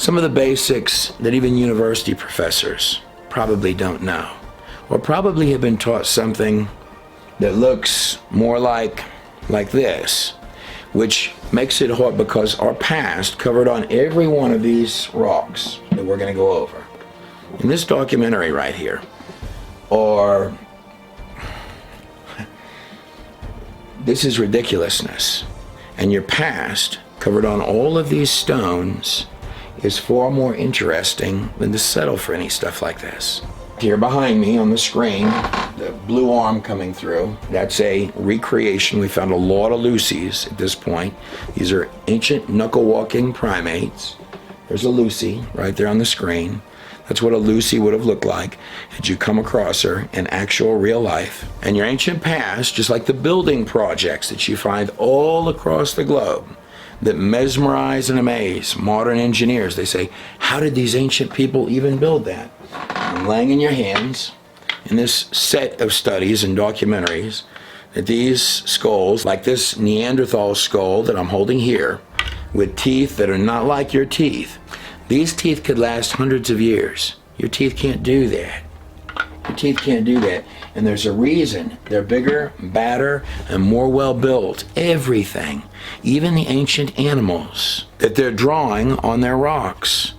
Some of the basics that even university professors probably don't know, or probably have been taught something that looks more like this, which makes it hard because our past covered on every one of these rocks that we're going to go over in this documentary right here, or this is ridiculousness. And your past covered on all of these stones is far more interesting than to settle for any stuff like this. Here behind me on the screen, the blue arm coming through, that's a recreation. We found a lot of Lucy's at this point. These are ancient knuckle-walking primates. There's a Lucy right there on the screen. That's what a Lucy would have looked like had you come across her in actual real life. And your ancient past, just like the building projects that you find all across the globe that mesmerize and amaze modern engineers. They say, how did these ancient people even build that? And laying in your hands in this set of studies and documentaries that these skulls, like this Neanderthal skull that I'm holding here, with teeth that are not like your teeth, these teeth could last hundreds of years. Your teeth can't do that. Your teeth can't do that. And there's a reason. They're bigger, badder, and more well-built. Everything, even the ancient animals that they're drawing on their rocks,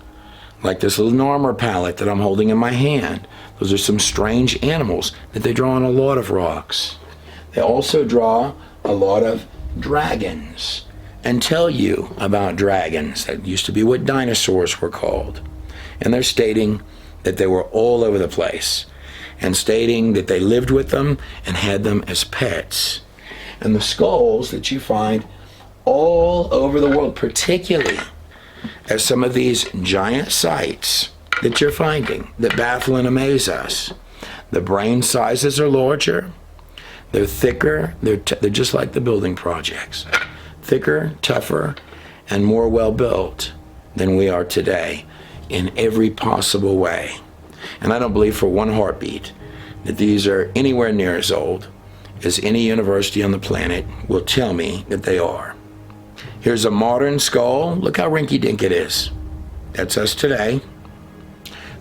like this little armor palette that I'm holding in my hand. Those are some strange animals that they draw on a lot of rocks. They also draw a lot of dragons and tell you about dragons. That used to be what dinosaurs were called. And they're stating that they were all over the place, and stating that they lived with them and had them as pets. And the skulls that you find all over the world, particularly at some of these giant sites that you're finding that baffle and amaze us. The brain sizes are larger, they're thicker, they're just like the building projects. Thicker, tougher, and more well-built than we are today in every possible way. And I don't believe for one heartbeat that these are anywhere near as old as any university on the planet will tell me that they are. Here's a modern skull. Look how rinky-dink it is. That's us today.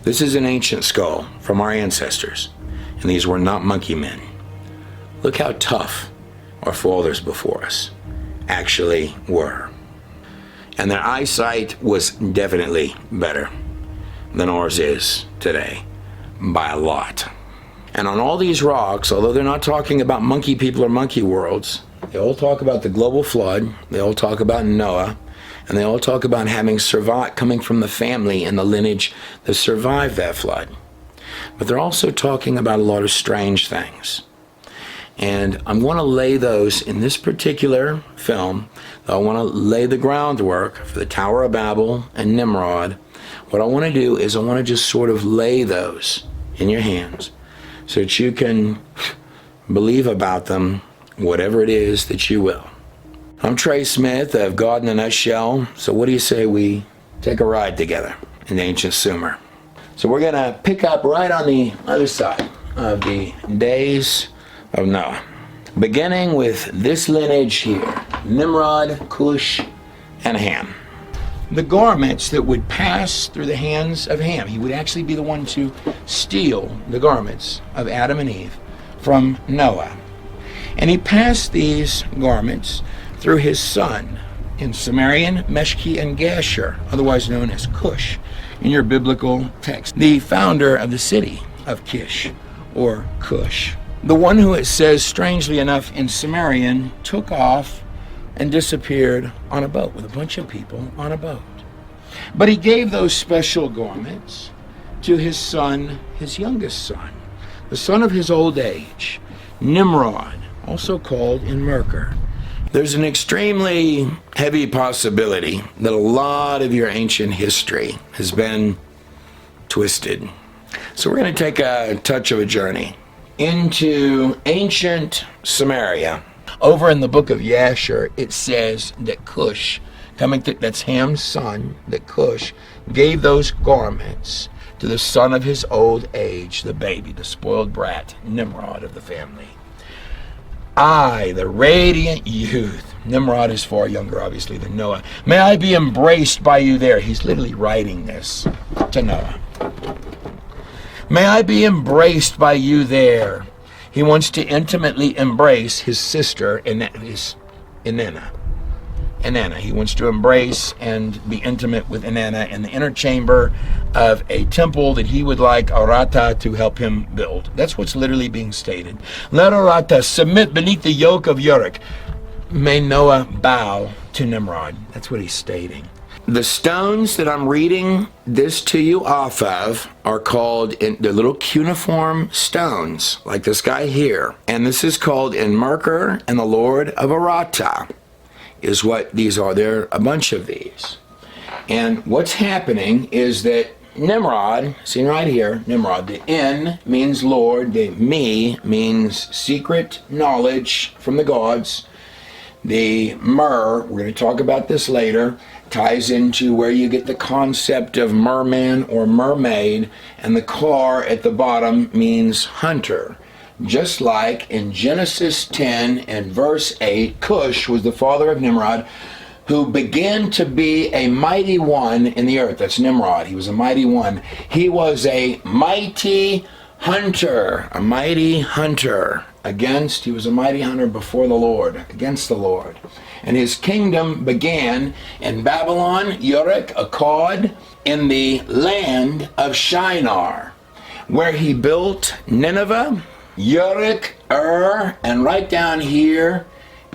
This is an ancient skull from our ancestors, and these were not monkey men. Look how tough our fathers before us actually were. And their eyesight was definitely better than ours is today, by a lot. And on all these rocks, although they're not talking about monkey people or monkey worlds, they all talk about the global flood, they all talk about Noah, and they all talk about having survived, coming from the family and the lineage that survived that flood. But they're also talking about a lot of strange things. And I'm going to lay those in this particular film. I want to lay the groundwork for the Tower of Babel and Nimrod. What I want to do is I want to just sort of lay those in your hands so that you can believe about them whatever it is that you will. I'm Trey Smith of God in a Nutshell. So what do you say we take a ride together in ancient Sumer? So we're going to pick up right on the other side of the days of Noah, beginning with this lineage here, Nimrod, Cush, and Ham. The garments that would pass through the hands of Ham, he would actually be the one to steal the garments of Adam and Eve from Noah. And he passed these garments through his son in Sumerian, Meshki, and Gashur, otherwise known as Cush in your biblical text, the founder of the city of Kish, or Cush. The one who, it says, strangely enough, in Sumerian, took off and disappeared on a boat with a bunch of people on a boat. But he gave those special garments to his son, his youngest son, the son of his old age, Nimrod, also called in Merkur. There's an extremely heavy possibility that a lot of your ancient history has been twisted. So we're going to take a touch of a journey into ancient Samaria. Over in the book of Yashar, it says that Cush, that's Ham's son, that Cush gave those garments to the son of his old age, the baby, the spoiled brat, Nimrod of the family. I, the radiant youth. Nimrod is far younger, obviously, than Noah. May I be embraced by you there. He's literally writing this to Noah. May I be embraced by you there. He wants to intimately embrace his sister, Inanna. He wants to embrace and be intimate with Inanna in the inner chamber of a temple that he would like Arata to help him build. That's what's literally being stated. Let Arata submit beneath the yoke of Uruk. May Noah bow to Nimrod. That's what he's stating. The stones that I'm reading this to you off of are called, they're little cuneiform stones, like this guy here. And this is called in Merkur and the Lord of Arata, is what these are. There are a bunch of these. And what's happening is that Nimrod, seen right here, Nimrod, the N means Lord, the Me means secret knowledge from the gods. The Mer, we're going to talk about this later, ties into where you get the concept of merman or mermaid, and the Kar at the bottom means hunter. Just like in Genesis 10 and verse 8, Cush was the father of Nimrod, who began to be a mighty one in the earth. That's Nimrod. He was a mighty one. He was a mighty hunter, he was a mighty hunter before the Lord, against the Lord. And his kingdom began in Babylon, Uruk, Akkad, in the land of Shinar, where he built Nineveh, Uruk, and right down here,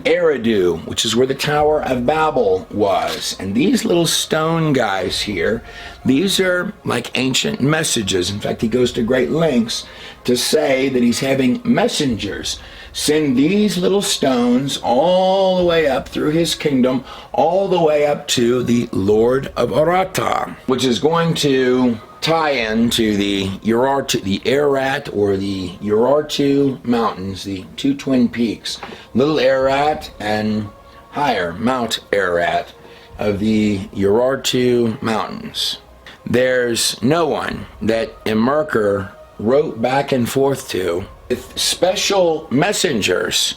Eridu, which is where the Tower of Babel was. And these little stone guys here, these are like ancient messages. In fact, he goes to great lengths to say that he's having messengers send these little stones all the way up through his kingdom, all the way up to the Lord of Arata, which is going to tie into the Ararat or the Urartu mountains, the two twin peaks, Little Ararat and higher Mount Ararat of the Urartu mountains. There's no one that Merkur wrote back and forth to with special messengers,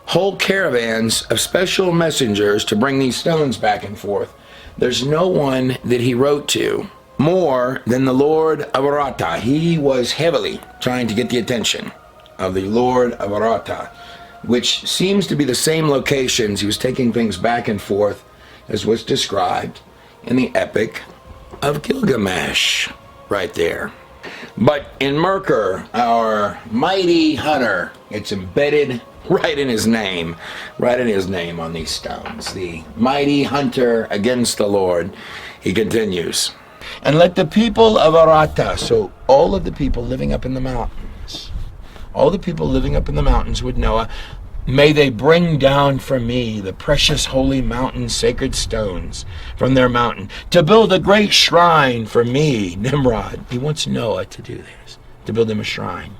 whole caravans of special messengers to bring these stones back and forth. There's no one that he wrote to more than the Lord of Arata. He was heavily trying to get the attention of the Lord of Arata, which seems to be the same locations. He was taking things back and forth as was described in the Epic of Gilgamesh right there. But in Merkur, our mighty hunter, it's embedded right in his name on these stones. The mighty hunter against the Lord. He continues. And let the people of Arata, so all of the people living up in the mountains, with Noah, may they bring down for me the precious holy mountain sacred stones from their mountain to build a great shrine for me, Nimrod. He wants Noah to do this, to build him a shrine.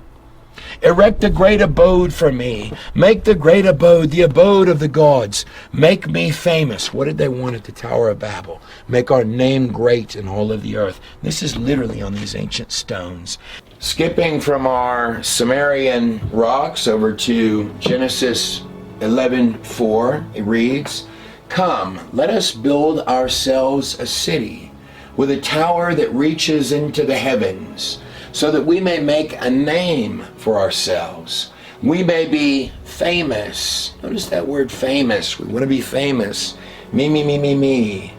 Erect a great abode for me. Make the great abode the abode of the gods. Make me famous. What did they want at the Tower of Babel? Make our name great in all of the earth. This is literally on these ancient stones. Skipping from our Sumerian rocks over to Genesis 11:4, it reads, "Come, let us build ourselves a city with a tower that reaches into the heavens, so that we may make a name for ourselves. We may be famous." Notice that word famous. We want to be famous. Me.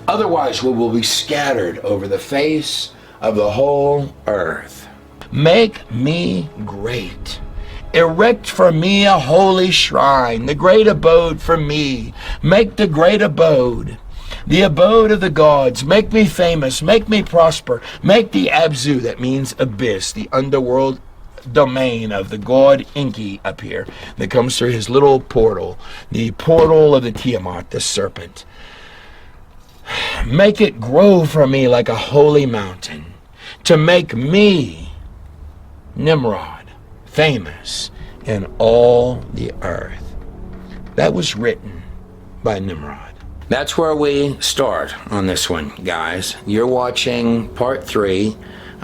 Otherwise we will be scattered over the face of the whole earth. Make me great. Erect for me a holy shrine, the great abode for me. Make the great abode, the abode of the gods. Make me famous, make me prosper. Make the Abzu, that means abyss, the underworld domain of the god Enki up here that comes through his little portal, the portal of the Tiamat, the serpent. Make it grow for me like a holy mountain, to make me, Nimrod, famous in all the earth. That was written by Nimrod. That's where we start on this one, guys. You're watching part 3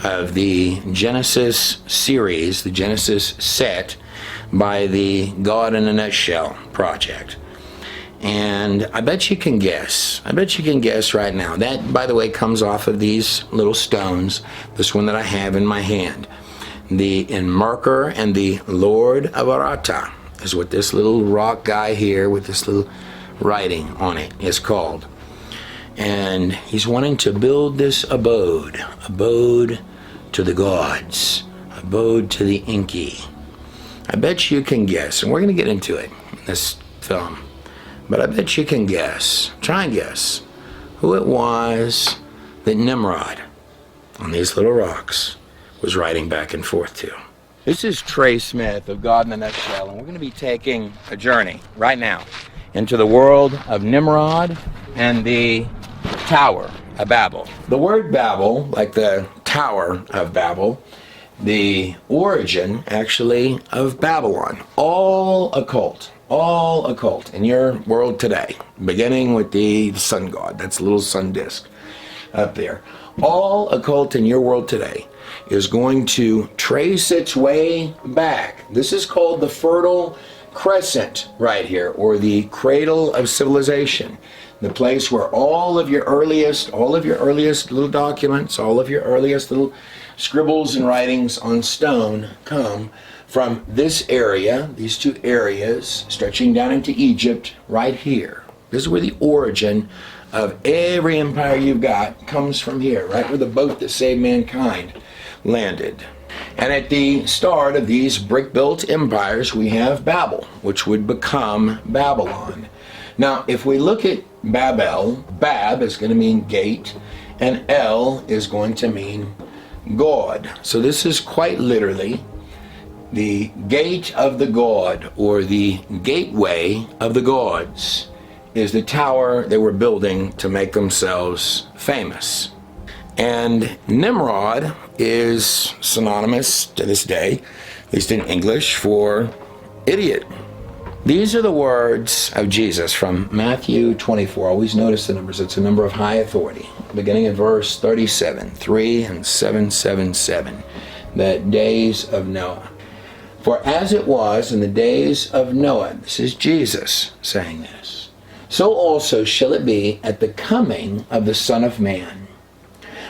of the Genesis series, the Genesis set, by the God in a Nutshell project. And I bet you can guess. I bet you can guess right now. That, by the way, comes off of these little stones. This one that I have in my hand. The Enmerker and the Lord of Arata is what this little rock guy here with this little writing on it is called. And he's wanting to build this abode to the gods, abode to the Enki. I bet you can guess, and we're going to get into it in this film. But I bet you can guess, try and guess, who it was that Nimrod, on these little rocks, was writing back and forth to. This is Trey Smith of God in a Nutshell, and we're going to be taking a journey right now into the world of Nimrod and the Tower of Babel. The word Babel, like the Tower of Babel, the origin, actually, of Babylon, all occult in your world today, beginning with the sun god, that's a little sun disk up there. All occult in your world today is going to trace its way back. This is called the Fertile Crescent right here, or the cradle of civilization, the place where all of your earliest little documents, all of your earliest little scribbles and writings on stone come from this area, these two areas, stretching down into Egypt, right here. This is where the origin of every empire you've got comes from here, right where the boat that saved mankind landed. And at the start of these brick-built empires, we have Babel, which would become Babylon. Now, if we look at Babel, Bab is going to mean gate, and El is going to mean God. So this is quite literally the gate of the god, or the gateway of the gods, is the tower they were building to make themselves famous. And Nimrod is synonymous to this day, at least in English, for idiot. These are the words of Jesus from Matthew 24. Always notice the numbers. It's a number of high authority. Beginning in verse 37, 3 and 777, the days of Noah. For as it was in the days of Noah, this is Jesus saying this, so also shall it be at the coming of the Son of Man.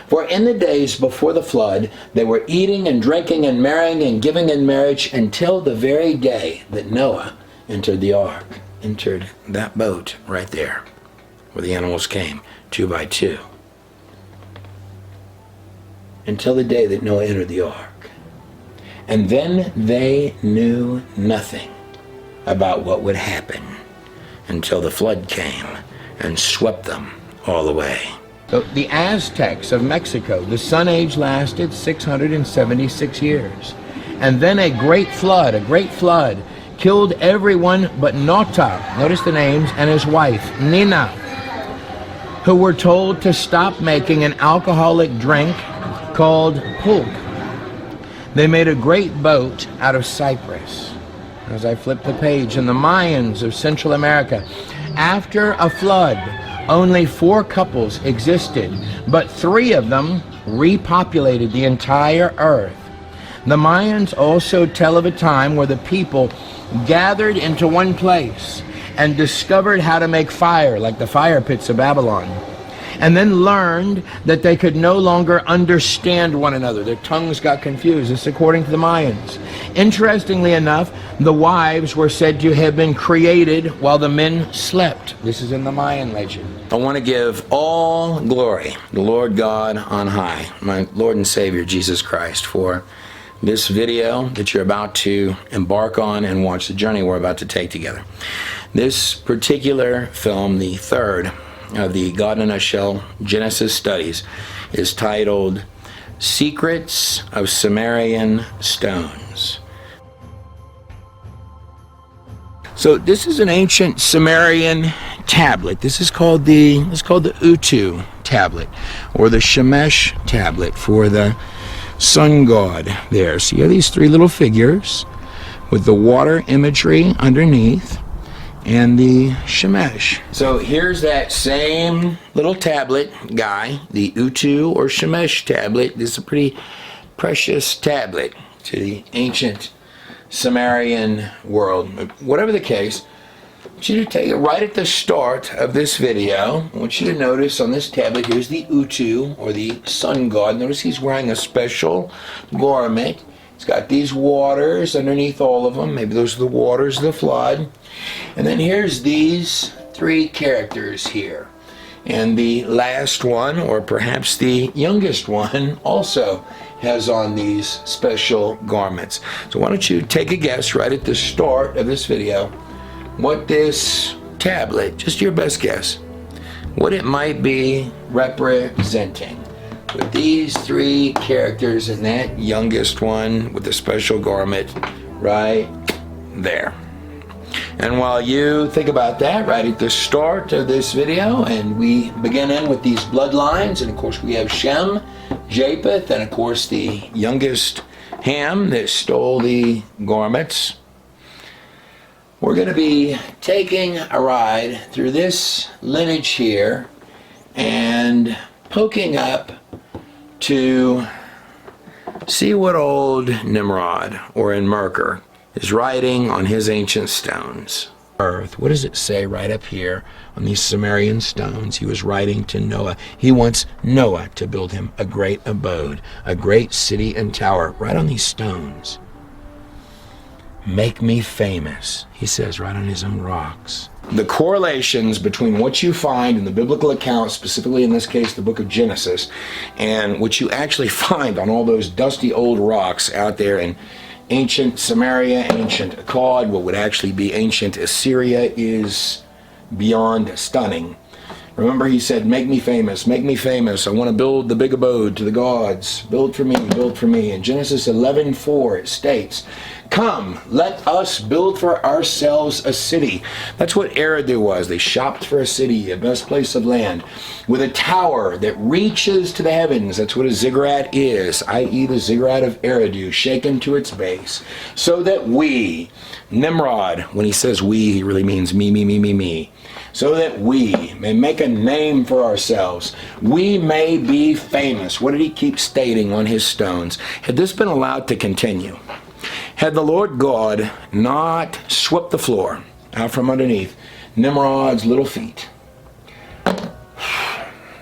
For in the days before the flood, they were eating and drinking and marrying and giving in marriage until the very day that Noah entered the ark, entered that boat right there, where the animals came, 2 by 2. Until the day that Noah entered the ark. And then they knew nothing about what would happen until the flood came and swept them all away. So the Aztecs of Mexico, the Sun Age lasted 676 years. And then a great flood killed everyone but Nota, notice the names, and his wife, Nina, who were told to stop making an alcoholic drink called pulque. They made a great boat out of cypress. As I flip the page, in the Mayans of Central America, after a flood, only 4 couples existed, but 3 of them repopulated the entire earth. The Mayans also tell of a time where the people gathered into one place and discovered how to make fire, like the fire pits of Babylon, and then learned that they could no longer understand one another. Their tongues got confused. This is according to the Mayans. Interestingly enough, the wives were said to have been created while the men slept. This is in the Mayan legend. I want to give all glory, the Lord God on high, my Lord and Savior Jesus Christ, for this video that you're about to embark on and watch the journey we're about to take together. This particular film, the third of the God in a Nutshell Genesis studies, is titled Secrets of Sumerian Stones. So this is an ancient Sumerian tablet. This is called the Utu tablet, or the Shemesh tablet for the sun god there. So you have these 3 little figures with the water imagery underneath and the Shemesh. So here's that same little tablet guy, the Utu or Shemesh tablet. This is a pretty precious tablet to the ancient Sumerian world. Whatever the case, I want you to take it right at the start of this video. I want you to notice on this tablet, here's the Utu, or the sun god. Notice he's wearing a special garment. It's got these waters underneath all of them. Maybe those are the waters of the flood. And then here's these three characters here. And the last one, or perhaps the youngest one, also has on these special garments. So why don't you take a guess right at the start of this video what this tablet, just your best guess, what it might be representing. With these three characters and that youngest one with the special garment right there. And while you think about that right at the start of this video, and we begin in with these bloodlines, and of course we have Shem, Japheth, and of course the youngest Ham that stole the garments. We're going to be taking a ride through this lineage here and poking up to see what old Nimrod, or in Merkur, is writing on his ancient stones. Earth, what does it say right up here on these Sumerian stones? He was writing to Noah. He wants Noah to build him a great abode, a great city and tower, right on these stones. Make me famous, he says right on his own rocks. The correlations between what you find in the biblical account, specifically in this case the book of Genesis, and what you actually find on all those dusty old rocks out there in ancient Samaria, ancient Akkad, what would actually be ancient Assyria, is beyond stunning. Remember, he said, make me famous, make me famous. I want to build the big abode to the gods. Build for me, build for me. In Genesis 11:4, it states, come, let us build for ourselves a city. That's what Eridu was. They shopped for a city, a best place of land, with a tower that reaches to the heavens. That's what a ziggurat is, i.e. the ziggurat of Eridu, shaken to its base, so that we, Nimrod, when he says we, he really means me, me, me, me, me, so that we may make a name for ourselves. We may be famous. What did he keep stating on his stones? Had this been allowed to continue, had the Lord God not swept the floor out from underneath Nimrod's little feet,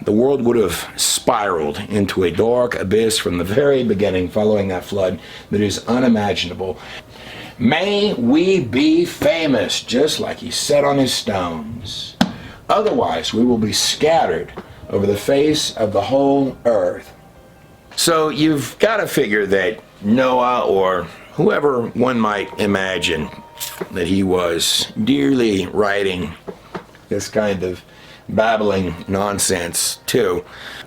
the world would have spiraled into a dark abyss from the very beginning following that flood that is unimaginable. May we be famous, just like he said on his stones. Otherwise, we will be scattered over the face of the whole earth. So you've got to figure that Noah, or whoever one might imagine that he was, dearly writing this kind of babbling nonsense to,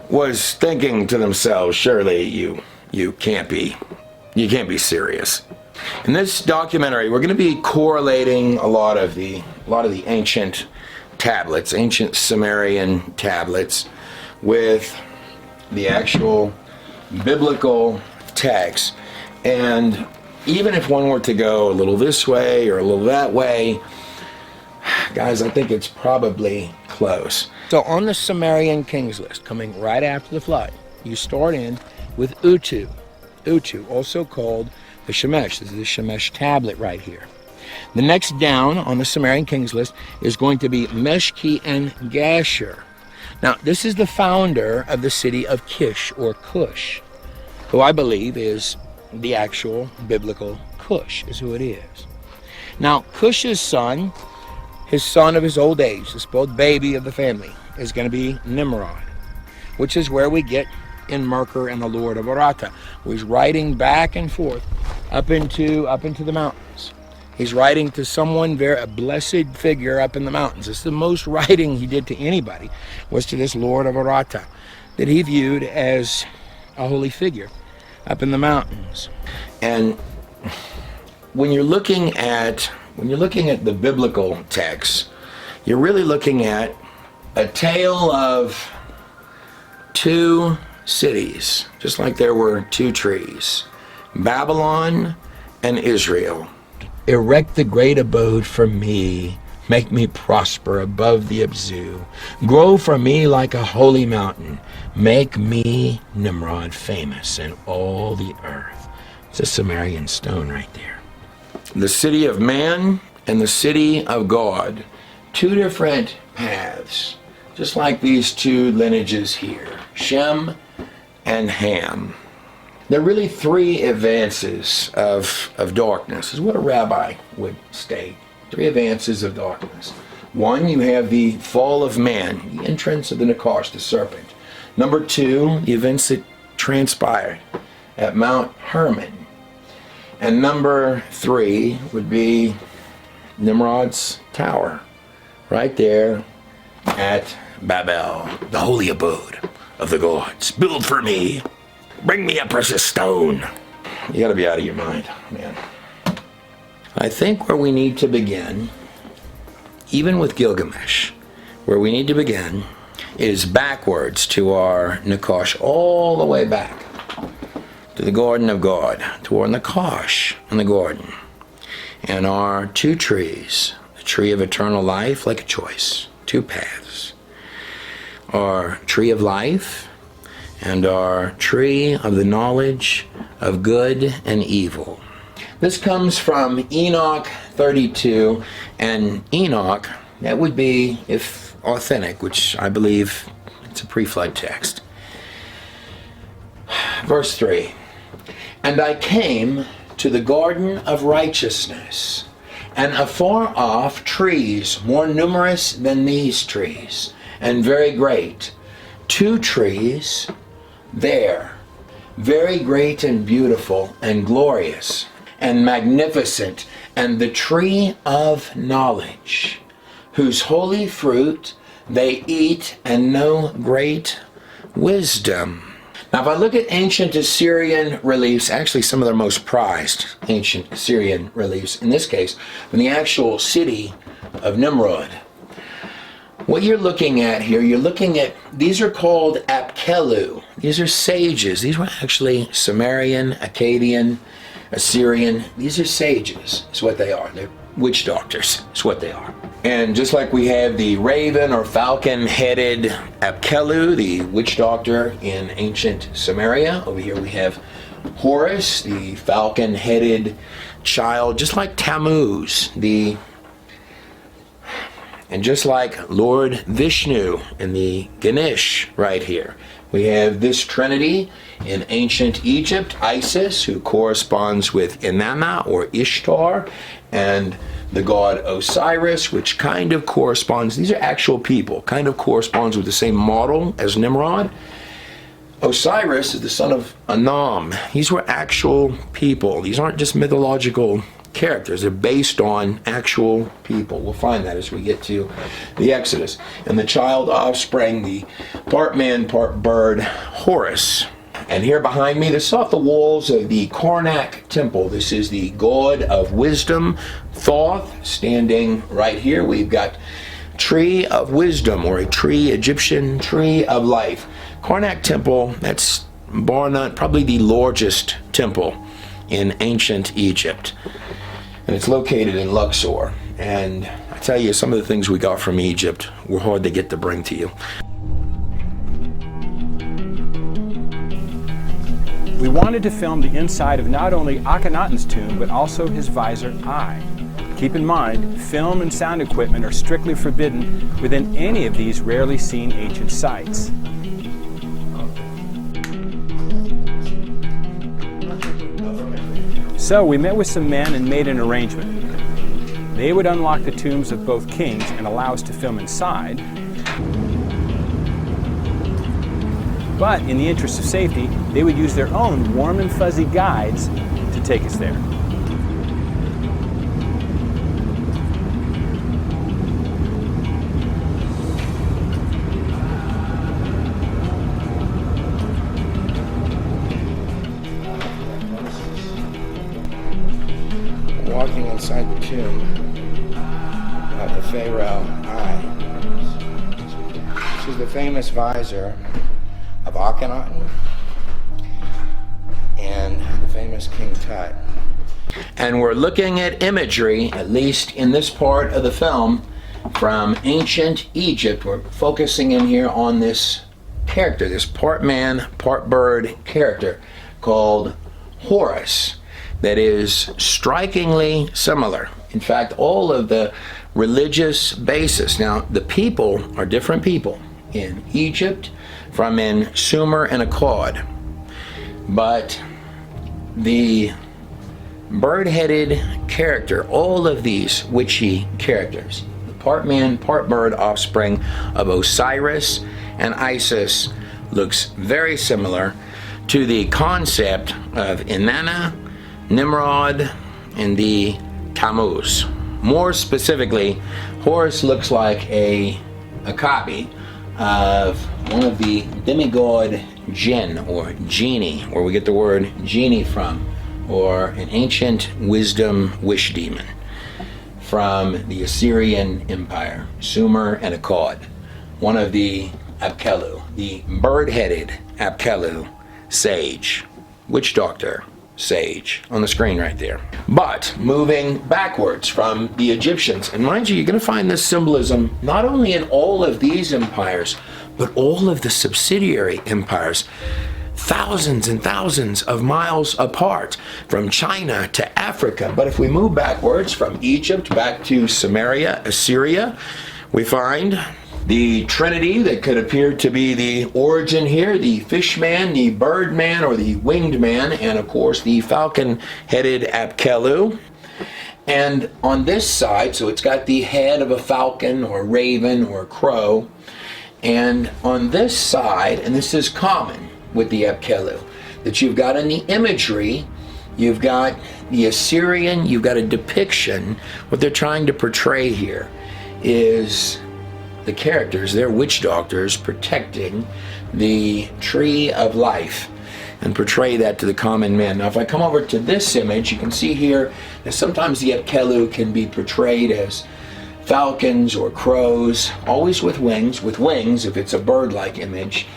was thinking to themselves, surely you can't be serious. In this documentary, we're going to be correlating a lot of the ancient tablets, ancient Sumerian tablets, with the actual biblical text. And even if one were to go a little this way or a little that way, guys, I think it's probably close. So on the Sumerian kings list, coming right after the flood, you start in with Utu. Utu, also called the Shemesh. This is the Shemesh tablet right here. The next down on the Sumerian kings list is going to be Meshki and Gasher. Now, this is the founder of the city of Kish, or Cush, who I believe is the actual biblical Cush, is who it is. Now, Cush's son, his son of his old age, the spoiled baby of the family, is going to be Nimrod, which is where we get in Merkur and the Lord of Arata, where he's riding back and forth up into the mountains. He's writing to someone, a blessed figure up in the mountains. It's the most writing he did to anybody, was to this Lord of Arata, that he viewed as a holy figure up in the mountains. And when you're looking at the biblical text, you're really looking at a tale of two cities, just like there were two trees, Babylon and Israel. Erect the great abode for me, make me prosper above the Abzu, grow for me like a holy mountain, make me, Nimrod, famous in all the earth. It's a Sumerian stone right there. the city of man and the city of God. Two different paths, just like these two lineages here, Shem and Ham. There are really three advances of darkness, is what a rabbi would state. Three advances of darkness. One, you have the fall of man, the entrance of the Nakash, the serpent. Number two, the events that transpired at Mount Hermon. And number three would be Nimrod's tower, right there at Babel, the holy abode of the gods. Build for me. Bring me a precious stone. You gotta be out of your mind, man. I think where we need to begin, even with Gilgamesh, where we need to begin is backwards to our Nakash, all the way back to the Garden of God, to our Nakash in the garden. And our two trees, the tree of eternal life, like a choice, two paths. Our tree of life and our tree of the knowledge of good and evil. This comes from Enoch 32, and Enoch, that would be, if authentic, which I believe it's a pre-flood text. Verse 3, and I came to the garden of righteousness, and afar off trees more numerous than these trees, and very great. Two trees there, very great and beautiful and glorious and magnificent, and the tree of knowledge, whose holy fruit they eat and know great wisdom. Now, if I look at ancient Assyrian reliefs, actually some of their most prized ancient Assyrian reliefs, in this case, from the actual city of Nimrod, what you're looking at here, you're looking at, these are called Apkelu. These are sages. These were actually Sumerian, Akkadian, Assyrian. These are sages, is what they are. They're witch doctors, is what they are. And just like we have the raven or falcon-headed Apkelu, the witch doctor in ancient Samaria, over here we have Horus, the falcon-headed child, just like Tammuz, and just like Lord Vishnu in the Ganesh right here. We have this trinity in ancient Egypt, Isis, who corresponds with Inanna or Ishtar, and the god Osiris, which kind of corresponds, these are actual people, kind of corresponds with the same model as Nimrod. Osiris is the son of Anam. These were actual people. These aren't just mythological characters. They're based on actual people. We'll find that as we get to the Exodus. And the child offspring, the part man, part bird, Horus. And here behind me, this is off the walls of the Karnak temple. This is the god of wisdom, Thoth, standing right here. We've got tree of wisdom, or a tree, Egyptian tree of life. Karnak temple, that's bar none, probably the largest temple in ancient Egypt. And it's located in Luxor. And I tell you, some of the things we got from Egypt were hard to get to bring to you. We wanted to film the inside of not only Akhenaten's tomb, but also his visor eye. Keep in mind, film and sound equipment are strictly forbidden within any of these rarely seen ancient sites. So we met with some men and made an arrangement. They would unlock the tombs of both kings and allow us to film inside. But in the interest of safety, they would use their own warm and fuzzy guides to take us there. Walking inside the tomb of the Pharaoh Eye. This is the famous visor of Akhenaten and the famous King Tut. And we're looking at imagery, at least in this part of the film, from ancient Egypt. We're focusing in here on this character, this part man, part bird character called Horus. that is strikingly similar. In fact, all of the religious basis. Now, the people are different people in Egypt from in Sumer and Akkad. But the bird-headed character, all of these witchy characters, the part man, part bird offspring of Osiris and Isis, looks very similar to the concept of Inanna, Nimrod, and the Tammuz. More specifically, Horus looks like a copy of one of the demigod jinn, or genie, where we get the word genie from, or an ancient wisdom wish demon from the Assyrian Empire, Sumer and Akkad. One of the Apkallu, the bird-headed Apkallu sage, witch doctor sage, on the screen right there. But moving backwards from the Egyptians, and mind you, you're going to find this symbolism not only in all of these empires, but all of the subsidiary empires, thousands and thousands of miles apart, from China to Africa. But if we move backwards from Egypt back to Samaria, Assyria, we find the trinity that could appear to be the origin here: the fish man, the bird man, or the winged man, and of course the falcon-headed Apkallu. And on this side, so it's got the head of a falcon or raven or crow, and on this side, and this is common with the Apkallu, that you've got in the imagery, you've got the Assyrian, you've got a depiction. What they're trying to portray here is the characters, they're witch doctors protecting the tree of life, and portray that to the common man. Now, if I come over to this image, you can see here that sometimes the Apkallu can be portrayed as falcons or crows, always with wings if it's a bird-like image.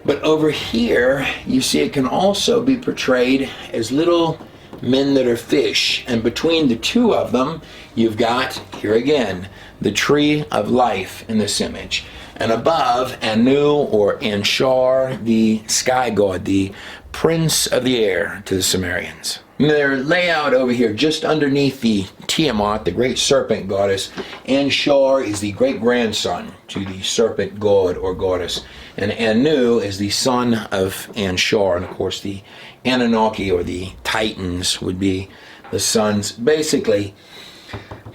But over here, you see it can also be portrayed as little men that are fish. And between the two of them, you've got, here again, the tree of life in this image. And above, Anu or Anshar, the sky god, the prince of the air to the Sumerians. And their layout over here, just underneath the Tiamat, the great serpent goddess, Anshar is the great-grandson to the serpent god or goddess. And Anu is the son of Anshar. And of course, the Anunnaki or the Titans would be the sons. Basically,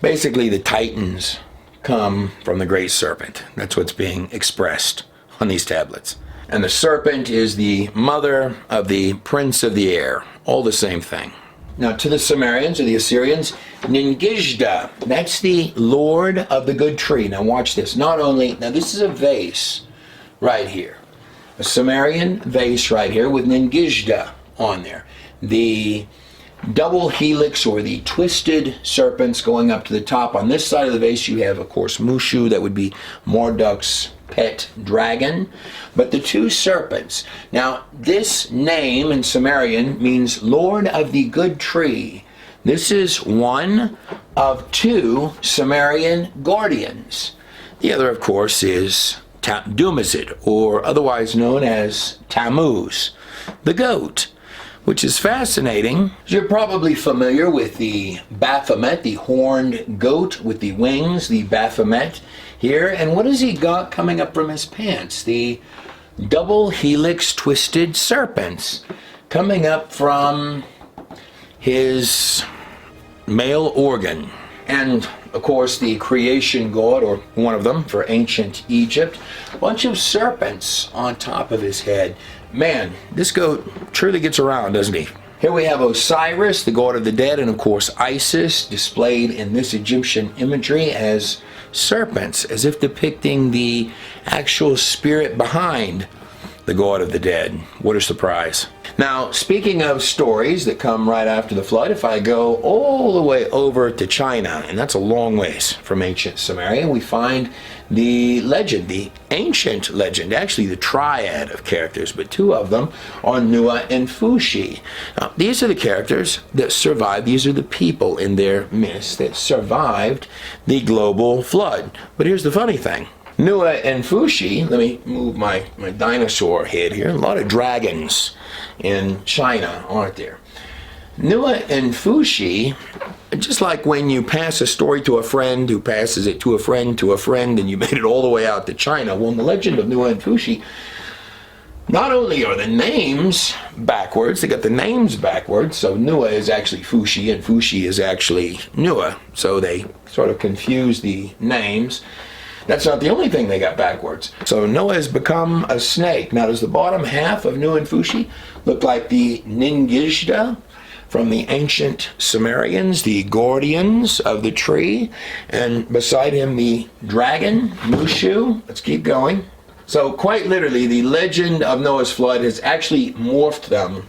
the Titans come from the great serpent. That's what's being expressed on these tablets. And the serpent is the mother of the prince of the air. All the same thing. Now, to the Sumerians or the Assyrians, Ningishda, that's the lord of the good tree. Now watch this. Now this is a vase right here. A Sumerian vase right here with Ningishda on there. The double helix, or the twisted serpents going up to the top. On this side of the vase you have, of course, Mushu, that would be Marduk's pet dragon. But the two serpents. Now, this name in Sumerian means Lord of the Good Tree. This is one of two Sumerian guardians. The other, of course, is Dumazid, or otherwise known as Tammuz, the goat, which is fascinating. You're probably familiar with the Baphomet, the horned goat with the wings, the Baphomet here. And what has he got coming up from his pants? The double helix twisted serpents coming up from his male organ. And of course, the creation god, or one of them for ancient Egypt, a bunch of serpents on top of his head. Man, this goat truly gets around, doesn't he? Here we have Osiris, the god of the dead, and of course Isis, displayed in this Egyptian imagery as serpents, as if depicting the actual spirit behind the god of the dead. What a surprise. Now, speaking of stories that come right after the flood, if I go all the way over to China, and that's a long ways from ancient Samaria, we find the legend, the ancient legend, actually the triad of characters, but two of them are Nua and Fushi. Now, these are the characters that survived, these are the people in their midst that survived the global flood. But here's the funny thing. Nua and Fushi, let me move my dinosaur head here, a lot of dragons in China, aren't there? Noah and Fushi, just like when you pass a story to a friend who passes it to a friend, and you made it all the way out to China. Well, in the legend of Noah and Fushi, not only are the names backwards, they got the names backwards, so Noah is actually Fushi and Fushi is actually Noah. So they sort of confuse the names. That's not the only thing they got backwards. So Noah has become a snake. Now, does the bottom half of Noah and Fushi look like the Ningishta from the ancient Sumerians, the guardians of the tree? And beside him, the dragon, Mushu. Let's keep going. So quite literally, the legend of Noah's flood has actually morphed them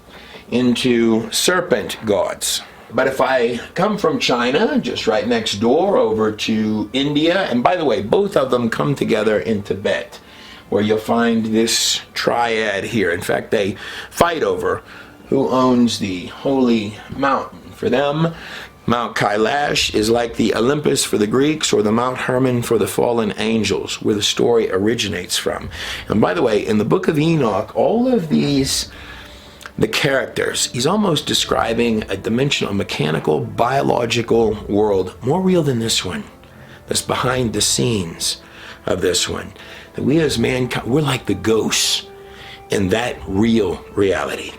into serpent gods. But if I come from China, just right next door, over to India, and by the way, both of them come together in Tibet, where you'll find this triad here. In fact, they fight over who owns the holy mountain. For them, Mount Kailash is like the Olympus for the Greeks, or the Mount Hermon for the fallen angels, where the story originates from. And by the way, in the book of Enoch, all of these, the characters, he's almost describing a dimensional, mechanical, biological world, more real than this one, that's behind the scenes of this one. That we as mankind, we're like the ghosts in that real reality.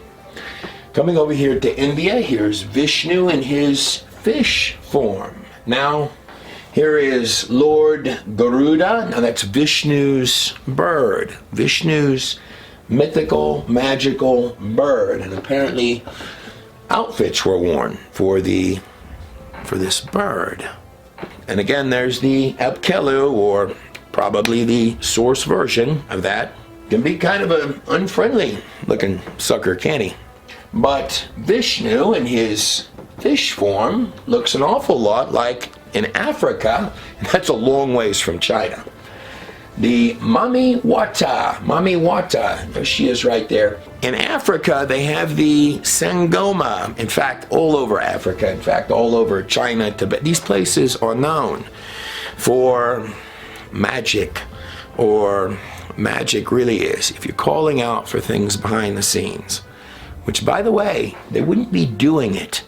Coming over here to India, here's Vishnu in his fish form. Now, here is Lord Garuda. Now that's Vishnu's bird. Vishnu's mythical, magical bird. And apparently outfits were worn for this bird. And again, there's the Apkelu, or probably the source version of that. Can be kind of an unfriendly looking sucker, can't he? But Vishnu in his fish form looks an awful lot like in Africa, and that's a long ways from China. The Mami Wata, there she is right there. In Africa, they have the Sangoma. In fact, all over Africa, in fact, all over China, Tibet, these places are known for magic, or magic really is, if you're calling out for things behind the scenes. Which, by the way, they wouldn't be doing it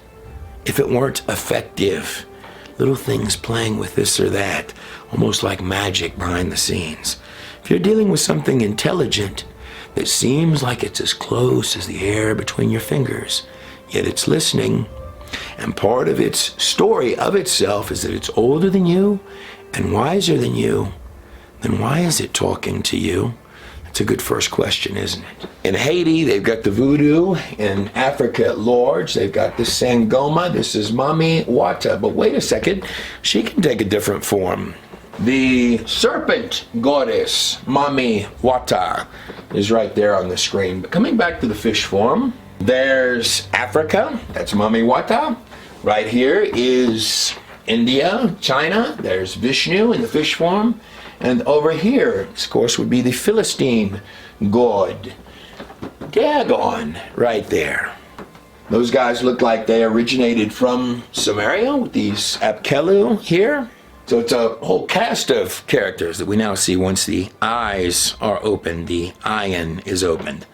if it weren't effective. Little things playing with this or that, almost like magic behind the scenes. If you're dealing with something intelligent that seems like it's as close as the air between your fingers, yet it's listening, and part of its story of itself is that it's older than you and wiser than you, then why is it talking to you? It's a good first question, isn't it? In Haiti, they've got the voodoo. In Africa at large, they've got the Sangoma. This is Mami Wata. But wait a second, she can take a different form. The serpent goddess, Mami Wata, is right there on the screen. But coming back to the fish form, there's Africa. That's Mami Wata. Right here is India, China. There's Vishnu in the fish form. And over here, of course, would be the Philistine god, Dagon, right there. Those guys look like they originated from Sumeria with these Apkelu here. So it's a whole cast of characters that we now see once the eyes are opened, the ayin is opened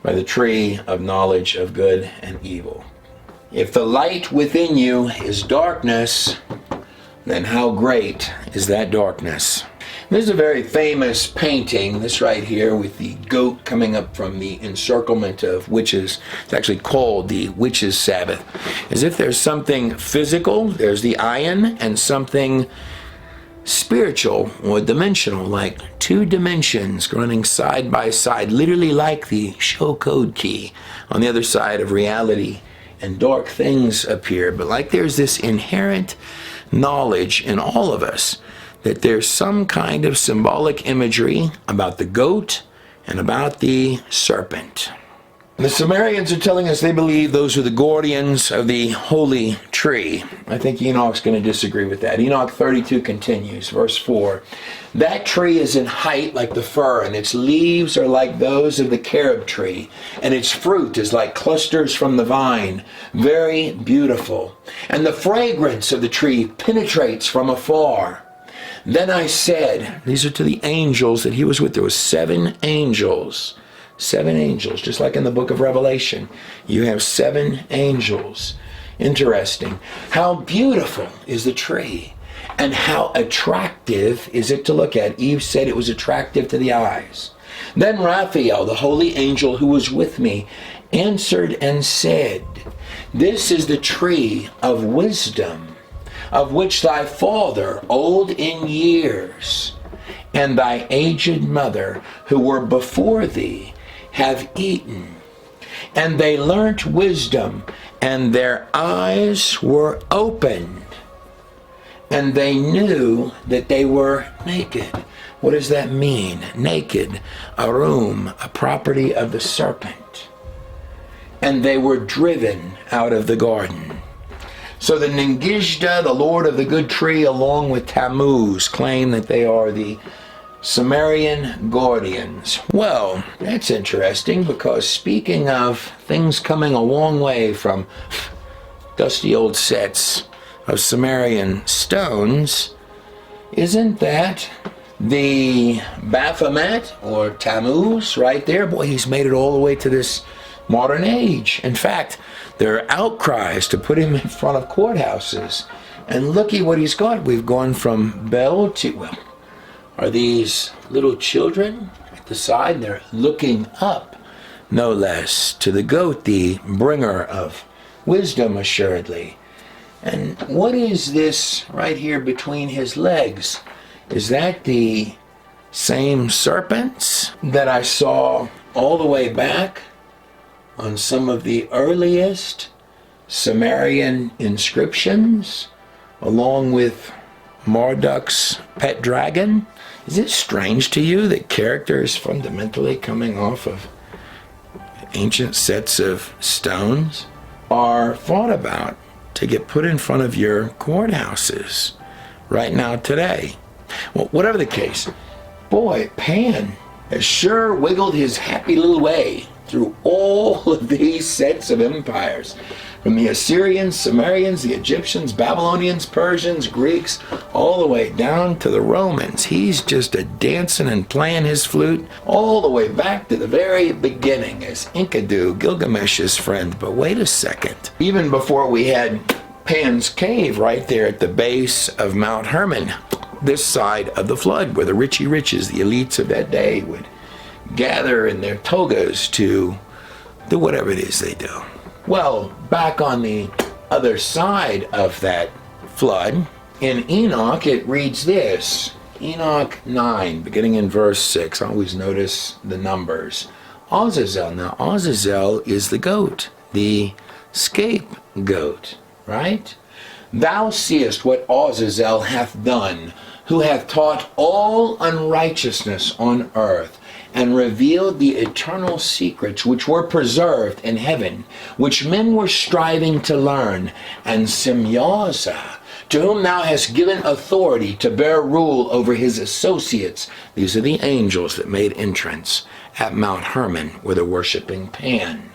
by the tree of knowledge of good and evil. If the light within you is darkness, then how great is that darkness? This is a very famous painting, this right here, with the goat coming up from the encirclement of witches. It's actually called the Witches' Sabbath. As if there's something physical, there's the ayin, and something spiritual or dimensional, like two dimensions running side by side, literally like the show code key on the other side of reality, and dark things appear. But like there's this inherent knowledge in all of us that there's some kind of symbolic imagery about the goat and about the serpent. The Sumerians are telling us they believe those are the guardians of the holy tree. I think Enoch's going to disagree with that. Enoch 32 continues, verse 4. That tree is in height like the fir, and its leaves are like those of the carob tree, and its fruit is like clusters from the vine, very beautiful. And the fragrance of the tree penetrates from afar. Then I said, these are to the angels that he was with. There were 7 angels. 7 angels, just like in the book of Revelation. You have 7 angels. Interesting. How beautiful is the tree, and how attractive is it to look at. Eve said it was attractive to the eyes. Then Raphael, the holy angel who was with me, answered and said, this is the tree of wisdom, of which thy father, old in years, and thy aged mother, who were before thee, have eaten. And they learnt wisdom, and their eyes were opened, and they knew that they were naked. What does that mean? Naked, arum, a property of the serpent. And they were driven out of the garden. So the Ningishta, the Lord of the good tree, along with Tammuz, claim that they are the Sumerian guardians. Well, that's interesting, because speaking of things coming a long way from dusty old sets of Sumerian stones, isn't that the Baphomet or Tammuz right there? Boy, he's made it all the way to this modern age. In fact, there are outcries to put him in front of courthouses. And looky what he's got. We've gone from Bel to, well, are these little children at the side? They're looking up, no less, to the goat, the bringer of wisdom, assuredly. And what is this right here between his legs? Is that the same serpents that I saw all the way back on some of the earliest Sumerian inscriptions, along with Marduk's pet dragon? Is it strange to you that characters fundamentally coming off of ancient sets of stones are thought about to get put in front of your courthouses right now today? Well, whatever the case, boy, Pan has sure wiggled his happy little way through all of these sets of empires. From the Assyrians, Sumerians, the Egyptians, Babylonians, Persians, Greeks, all the way down to the Romans. He's just a dancing and playing his flute all the way back to the very beginning as Enkidu, Gilgamesh's friend. But wait a second. Even before we had Pan's cave right there at the base of Mount Hermon, this side of the flood, where the richy riches, the elites of that day, would gather in their togas to do whatever it is they do. Well, back on the other side of that flood, in Enoch, it reads this. Enoch 9, beginning in verse 6. I always notice the numbers. Azazel. Now, Azazel is the goat, the scapegoat, right? Thou seest what Azazel hath done, who hath taught all unrighteousness on earth, and revealed the eternal secrets which were preserved in heaven, which men were striving to learn. And Simyaza, to whom thou hast given authority to bear rule over his associates. These are the angels that made entrance at Mount Hermon, where they're worshiping Pan.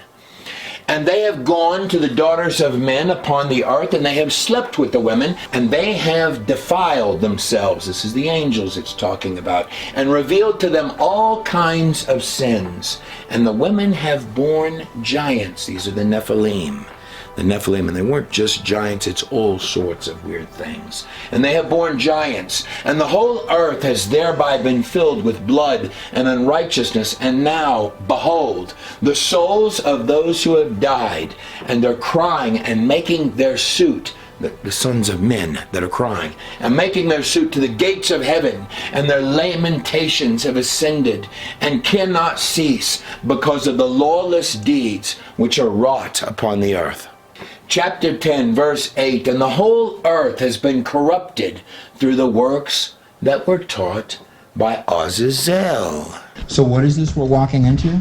And they have gone to the daughters of men upon the earth, and they have slept with the women, and they have defiled themselves. This is the angels it's talking about. And revealed to them all kinds of sins. And the women have borne giants. These are the Nephilim. The Nephilim, and they weren't just giants, it's all sorts of weird things. And they have borne giants, and the whole earth has thereby been filled with blood and unrighteousness. And now, behold, the souls of those who have died, and are crying and making their suit, the sons of men that are crying, and making their suit to the gates of heaven, and their lamentations have ascended, and cannot cease, because of the lawless deeds which are wrought upon the earth. Chapter 10, verse 8, and the whole earth has been corrupted through the works that were taught by Azazel. So what is this we're walking into?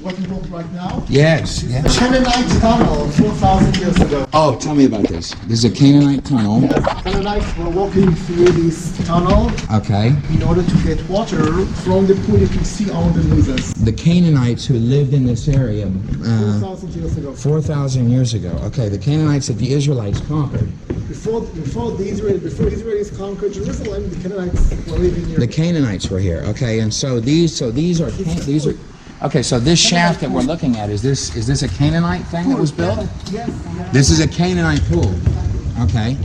What we look right now? Yes. Canaanite tunnel 4,000 years ago. Oh, tell me about this. This is a Canaanite tunnel. Yes, Canaanites were walking through this tunnel. Okay. In order to get water from the pool you can see on the noses. The Canaanites who lived in this area 4,000 years ago. 4,000 years ago. Okay, the Canaanites that the Israelites conquered. Before Israelis conquered Jerusalem, the Canaanites were living here. The Canaanites were here. Okay, and so these are Okay, so this shaft that we're looking at, is this a Canaanite thing that was built? Yes. This is a Canaanite pool. Okay.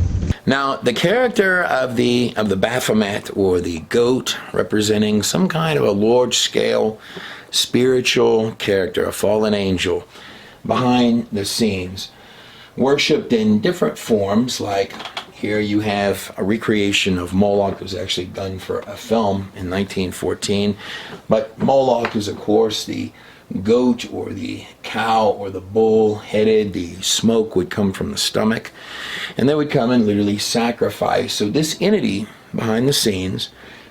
Now, the character of the Baphomet, or the goat, representing some kind of a large-scale spiritual character, a fallen angel, behind the scenes, worshipped in different forms. Like here you have a recreation of Moloch that was actually done for a film in 1914. But Moloch is, of course, the goat or the cow or the bull headed. The smoke would come from the stomach, and they would come and literally sacrifice. So this entity behind the scenes,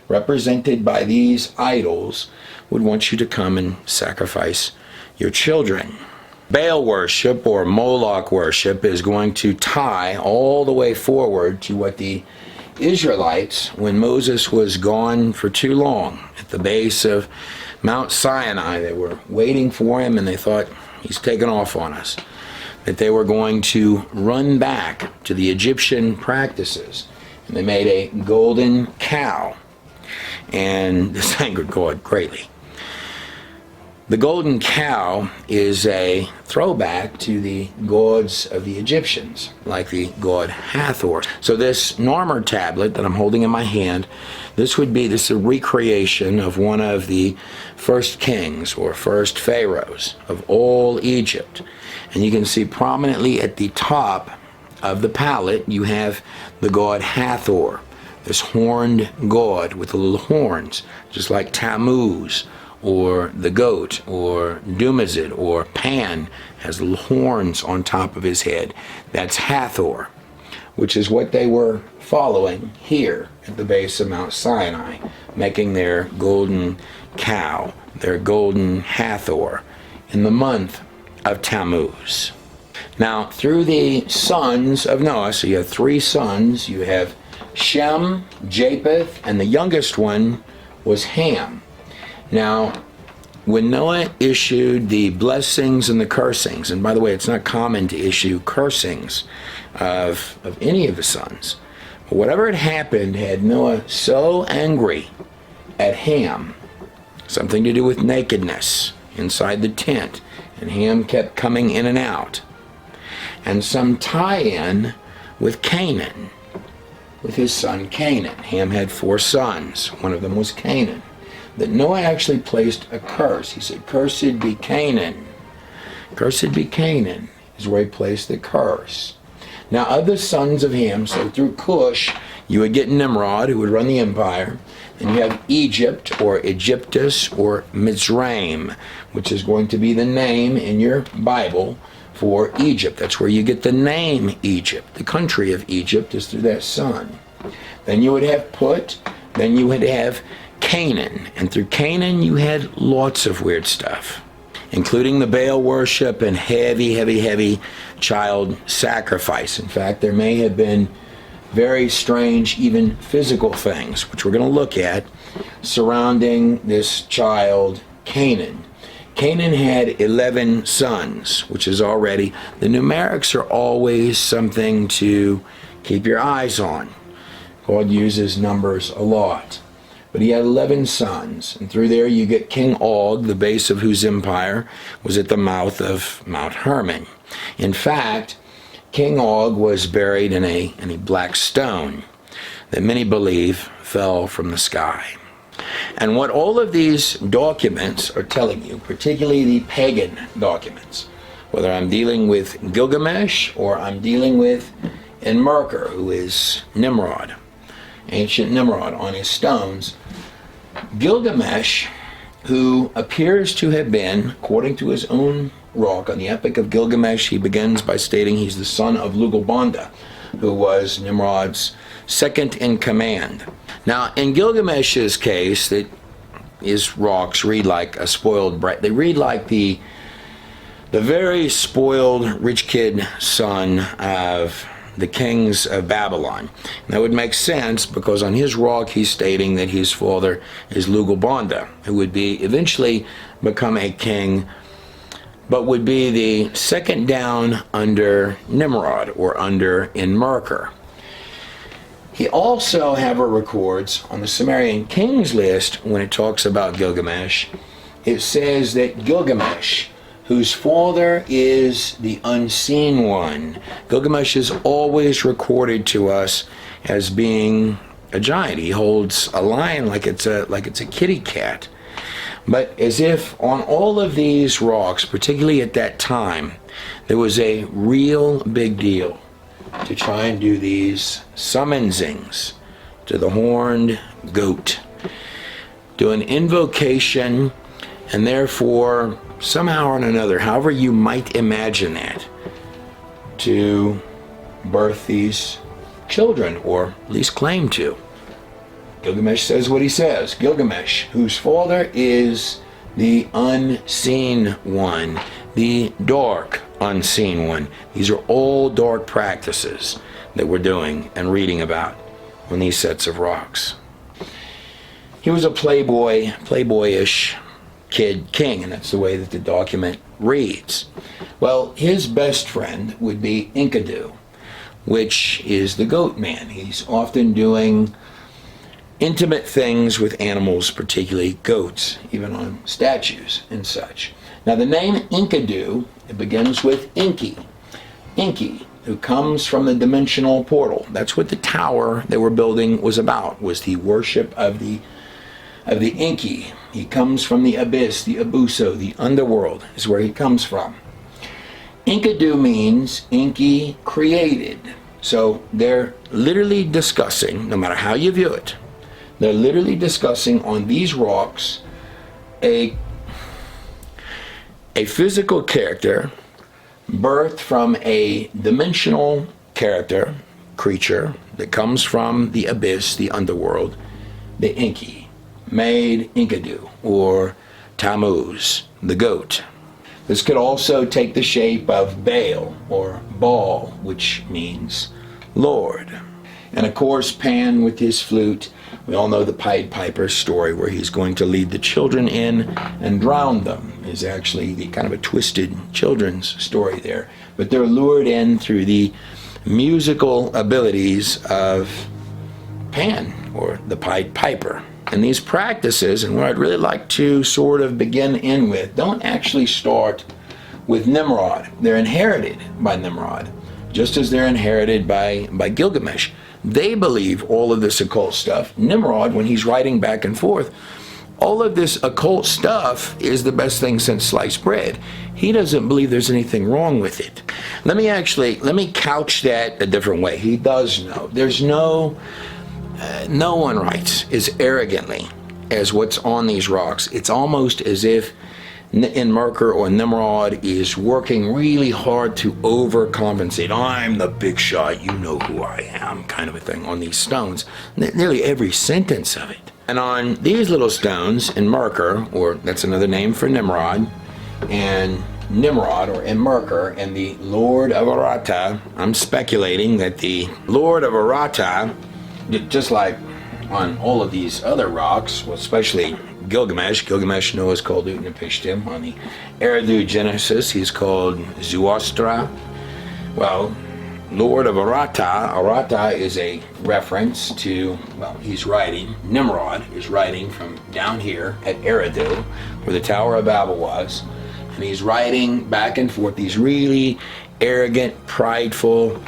represented by these idols, would want you to come and sacrifice your children. Baal worship or Moloch worship is going to tie all the way forward to what the Israelites, when Moses was gone for too long at the base of Mount Sinai, they were waiting for him and they thought, he's taken off on us, that they were going to run back to the Egyptian practices. And they made a golden cow, and this angered God greatly. The golden cow is a throwback to the gods of the Egyptians, like the god Hathor. So this Narmer tablet that I'm holding in my hand, this is a recreation of one of the first kings or first pharaohs of all Egypt. And you can see prominently at the top of the palette, you have the god Hathor, this horned god with the little horns, just like Tammuz, or the goat, or Dumazid, or Pan has little horns on top of his head. That's Hathor, which is what they were following here at the base of Mount Sinai, making their golden cow, their golden Hathor, in the month of Tammuz. Now, through the sons of Noah, so you have three sons, you have Shem, Japheth, and the youngest one was Ham. Now, when Noah issued the blessings and the cursings, and by the way, it's not common to issue cursings of any of the sons, but whatever had happened had Noah so angry at Ham, something to do with nakedness inside the tent, and Ham kept coming in and out, and some tie-in with Canaan, with his son Canaan. Ham had 4 sons, one of them was Canaan, that Noah actually placed a curse. He said, "Cursed be Canaan." Cursed be Canaan is where he placed the curse. Now, of the sons of Ham, so through Cush, you would get Nimrod, who would run the empire. Then you have Egypt, or Egyptus, or Mizraim, which is going to be the name in your Bible for Egypt. That's where you get the name Egypt. The country of Egypt is through that son. Then you would have Put. Then you would have Canaan, and through Canaan you had lots of weird stuff, including the Baal worship and heavy child sacrifice. In fact, there may have been very strange, even physical things, which we're going to look at, surrounding this child Canaan. Canaan had 11 sons, which is already, the numerics are always something to keep your eyes on. God uses numbers a lot. But he had 11 sons, and through there you get King Og, the base of whose empire was at the mouth of Mount Hermon. In fact, King Og was buried in a black stone that many believe fell from the sky. And what all of these documents are telling you, particularly the pagan documents, whether I'm dealing with Gilgamesh or I'm dealing with Enmerkar, who is Nimrod, ancient Nimrod on his stones, Gilgamesh, who appears to have been, according to his own rock, on the Epic of Gilgamesh, he begins by stating he's the son of Lugalbanda, who was Nimrod's second in command. Now, in Gilgamesh's case, that his rocks read like a spoiled brat. They read like the very spoiled rich kid son of the kings of Babylon. And that would make sense because on his rock he's stating that his father is Lugalbanda, who would be eventually become a king, but would be the second down under Nimrod or under Enmerkar. He also, however, records on the Sumerian kings list, when it talks about Gilgamesh, it says that Gilgamesh, whose father is the unseen one, Gilgamesh is always recorded to us as being a giant. He holds a lion like it's a kitty cat. But as if on all of these rocks, particularly at that time, there was a real big deal to try and do these summonsings to the horned goat, do an invocation, and therefore somehow or another, however you might imagine that, to birth these children, or at least claim to. Gilgamesh says what he says. Gilgamesh, whose father is the unseen one, the dark unseen one. These are all dark practices that we're doing and reading about on these sets of rocks. He was a playboyish kid king, and that's the way that the document reads. Well, his best friend would be Enkidu, which is the goat man. He's often doing intimate things with animals, particularly goats, even on statues and such. Now the name Enkidu, it begins with Enki. Enki, who comes from the dimensional portal. That's what the tower they were building was about, was the worship of the Enki. He comes from the abyss, the abuso, the underworld is where he comes from. Enkidu means Enki created. So they're literally discussing, no matter how you view it, they're literally discussing on these rocks a physical character birthed from a dimensional character, creature, that comes from the abyss, the underworld, the Enki, made Enkidu, or Tammuz, the goat. This could also take the shape of Baal, or Baal, which means Lord. And of course, Pan with his flute. We all know the Pied Piper's story, where he's going to lead the children in and drown them, is actually the kind of a twisted children's story there. But they're lured in through the musical abilities of Pan, or the Pied Piper. And these practices, and what I'd really like to sort of begin in with, don't actually start with Nimrod. They're inherited by Nimrod, just as they're inherited by Gilgamesh. They believe all of this occult stuff. Nimrod, when he's writing back and forth, all of this occult stuff is the best thing since sliced bread. He doesn't believe there's anything wrong with it. Let me couch that a different way. He does know. There's no one writes as arrogantly as what's on these rocks. It's almost as if Merkur or Nimrod is working really hard to overcompensate. I'm the big shot, you know who I am, kind of a thing on these stones. Nearly every sentence of it. And on these little stones in Merkur, or that's another name for Nimrod, and Nimrod, or in Merkur, and the Lord of Arata, I'm speculating that the Lord of Arata, just like on all of these other rocks, well, especially Gilgamesh, Noah is called Utnapishtim. On the Eridu Genesis, he's called Zoroaster. Well, Lord of Arata is a reference to, well, he's writing, Nimrod is writing from down here at Eridu, where the Tower of Babel was, and he's writing back and forth these really arrogant, prideful,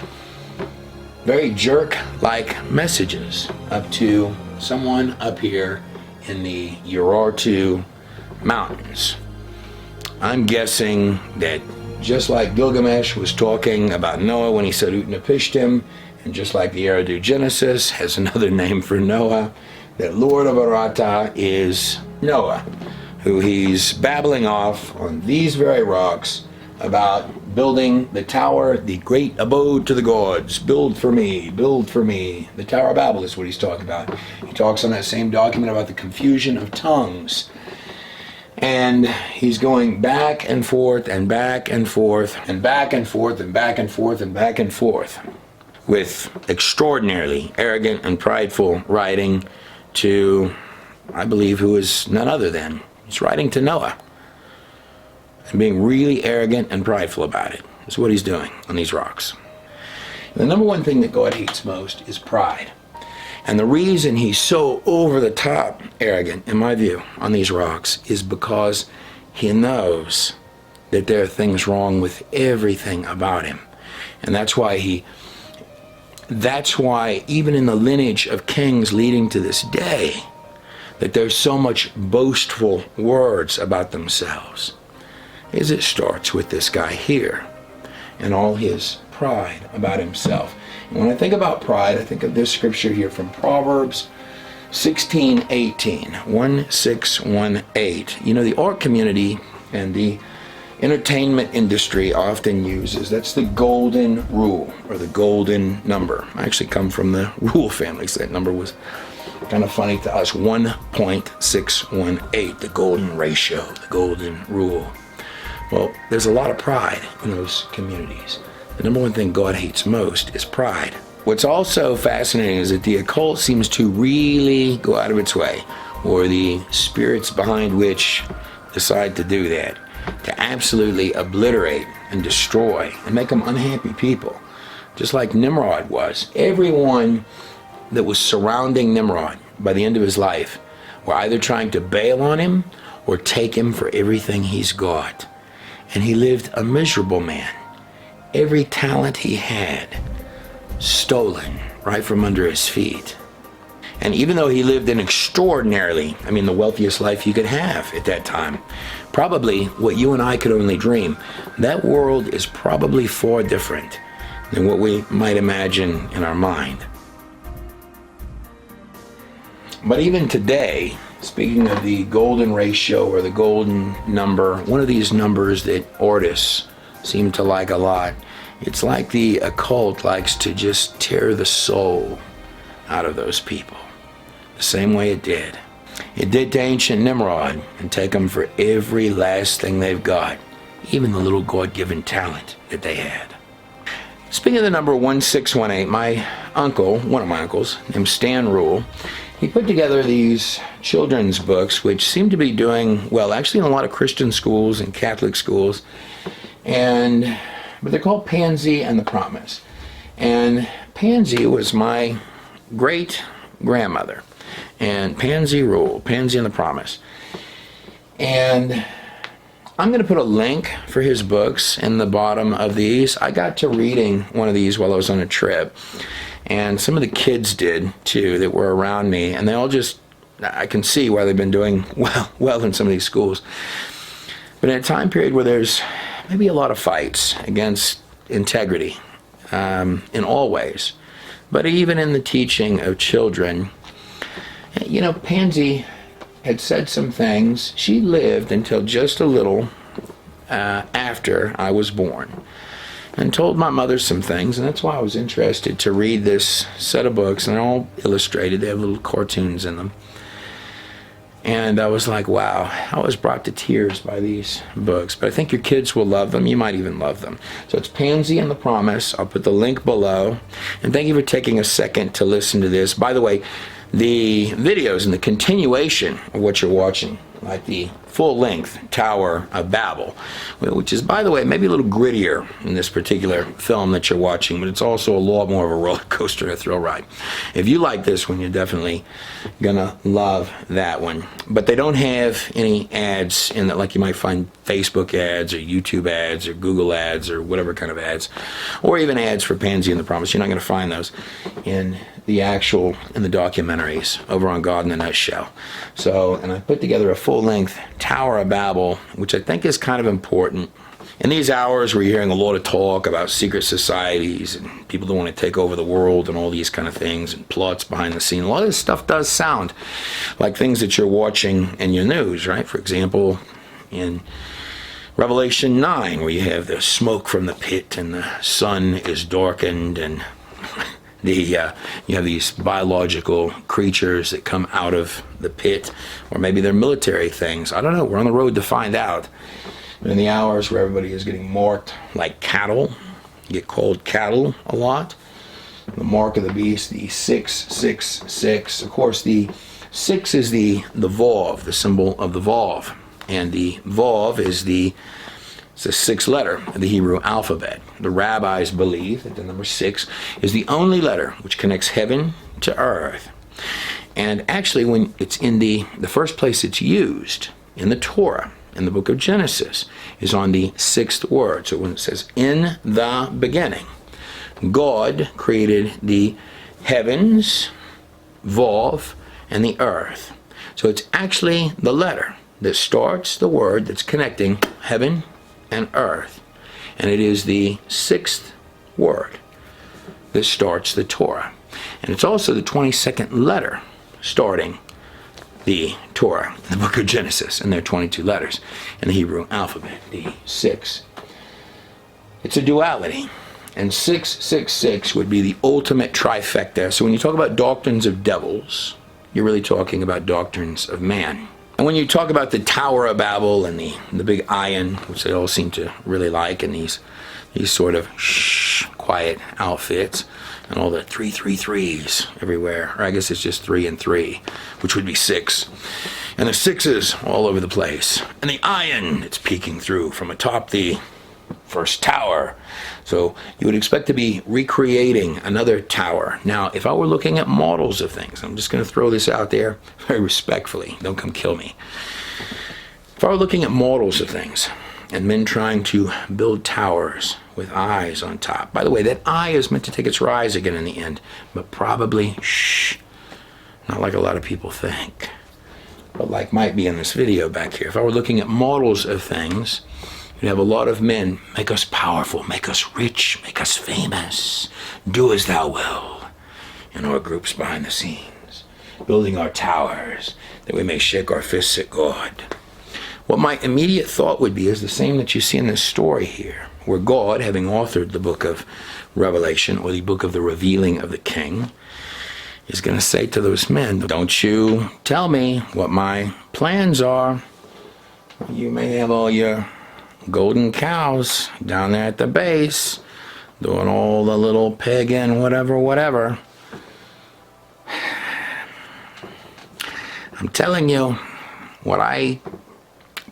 very jerk-like messages up to someone up here in the Urartu mountains. I'm guessing that just like Gilgamesh was talking about Noah when he said Utnapishtim, and just like the Eridu Genesis has another name for Noah, that Lord of Arata is Noah, who he's babbling off on these very rocks about building the tower, the great abode to the gods. Build for me, build for me. The Tower of Babel is what he's talking about. He talks on that same document about the confusion of tongues. And he's going back and forth and back and forth and back and forth and back and forth and back and forth with extraordinarily arrogant and prideful writing to, I believe, who is none other than, he's writing to Noah. And being really arrogant and prideful about it. That's what he's doing on these rocks. And the number one thing that God hates most is pride. And the reason he's so over the top arrogant, in my view, on these rocks is because he knows that there are things wrong with everything about him. And that's why even in the lineage of kings leading to this day, that there's so much boastful words about themselves, is it starts with this guy here and all his pride about himself. And when I think about pride, I think of this scripture here from Proverbs 16:18, 1618. You know, the art community and the entertainment industry often uses, that's the golden rule, or the golden number. I actually come from the rule family, so that number was kind of funny to us. 1.618, the golden ratio, the golden rule. Well, there's a lot of pride in those communities. The number one thing God hates most is pride. What's also fascinating is that the occult seems to really go out of its way, or the spirits behind which decide to do that, to absolutely obliterate and destroy and make them unhappy people, just like Nimrod was. Everyone that was surrounding Nimrod by the end of his life were either trying to bail on him or take him for everything he's got. And he lived a miserable man. Every talent he had stolen right from under his feet. And even though he lived an extraordinarily, the wealthiest life you could have at that time, probably what you and I could only dream, that world is probably far different than what we might imagine in our mind. But even today, speaking of the golden ratio or the golden number, one of these numbers that artists seem to like a lot, it's like the occult likes to just tear the soul out of those people, the same way it did. It did to ancient Nimrod, and take them for every last thing they've got, even the little God-given talent that they had. Speaking of the number 1618, my uncle, one of my uncles, named Stan Rule, he put together these children's books, which seem to be doing well, actually in a lot of Christian schools and Catholic schools, but they're called Pansy and the Promise. And Pansy was my great-grandmother, and Pansy Rule, Pansy and the Promise. And I'm going to put a link for his books in the bottom of these. I got to reading one of these while I was on a trip, and some of the kids did too that were around me, and they all just, I can see why they've been doing well in some of these schools. But in a time period where there's maybe a lot of fights against integrity in all ways, but even in the teaching of children, Pansy had said some things. She lived until just a little after I was born, and told my mother some things, and that's why I was interested to read this set of books, and they're all illustrated. They have little cartoons in them. And I was like, wow, I was brought to tears by these books. But I think your kids will love them. You might even love them. So it's Pansy and the Promise. I'll put the link below. And thank you for taking a second to listen to this. By the way, the videos and the continuation of what you're watching, like the full-length Tower of Babel, which is, by the way, maybe a little grittier in this particular film that you're watching, but it's also a lot more of a roller coaster and a thrill ride. If you like this one, you're definitely gonna love that one. But they don't have any ads in it, like you might find Facebook ads or YouTube ads or Google ads or whatever kind of ads, or even ads for Pansy and the Promise. You're not gonna find those in the documentaries over on God in a Nutshell. So, and I put together a full-length Tower of Babel, which I think is kind of important. In these hours where you're hearing a lot of talk about secret societies and people that want to take over the world and all these kind of things and plots behind the scene, a lot of this stuff does sound like things that you're watching in your news, right? For example, in Revelation 9, where you have the smoke from the pit and the sun is darkened, and you have these biological creatures that come out of the pit, or maybe they're military things. I don't know. We're on the road to find out. But in the hours where everybody is getting marked like cattle, you get called cattle a lot. The mark of the beast, the 666. Of course, the 6 is the Vav, the symbol of the Vav. And the Vav is the It's the sixth letter of the Hebrew alphabet. The rabbis believe that the number 6 is the only letter which connects heaven to earth. And actually, when it's in the first place it's used in the Torah, in the book of Genesis, is on the 6th word. So when it says, in the beginning, God created the heavens, Vav, and the earth. So it's actually the letter that starts the word that's connecting heaven and earth. And it is the 6th word that starts the Torah. And it's also the 22nd letter starting the Torah in the book of Genesis. And there are 22 letters in the Hebrew alphabet, the 6. It's a duality. And 666 would be the ultimate trifecta. So when you talk about doctrines of devils, you're really talking about doctrines of man. And when you talk about the Tower of Babel and the big iron, which they all seem to really like, and these sort of quiet outfits, and all the 333s everywhere, or I guess it's just 3 and 3, which would be 6. And the 6s all over the place. And the iron that's peeking through from atop the first tower. So you would expect to be recreating another tower. Now, if I were looking at models of things, I'm just going to throw this out there very respectfully, don't come kill me. If I were looking at models of things, and men trying to build towers with eyes on top. By the way, that eye is meant to take its rise again in the end, but probably, not like a lot of people think. But like might be in this video back here. If I were looking at models of things, you'd have a lot of men make us powerful, make us rich, make us famous. Do as thou will. In our groups behind the scenes, building our towers that we may shake our fists at God. What my immediate thought would be is the same that you see in this story here, where God, having authored the book of Revelation, or the book of the revealing of the king, is going to say to those men, don't you tell me what my plans are. You may have all your golden cows down there at the base, doing all the little pagan whatever. I'm telling you what I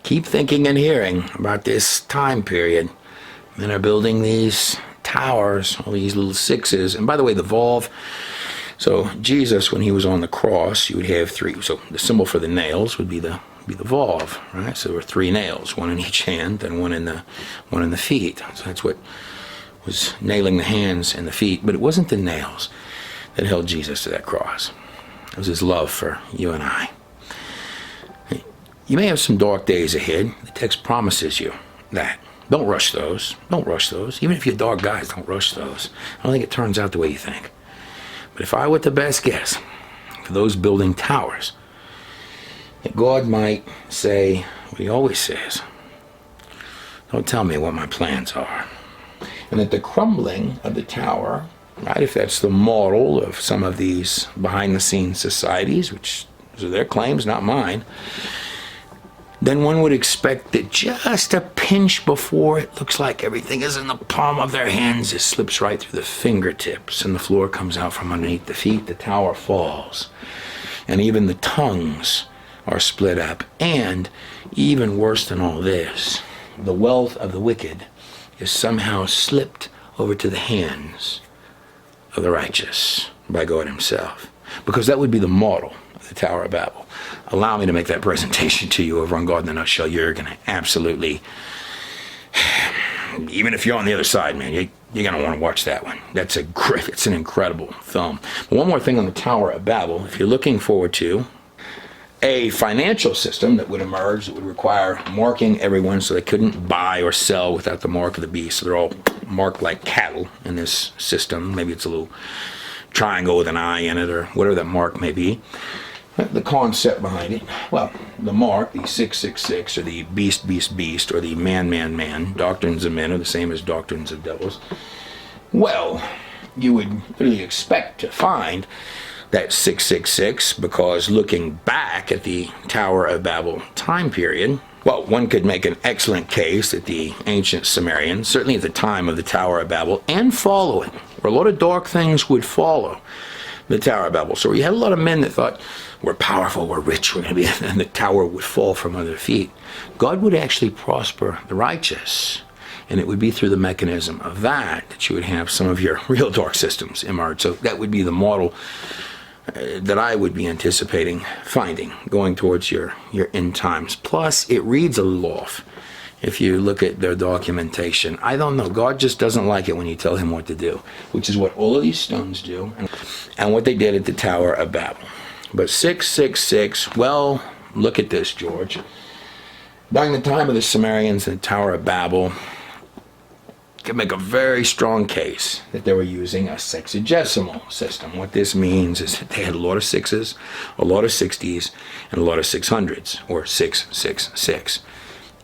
keep thinking and hearing about this time period. Men are building these towers, all these little 6s. And by the way, the Vav, so Jesus, when he was on the cross, you would have 3. So the symbol for the nails would be the Vav, right? So there were 3 nails, one in each hand and one in the feet. So that's what was nailing the hands and the feet. But it wasn't the nails that held Jesus to that cross. It was his love for you and I. You may have some dark days ahead. The text promises you that. Don't rush those. Don't rush those. Even if you're dark guys, don't rush those. I don't think it turns out the way you think. But if I were the best guess, for those building towers, that God might say what he always says. Don't tell me what my plans are. And that the crumbling of the tower, right, if that's the model of some of these behind-the-scenes societies, which those are their claims, not mine, then one would expect that just a pinch before it looks like everything is in the palm of their hands, it slips right through the fingertips and the floor comes out from underneath the feet, the tower falls. And even the tongues are split up. And even worse than all this, the wealth of the wicked is somehow slipped over to the hands of the righteous by God himself. Because that would be the model of the Tower of Babel. Allow me to make that presentation to you over on God in the Nutshell. You're going to absolutely, even if you're on the other side, man, you're going to want to watch that one. It's an incredible film. But one more thing on the Tower of Babel. If you're looking forward to a financial system that would emerge that would require marking everyone so they couldn't buy or sell without the mark of the beast. So they're all marked like cattle in this system. Maybe it's a little triangle with an eye in it or whatever that mark may be. The concept behind it, well, the mark, the 666, or the beast, or the man, doctrines of men are the same as doctrines of devils. Well, you would really expect to find that 666, because looking back at the Tower of Babel time period, well, one could make an excellent case that the ancient Sumerians, certainly at the time of the Tower of Babel, and following, where a lot of dark things would follow, the Tower of Babel. So you had a lot of men that thought, we're powerful, we're rich, we're going to be, and the tower would fall from under their feet. God would actually prosper the righteous, and it would be through the mechanism of that you would have some of your real dark systems emerge. So that would be the model that I would be anticipating finding going towards your end times. Plus, it reads a little off. If you look at their documentation, I don't know. God just doesn't like it when you tell him what to do, which is what all of these stones do and what they did at the Tower of Babel. But 666, well, look at this, George. During the time of the Sumerians and the Tower of Babel, you can make a very strong case that they were using a sexagesimal system. What this means is that they had a lot of sixes, a lot of 60s, and a lot of 600s, or 666.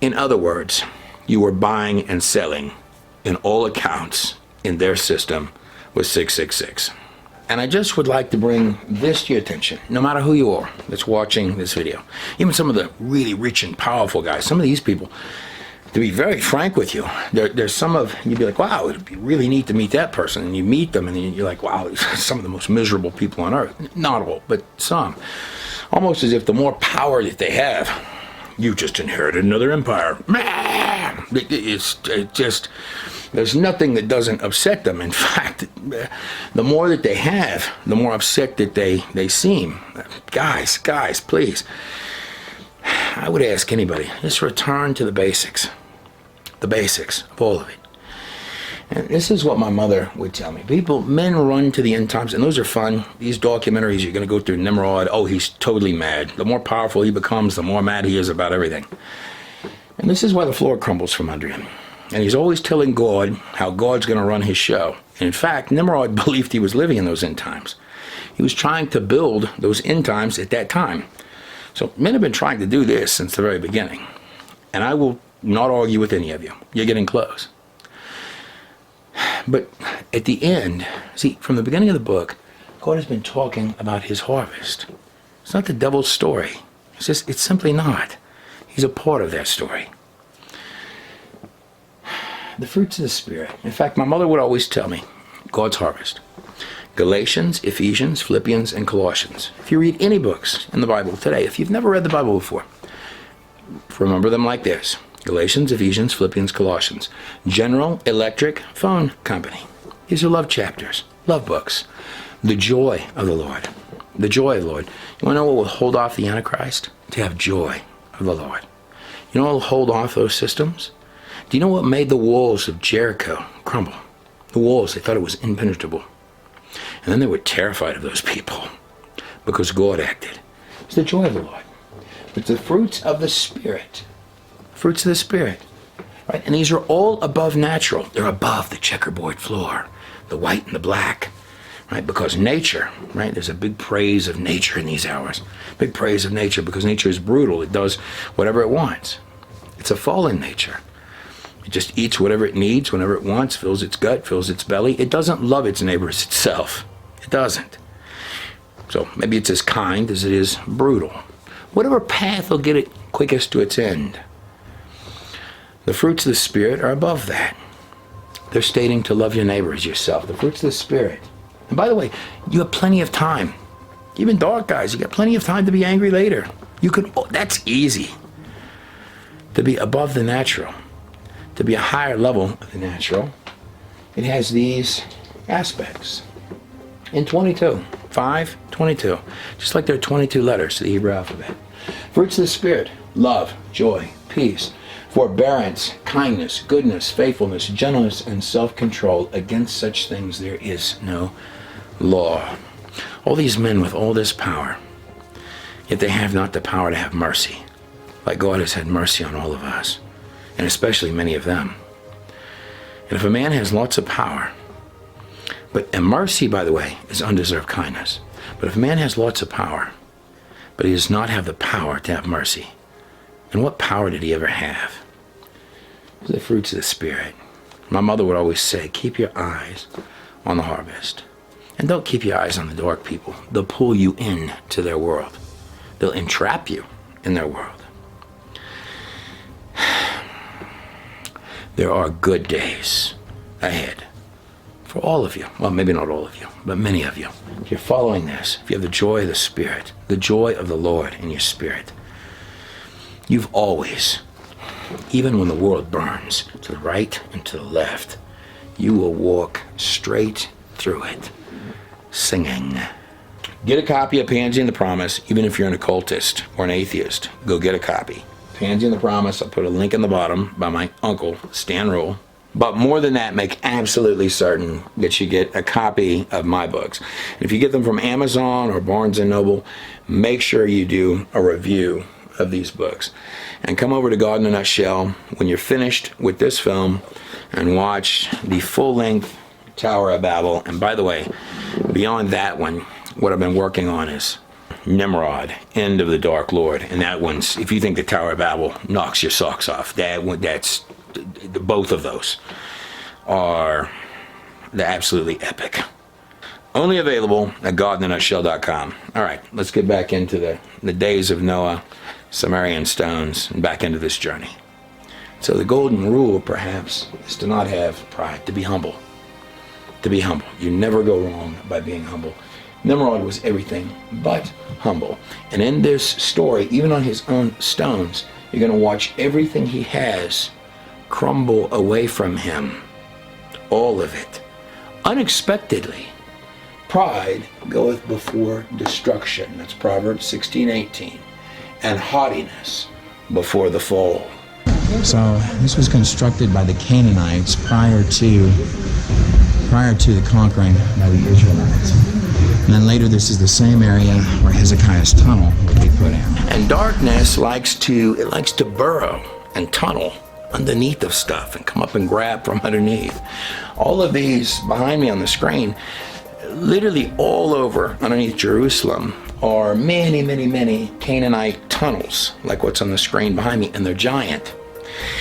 In other words, you were buying and selling, in all accounts, in their system, with 666. And I just would like to bring this to your attention, no matter who you are that's watching this video. Even some of the really rich and powerful guys, some of these people, to be very frank with you, there's some of, you'd be like, wow, it'd be really neat to meet that person. And you meet them and you're like, wow, some of the most miserable people on earth. Not all, but some. Almost as if the more power that they have, you just inherited another empire. It's just, there's nothing that doesn't upset them. In fact, the more that they have, the more upset that they seem. Guys, please. I would ask anybody, just return to the basics of all of it. And this is what my mother would tell me. Men run to the end times, and those are fun. These documentaries, you're going to go through Nimrod. Oh, he's totally mad. The more powerful he becomes, the more mad he is about everything. And this is why the floor crumbles from under him. And he's always telling God how God's going to run his show. And in fact, Nimrod believed he was living in those end times. He was trying to build those end times at that time. So men have been trying to do this since the very beginning. And I will not argue with any of you. You're getting close. But at the end, see, from the beginning of the book, God has been talking about his harvest. It's not the devil's story. It's simply not. He's a part of that story. The fruits of the Spirit. In fact, my mother would always tell me, God's harvest. Galatians, Ephesians, Philippians, and Colossians. If you read any books in the Bible today, if you've never read the Bible before, remember them like this. Galatians, Ephesians, Philippians, Colossians. General Electric Phone Company. These are love chapters, love books. The joy of the Lord. The joy of the Lord. You want to know what will hold off the Antichrist? To have joy of the Lord. You know what will hold off those systems? Do you know what made the walls of Jericho crumble? The walls, they thought it was impenetrable. And then they were terrified of those people because God acted. It's the joy of the Lord. It's the fruits of the Spirit. Fruits of the Spirit. Right? And these are all above natural. They're above the checkerboard floor, the white and the black. Right? Because nature, right? There's a big praise of nature in these hours. Big praise of nature because nature is brutal. It does whatever it wants. It's a fallen nature. It just eats whatever it needs, whenever it wants, fills its gut, fills its belly. It doesn't love its neighbors itself. It doesn't. So maybe it's as kind as it is brutal. Whatever path will get it quickest to its end. The fruits of the Spirit are above that. They're stating to love your neighbor as yourself. The fruits of the Spirit. And by the way, you have plenty of time. Even dark guys, you got plenty of time to be angry later. You can. That's easy. To be above the natural. To be a higher level of the natural. It has these aspects. In 22. 5:22. Just like there are 22 letters to the Hebrew alphabet. Fruits of the Spirit. Love, joy, peace, forbearance, kindness, goodness, faithfulness, gentleness, and self-control. Against such things there is no law. All these men with all this power, yet they have not the power to have mercy, like God has had mercy on all of us, and especially many of them. And if a man has lots of power, and mercy, by the way, is undeserved kindness. But if a man has lots of power, but he does not have the power to have mercy, then what power did he ever have? The fruits of the Spirit. My mother would always say, keep your eyes on the harvest. And don't keep your eyes on the dark people. They'll pull you in to their world. They'll entrap you in their world. There are good days ahead for all of you. Well, maybe not all of you, but many of you. If you're following this, if you have the joy of the Spirit, the joy of the Lord in your spirit, you've always, even when the world burns to the right and to the left, you will walk straight through it, singing. Get a copy of Pansy and the Promise, even if you're an occultist or an atheist. Go get a copy. Pansy and the Promise, I'll put a link in the bottom by my uncle, Stan Rule. But more than that, make absolutely certain that you get a copy of my books. If you get them from Amazon or Barnes & Noble, make sure you do a review of these books. And come over to God in a Nutshell when you're finished with this film and watch the full-length Tower of Babel. And by the way, beyond that one, what I've been working on is Nimrod, End of the Dark Lord. And that one's, if you think the Tower of Babel knocks your socks off, that's both of those are absolutely epic. Only available at godinanutshell.com. All right, let's get back into the days of Noah, Sumerian stones, and back into this journey. So the golden rule, perhaps, is to not have pride, to be humble. To be humble. You never go wrong by being humble. Nimrod was everything but humble. And in this story, even on his own stones, you're going to watch everything he has crumble away from him. All of it. Unexpectedly. Pride goeth before destruction. That's Proverbs 16:18. And haughtiness before the fall. So this was constructed by the Canaanites prior to the conquering by the Israelites. And then later this is the same area where Hezekiah's tunnel would be put in. And darkness likes to burrow and tunnel underneath of stuff and come up and grab from underneath. All of these behind me on the screen, literally all over underneath Jerusalem, are many, many, many Canaanite tunnels, like what's on the screen behind me, and they're giant.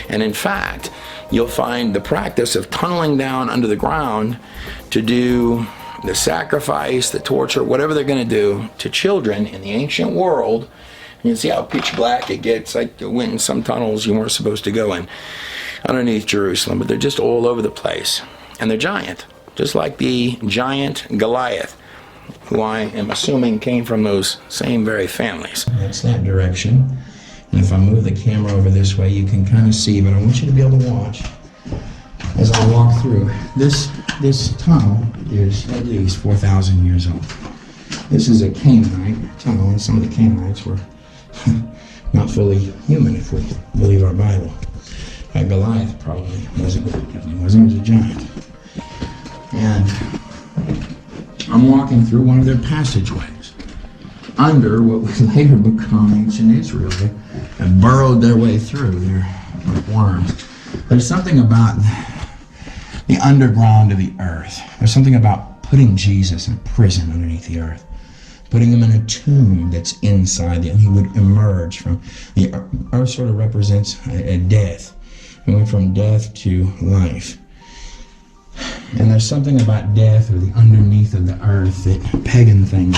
And in fact, you'll find the practice of tunneling down under the ground to do the sacrifice, the torture, whatever they're going to do to children in the ancient world. And you see how pitch black it gets, like you went in some tunnels you weren't supposed to go in underneath Jerusalem, but they're just all over the place. And they're giant, just like the giant Goliath, who I am assuming came from those same very families. That's that direction. And if I move the camera over this way, you can kind of see, but I want you to be able to watch as I walk through. This tunnel is at least 4,000 years old. This is a Canaanite tunnel, and some of the Canaanites were not fully human, if we believe our Bible. Goliath probably wasn't. He was a giant. And I'm walking through one of their passageways under what would later become ancient Israel. They have burrowed their way through. They're like worms. There's something about the underground of the earth. There's something about putting Jesus in prison underneath the earth, putting him in a tomb that's inside, and he would emerge from the earth. Sort of represents a death. We went from death to life. And there's something about death or the underneath of the earth that pagan things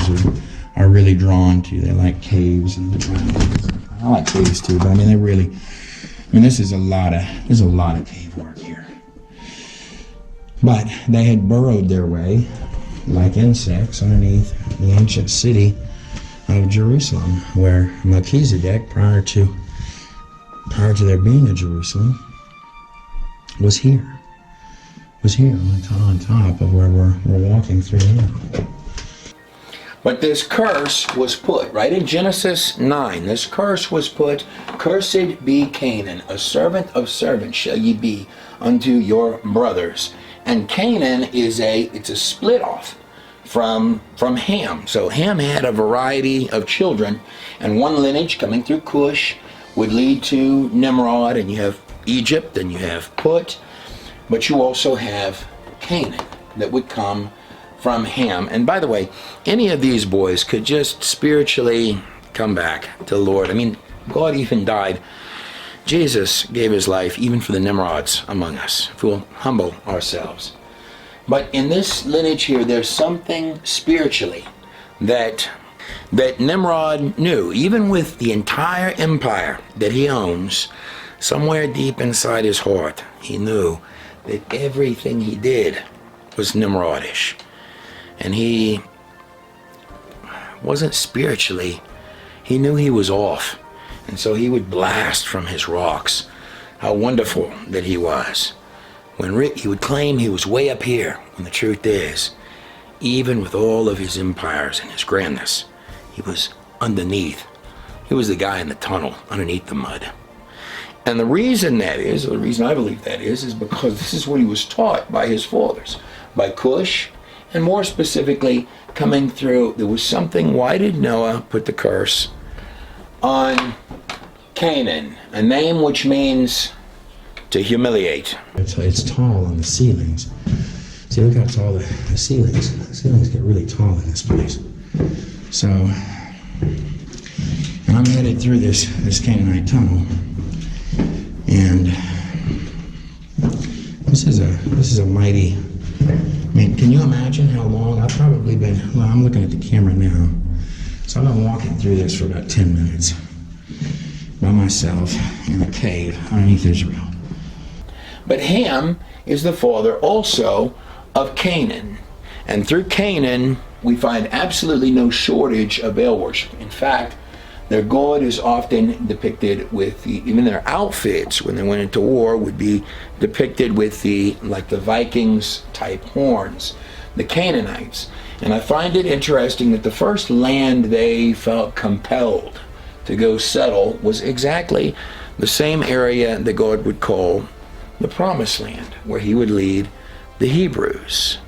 are really drawn to. They like caves and dragons. I like caves too, but there's a lot of cave work here. But they had burrowed their way like insects underneath the ancient city of Jerusalem, where Melchizedek, prior to there being a Jerusalem, was here on top of where we're walking through now. But this curse was put, right in Genesis 9, this curse was put, cursed be Canaan, a servant of servants shall ye be unto your brothers. And Canaan it's a split off from Ham. So Ham had a variety of children, and one lineage coming through Cush would lead to Nimrod, and you have Egypt, and you have Put, but you also have Canaan that would come from Ham. And by the way, any of these boys could just spiritually come back to the Lord. I mean, God even died. Jesus gave his life even for the Nimrods among us, if we'll humble ourselves. But in this lineage here, there's something spiritually that Nimrod knew, even with the entire empire that he owns, somewhere deep inside his heart, he knew that everything he did was Nimrodish. And he wasn't spiritually, he knew he was off. And so he would blast from his rocks how wonderful that he was. He would claim he was way up here, when the truth is, even with all of his empires and his grandness, he was underneath. He was the guy in the tunnel, underneath the mud. And the reason that is, or the reason I believe that is because this is what he was taught by his fathers, by Cush, and more specifically, coming through, there was something, why did Noah put the curse on Canaan, a name which means to humiliate? It's tall on the ceilings. See, look how tall the ceilings. The ceilings get really tall in this place. So, I'm headed through this Canaanite tunnel, and this is a mighty. I mean, can you imagine how long I've probably been? Well, I'm looking at the camera now, so I've been walking through this for about 10 minutes by myself in a cave underneath Israel. But Ham is the father also of Canaan. And through Canaan, we find absolutely no shortage of Baal worship. In fact, their god is often depicted with even their outfits when they went into war would be depicted with like the Vikings type horns, the Canaanites. And I find it interesting that the first land they felt compelled to go settle was exactly the same area that God would call the Promised Land, where he would lead the Hebrews.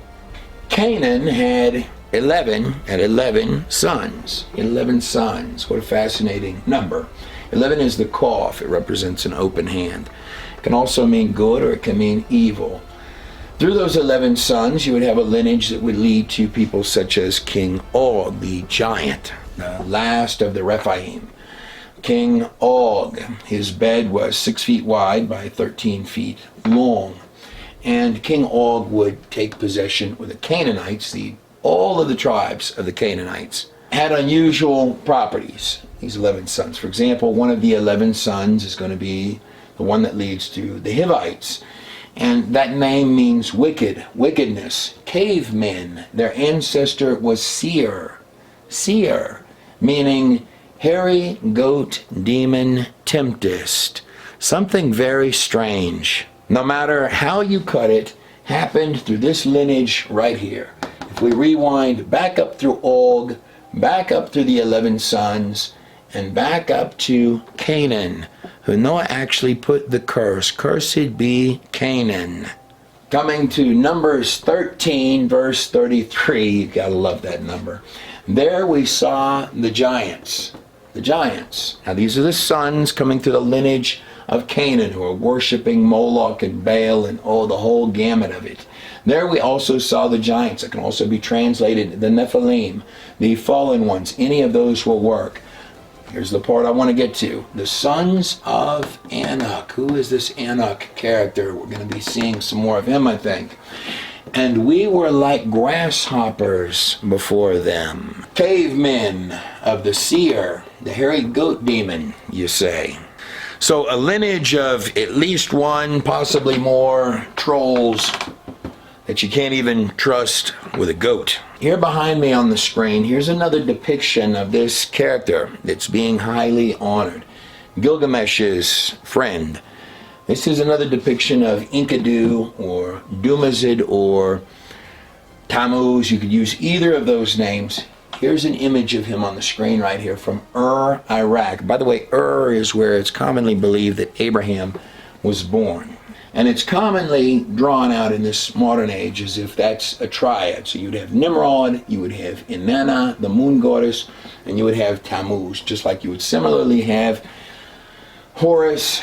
Canaan had 11 sons. 11 sons. What a fascinating number. 11 is the Qaf. It represents an open hand. It can also mean good or it can mean evil. Through those 11 sons, you would have a lineage that would lead to people such as King Og, the giant, the last of the Rephaim. King Og, his bed was 6 feet wide by 13 feet long. And King Og would take possession with the Canaanites. All of the tribes of the Canaanites had unusual properties, these 11 sons. For example, one of the 11 sons is going to be the one that leads to the Hivites. And that name means wicked, wickedness. Cavemen, their ancestor was Seer, meaning hairy goat demon tempest. Something very strange, no matter how you cut it, happened through this lineage right here. If we rewind back up through Og, back up through the 11 sons, and back up to Canaan, who Noah actually put the curse, cursed be Canaan. Coming to Numbers 13, verse 33, you gotta love that number. There we saw the giants. Now these are the sons coming through the lineage of Canaan who are worshiping Moloch and Baal and the whole gamut of it. There we also saw the giants. That can also be translated the Nephilim, the fallen ones. Any of those will work. Here's the part I want to get to. The sons of Anak. Who is this Anak character? We're going to be seeing some more of him, I think. And we were like grasshoppers before them. Cavemen of the seer, the hairy goat demon, you say. So a lineage of at least one, possibly more, trolls that you can't even trust with a goat. Here behind me on the screen, here's another depiction of this character that's being highly honored. Gilgamesh's friend. This is another depiction of Enkidu or Dumazid or Tammuz. You could use either of those names. Here's an image of him on the screen right here from Ur, Iraq. By the way, Ur is where it's commonly believed that Abraham was born. And it's commonly drawn out in this modern age as if that's a triad. So you'd have Nimrod, you would have Inanna, the moon goddess, and you would have Tammuz, just like you would similarly have Horus,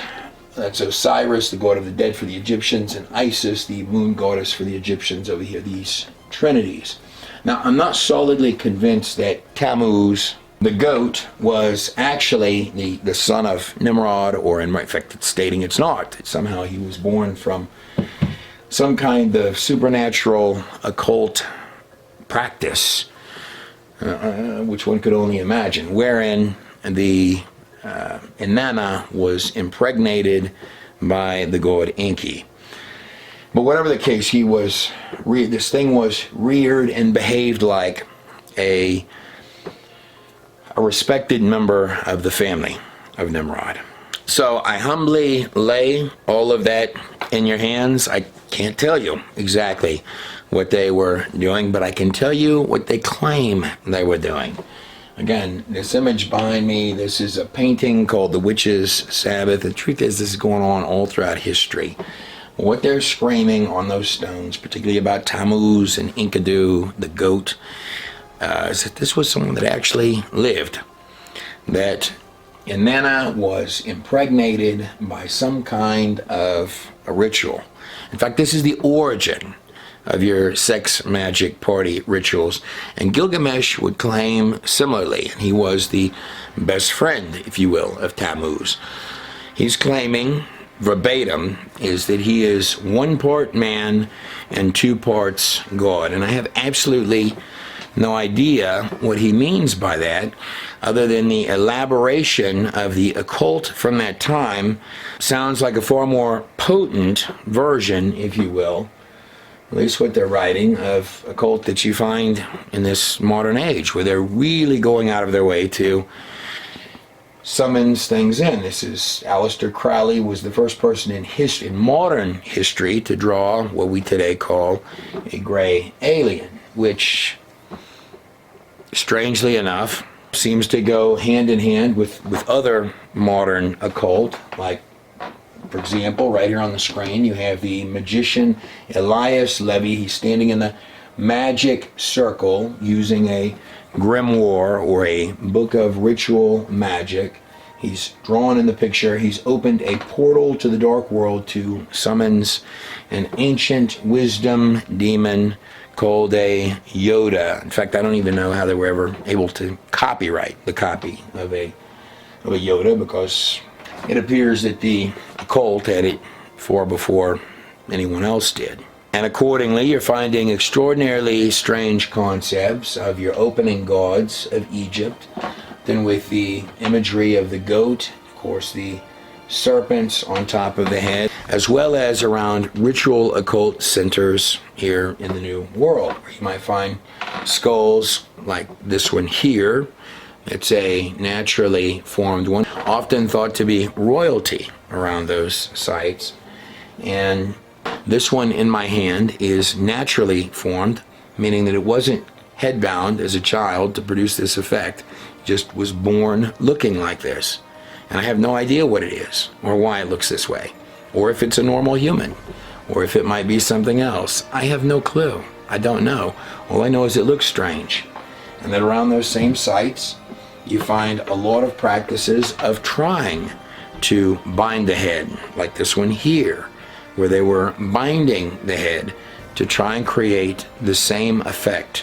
that's Osiris, the god of the dead for the Egyptians, and Isis, the moon goddess for the Egyptians over here, these trinities. Now, I'm not solidly convinced that Tammuz, the goat, was actually the son of Nimrod, or in fact, it's stating it's not. Somehow he was born from some kind of supernatural occult practice, which one could only imagine, wherein the Inanna was impregnated by the god Enki. But whatever the case, this thing was reared and behaved like a respected member of the family of Nimrod. So I humbly lay all of that in your hands. I can't tell you exactly what they were doing, but I can tell you what they claim they were doing. Again, this image behind me, this is a painting called The Witch's Sabbath. The truth is, this is going on all throughout history. What they're screaming on those stones, particularly about Tammuz and Enkidu, the goat, is that this was someone that actually lived. That Inanna was impregnated by some kind of a ritual. In fact, this is the origin of your sex magic party rituals. And Gilgamesh would claim similarly. He was the best friend, if you will, of Tammuz. He's claiming, verbatim, is that he is 1 part man and 2 parts God. And I have absolutely no idea what he means by that, other than the elaboration of the occult from that time sounds like a far more potent version, if you will, at least what they're writing, of occult that you find in this modern age, where they're really going out of their way to summons things in. This is Aleister Crowley was the first person in history, in modern history, to draw what we today call a gray alien, which, strangely enough, seems to go hand in hand with other modern occult. Like, for example, right here on the screen, you have the magician Elias Levy. He's standing in the magic circle using a grimoire or a book of ritual magic. He's drawn in the picture. He's opened a portal to the dark world to summons an ancient wisdom demon called a Yoda. In fact, I don't even know how they were ever able to copyright the copy of a Yoda, because it appears that the occult had it far before anyone else did. And accordingly, you're finding extraordinarily strange concepts of your opening gods of Egypt, then with the imagery of the goat, of course the serpents on top of the head, as well as around ritual occult centers here in the New World, where you might find skulls like this one here. It's a naturally formed one, often thought to be royalty around those sites. And this one in my hand is naturally formed, meaning that it wasn't headbound as a child to produce this effect. It just was born looking like this. And I have no idea what it is, or why it looks this way, or if it's a normal human, or if it might be something else. I have no clue. I don't know. All I know is it looks strange. And that around those same sites, you find a lot of practices of trying to bind the head, like this one here, where they were binding the head to try and create the same effect,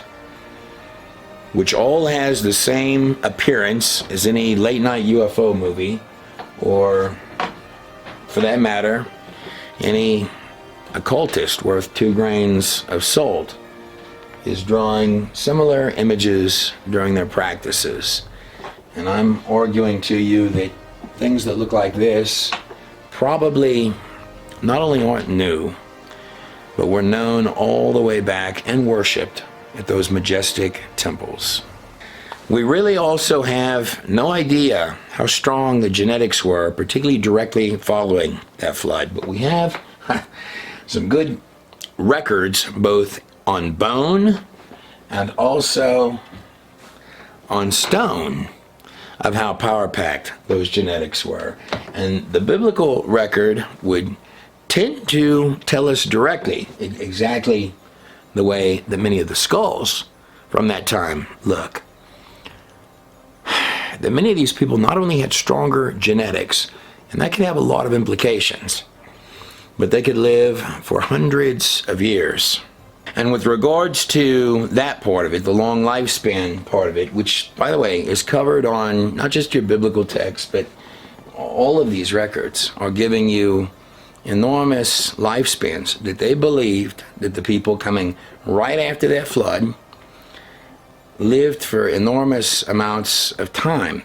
which all has the same appearance as any late night UFO movie, or for that matter, any occultist worth 2 grains of salt is drawing similar images during their practices. And I'm arguing to you that things that look like this probably not only aren't new, but were known all the way back and worshipped at those majestic temples. We really also have no idea how strong the genetics were, particularly directly following that flood, but we have some good records both on bone and also on stone of how power-packed those genetics were. And the biblical record would tend to tell us directly exactly the way that many of the skulls from that time look. That many of these people not only had stronger genetics, and that could have a lot of implications, but they could live for hundreds of years. And with regards to that part of it, the long lifespan part of it, which, by the way, is covered on not just your biblical text, but all of these records are giving you enormous lifespans, that they believed that the people coming right after that flood lived for enormous amounts of time.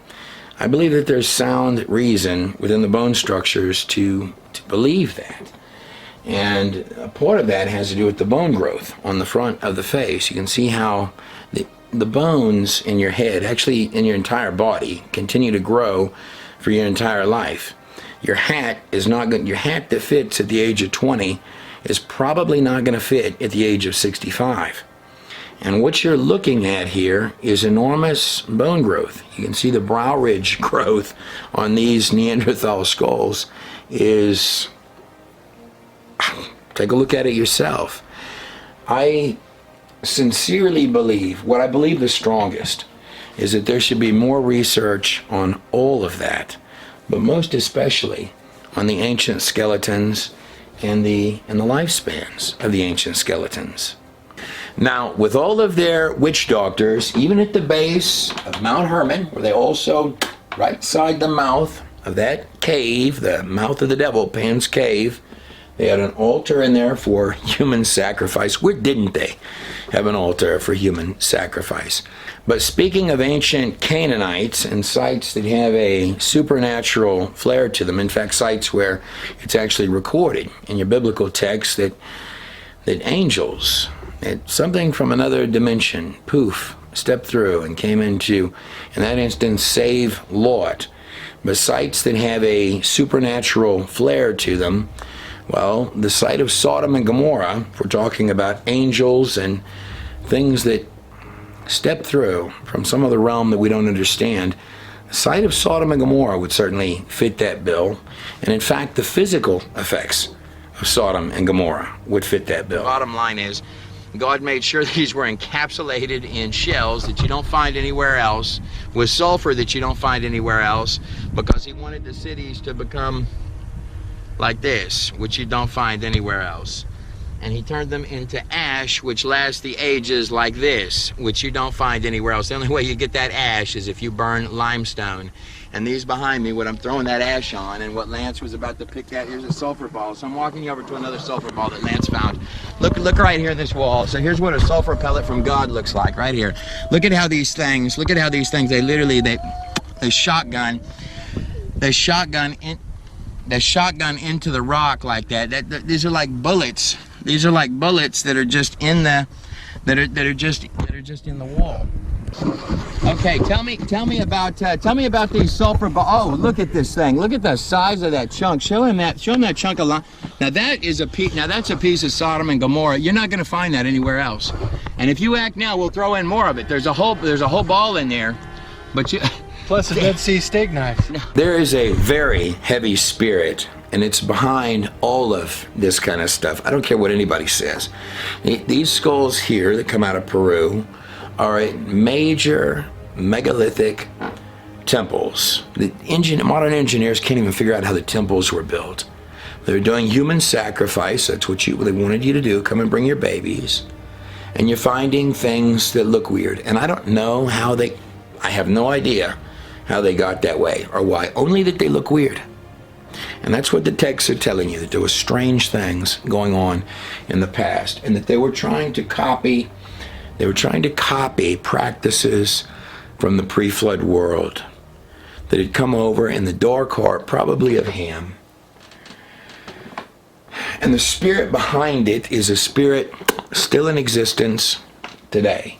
I believe that there's sound reason within the bone structures to believe that. And a part of that has to do with the bone growth on the front of the face. You can see how the bones in your head, actually in your entire body, continue to grow for your entire life. Your hat is not good. Your hat that fits at the age of 20 is probably not going to fit at the age of 65. And what you're looking at here is enormous bone growth. You can see the brow ridge growth on these Neanderthal skulls is... Take a look at it yourself. I sincerely believe, what I believe the strongest, is that there should be more research on all of that, but most especially on the ancient skeletons and the lifespans of the ancient skeletons. Now, with all of their witch doctors, even at the base of Mount Hermon, where they also, right side the mouth of that cave, the mouth of the devil, Pan's Cave, they had an altar in there for human sacrifice. Where didn't they have an altar for human sacrifice? But speaking of ancient Canaanites and sites that have a supernatural flair to them, in fact, sites where it's actually recorded in your biblical text that angels, that something from another dimension, poof, stepped through and came into, in that instance, save Lot. But sites that have a supernatural flair to them, well, the site of Sodom and Gomorrah, if we're talking about angels and things that step through from some other realm that we don't understand, the site of Sodom and Gomorrah would certainly fit that bill. And in fact, the physical effects of Sodom and Gomorrah would fit that bill. Bottom line is, God made sure these were encapsulated in shells that you don't find anywhere else, with sulfur that you don't find anywhere else, because he wanted the cities to become like this, which you don't find anywhere else. And he turned them into ash, which lasts the ages, like this, which you don't find anywhere else. The only way you get that ash is if you burn limestone. And these behind me, what I'm throwing that ash on, and what Lance was about to pick at, here's a sulfur ball. So I'm walking you over to another sulfur ball that Lance found. Look right here, this wall. So here's what a sulfur pellet from God looks like, right here. Look at how these things, they literally, they shotgun into the rock like that. These are like bullets. These are like bullets that are just in the that are just in the wall. Okay, tell me about these sulfur balls. Oh, look at this thing. Look at the size of that chunk. Show him that chunk of line. Now that's a piece of Sodom and Gomorrah. You're not going to find that anywhere else. And if you act now, we'll throw in more of it. There's a whole ball in there, but you. Plus a Dead Sea steak knife. There is a very heavy spirit, and it's behind all of this kind of stuff. I don't care what anybody says. These skulls here that come out of Peru are major megalithic temples. Modern engineers can't even figure out how the temples were built. They're doing human sacrifice. That's what they wanted you to do. Come and bring your babies. And you're finding things that look weird. And I don't know how I have no idea how they got that way or why, only that they look weird. And that's what the texts are telling you, that there were strange things going on in the past, and that they were trying to copy practices from the pre-flood world that had come over in the dark heart, probably of Ham. And the spirit behind it is a spirit still in existence today.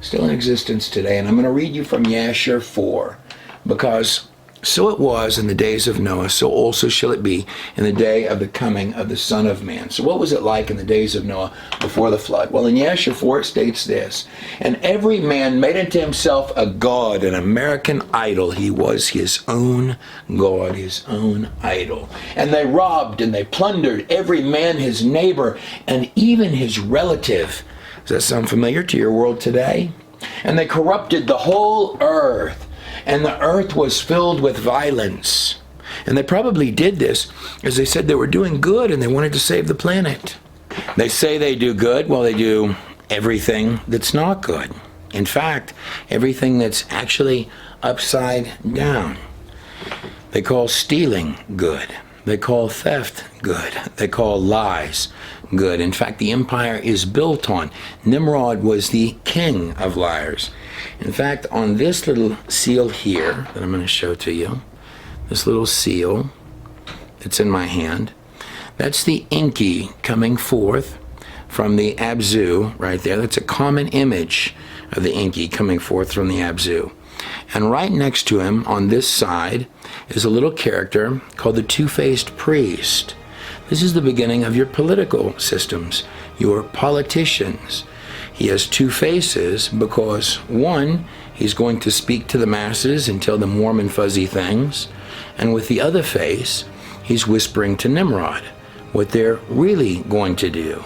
Still in existence today. And I'm going to read you from Yashar 4, because so it was in the days of Noah, so also shall it be in the day of the coming of the Son of Man. So what was it like in the days of Noah before the flood? Well, in Yashar 4 it states this: and every man made unto himself a god, an American idol. He was his own god, his own idol. And they robbed and they plundered every man his neighbor and even his relative. Does that sound familiar to your world today? And they corrupted the whole earth, and the earth was filled with violence. And they probably did this as they said they were doing good and they wanted to save the planet. They say they do good, well, they do everything that's not good. In fact, everything that's actually upside down. They call stealing good. They call theft good. They call lies good. In fact, the empire is built on. Nimrod was the king of liars. In fact, on this little seal here that I'm going to show to you, this little seal that's in my hand, That's the Inky coming forth from the Abzu right there. That's a common image of the Inky coming forth from the Abzu. And right next to him on this side is a little character called the two-faced priest. This is the beginning of your political systems, your politicians. He has two faces because, one, he's going to speak to the masses and tell them warm and fuzzy things, and with the other face, he's whispering to Nimrod what they're really going to do.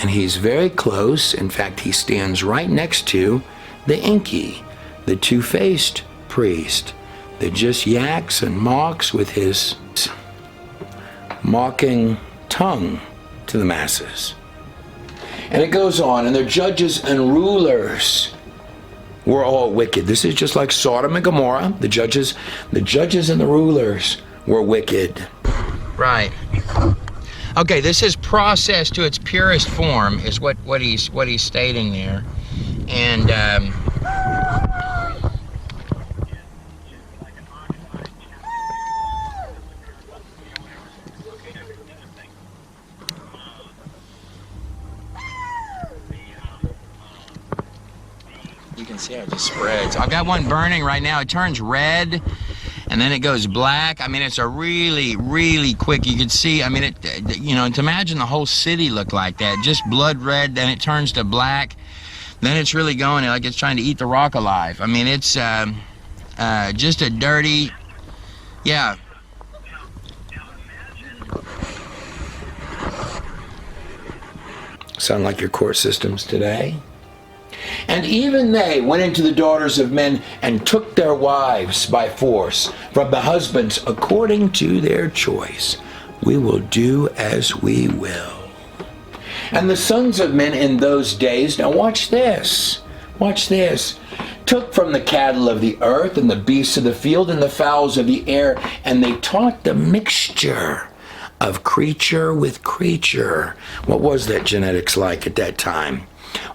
And he's very close. In fact, he stands right next to the Inky, the two-faced priest that just yaks and mocks with his mocking tongue to the masses. And it goes on, and their judges and rulers were all wicked. This is just like Sodom and Gomorrah. The judges and the rulers were wicked. Right. Okay, this is processed to its purest form, is what he's stating there. And you can see how it just spreads. I've got one burning right now. It turns red, and then it goes black. I mean, it's a really, really quick. You can see, I mean, you know, to imagine the whole city looked like that. Just blood red, then it turns to black. Then it's really going like it's trying to eat the rock alive. I mean, it's just a dirty, yeah. Sound like your court systems today? And even they went into the daughters of men and took their wives by force from the husbands according to their choice. We will do as we will. And the sons of men in those days, now watch this, took from the cattle of the earth and the beasts of the field and the fowls of the air, and they taught the mixture of creature with creature. What was that genetics like at that time?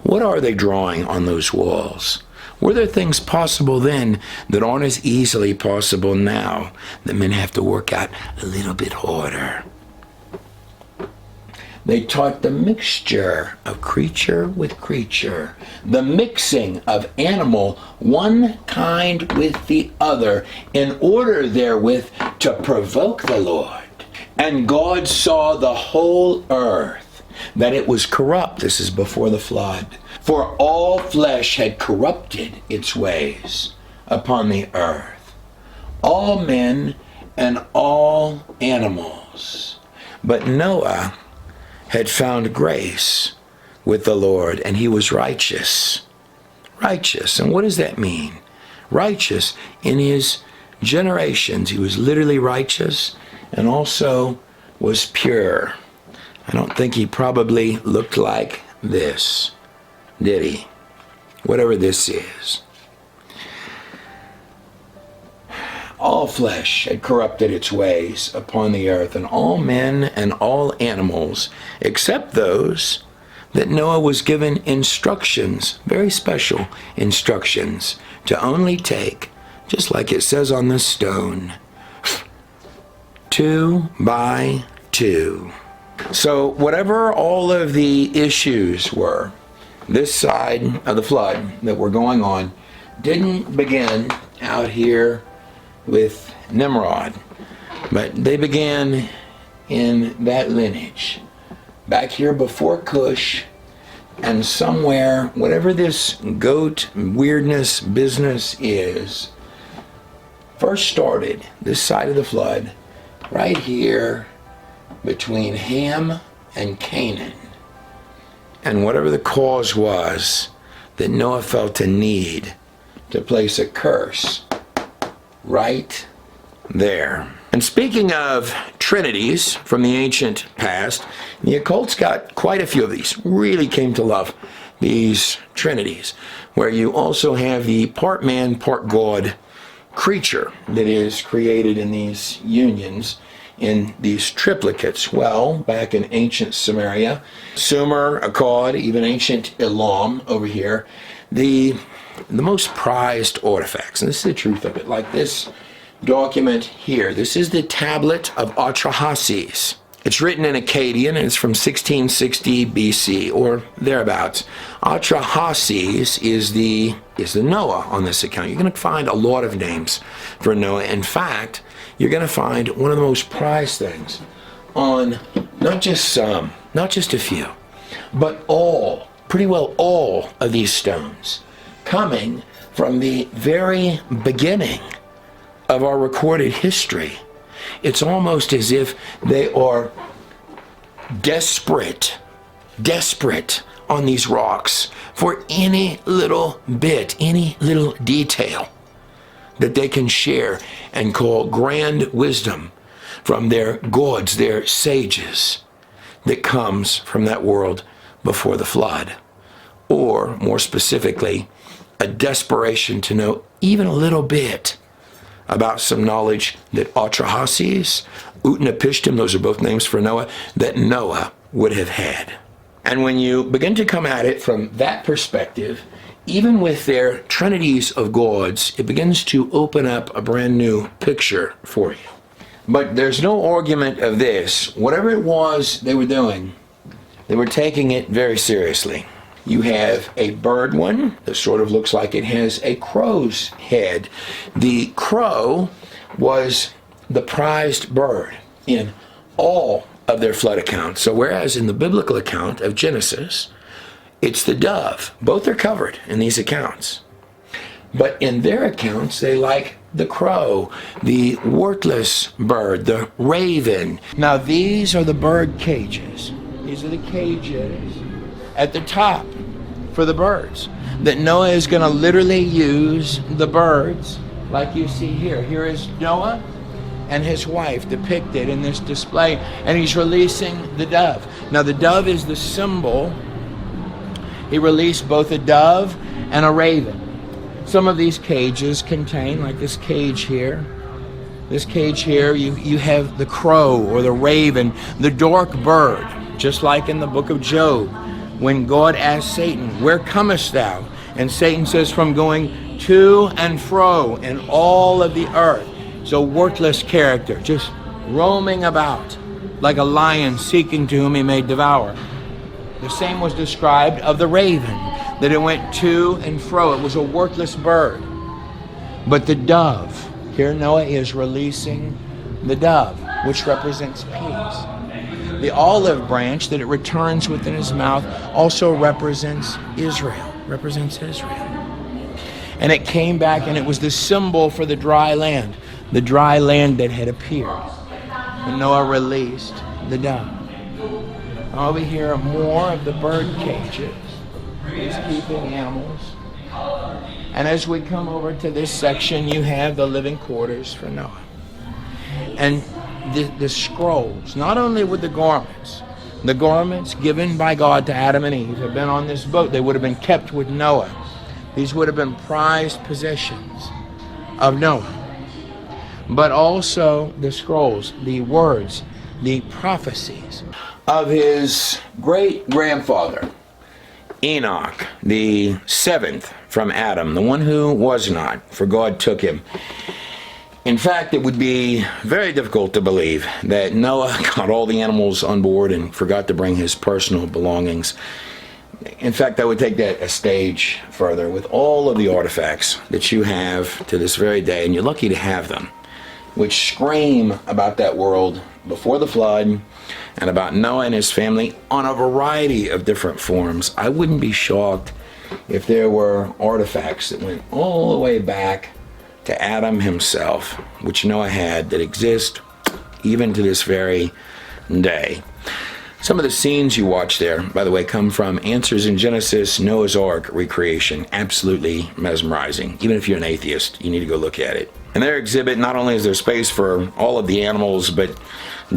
What are they drawing on those walls? Were there things possible then that aren't as easily possible now, that men have to work out a little bit harder? They taught the mixture of creature with creature, the mixing of animal one kind with the other, in order therewith to provoke the Lord. And God saw the whole earth, that it was corrupt. This is before the flood. For all flesh had corrupted its ways upon the earth, all men and all animals. But Noah had found grace with the Lord, and he was righteous. Righteous. And what does that mean? Righteous in his generations. He was literally righteous and also was pure. I don't think he probably looked like this, did he? Whatever this is. All flesh had corrupted its ways upon the earth, and all men and all animals, except those that Noah was given instructions, very special instructions, to only take, just like it says on the stone, 2 by 2. So whatever all of the issues were, this side of the flood that were going on didn't begin out here with Nimrod, but they began in that lineage, back here before Cush, and somewhere, whatever this goat weirdness business is, first started this side of the flood, right here between Ham and Canaan. And whatever the cause was that Noah felt a need to place a curse right there. And speaking of trinities from the ancient past, the occult's got quite a few of these. Really came to love these trinities, where you also have the part man, part God creature that is created in these unions, in these triplicates. Well, back in ancient Samaria, Sumer, Akkad, even ancient Elam over here, the most prized artifacts, and this is the truth of it, like this document here. This is the tablet of Atrahasis. It's written in Akkadian, and it's from 1660 BC or thereabouts. Atrahasis is the Noah on this account. You're going to find a lot of names for Noah. In fact, you're going to find one of the most prized things on not just some, not just a few, but all, pretty well all of these stones coming from the very beginning of our recorded history. It's almost as if they are desperate on these rocks for any little bit, any little detail that they can share and call grand wisdom from their gods, their sages, that comes from that world before the flood. Or, more specifically, a desperation to know even a little bit about some knowledge that Atrahasis, Utnapishtim, those are both names for Noah, that Noah would have had. And when you begin to come at it from that perspective, even with their trinities of gods, it begins to open up a brand new picture for you. But there's no argument of this. Whatever it was they were doing, they were taking it very seriously. You have a bird one that sort of looks like it has a crow's head. The crow was the prized bird in all of their flood accounts. So whereas in the biblical account of Genesis, it's the dove. Both are covered in these accounts. But in their accounts, they like the crow, the worthless bird, the raven. Now these are the bird cages. These are the cages at the top for the birds, that Noah is going to literally use the birds like you see here. Here is Noah and his wife depicted in this display, and he's releasing the dove. Now the dove is the symbol. He released both a dove and a raven. Some of these cages contain, like this cage here, you have the crow or the raven, the dark bird, just like in the book of Job, when God asked Satan, "Where comest thou?" And Satan says, "From going to and fro in all of the earth." So worthless character, just roaming about like a lion seeking to whom he may devour. The same was described of the raven, that it went to and fro. It was a worthless bird. But the dove, here Noah is releasing the dove, which represents peace. The olive branch that it returns within his mouth also represents Israel, And it came back, and it was the symbol for the dry land that had appeared when Noah released the dove. Over here, more of the bird cages, these keeping animals. And as we come over to this section, you have the living quarters for Noah. And the scrolls, not only with the garments given by God to Adam and Eve have been on this boat. They would have been kept with Noah. These would have been prized possessions of Noah. But also the scrolls, the words, the prophecies of his great-grandfather, Enoch, the seventh from Adam, the one who was not, for God took him. In fact, it would be very difficult to believe that Noah got all the animals on board and forgot to bring his personal belongings. In fact, I would take that a stage further with all of the artifacts that you have to this very day, and you're lucky to have them, which scream about that world before the flood and about Noah and his family on a variety of different forms. I wouldn't be shocked if there were artifacts that went all the way back to Adam himself, which Noah had, that exist even to this very day. Some of the scenes you watch there, by the way, come from Answers in Genesis, Noah's Ark recreation. Absolutely mesmerizing. Even if you're an atheist, you need to go look at it. In their exhibit, not only is there space for all of the animals, but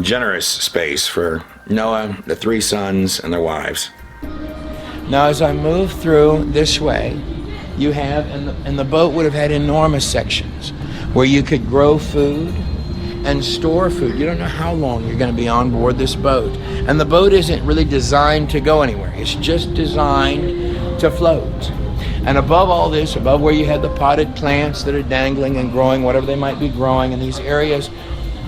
generous space for Noah, the three sons, and their wives. Now, as I move through this way, you have, and the boat would have had enormous sections where you could grow food and store food. You don't know how long you're going to be on board this boat. And the boat isn't really designed to go anywhere. It's just designed to float. And above all this, above where you had the potted plants that are dangling and growing, whatever they might be growing in these areas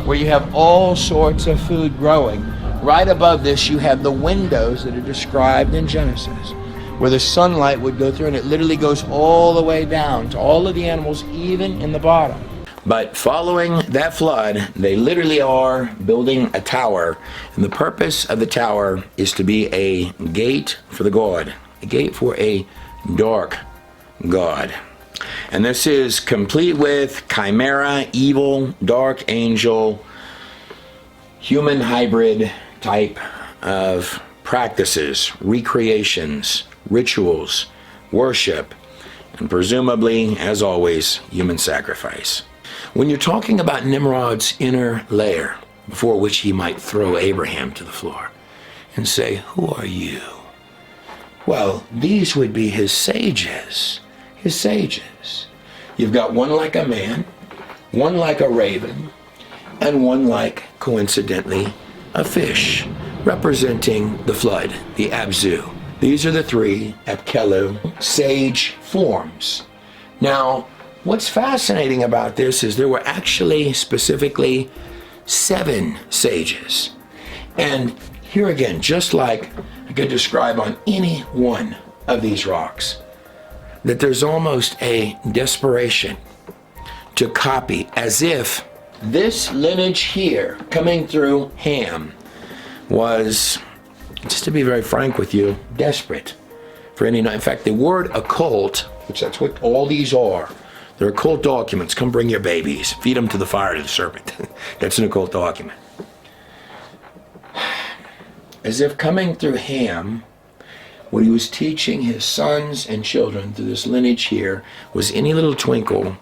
where you have all sorts of food growing, right above this, you have the windows that are described in Genesis, where the sunlight would go through, and it literally goes all the way down to all of the animals, even in the bottom. But following that flood, they literally are building a tower, and the purpose of the tower is to be a gate for the god, a gate for a dark god. And this is complete with chimera, evil, dark angel, human hybrid type of practices, recreations, rituals, worship, and presumably, as always, human sacrifice. When you're talking about Nimrod's inner lair, before which he might throw Abraham to the floor and say, "Who are you?" Well, these would be his sages. His sages. You've got one like a man, one like a raven, and one like, coincidentally, a fish, representing the flood, the Abzu. These are the three Apkelu sage forms. Now, what's fascinating about this is there were actually specifically 7 sages. And here again, just like I could describe on any one of these rocks, that there's almost a desperation to copy, as if this lineage here coming through Ham was, just to be very frank with you, desperate for any. In fact, the word occult, which that's what all these are, they're occult documents. Come bring your babies, feed them to the fire of the serpent. That's an occult document. As if coming through Ham, what he was teaching his sons and children through this lineage here was any little twinkle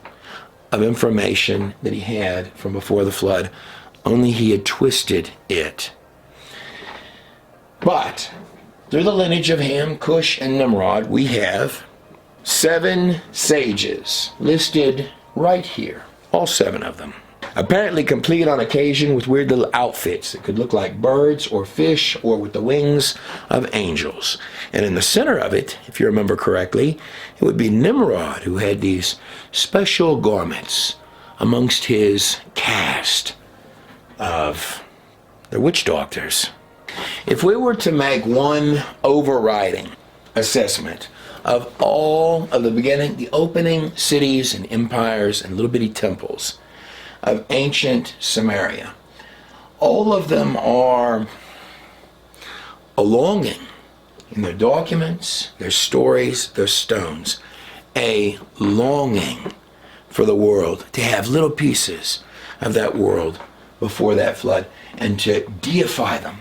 of information that he had from before the flood, only he had twisted it. But through the lineage of Ham, Cush, and Nimrod, we have 7 sages listed right here, all 7 of them. Apparently complete on occasion with weird little outfits that could look like birds or fish or with the wings of angels. And in the center of it, if you remember correctly, it would be Nimrod, who had these special garments amongst his cast of the witch doctors. If we were to make one overriding assessment of all of the beginning, the opening cities and empires and little bitty temples of ancient Samaria, all of them are a longing in their documents, their stories, their stones, a longing for the world, to have little pieces of that world before that flood and to deify them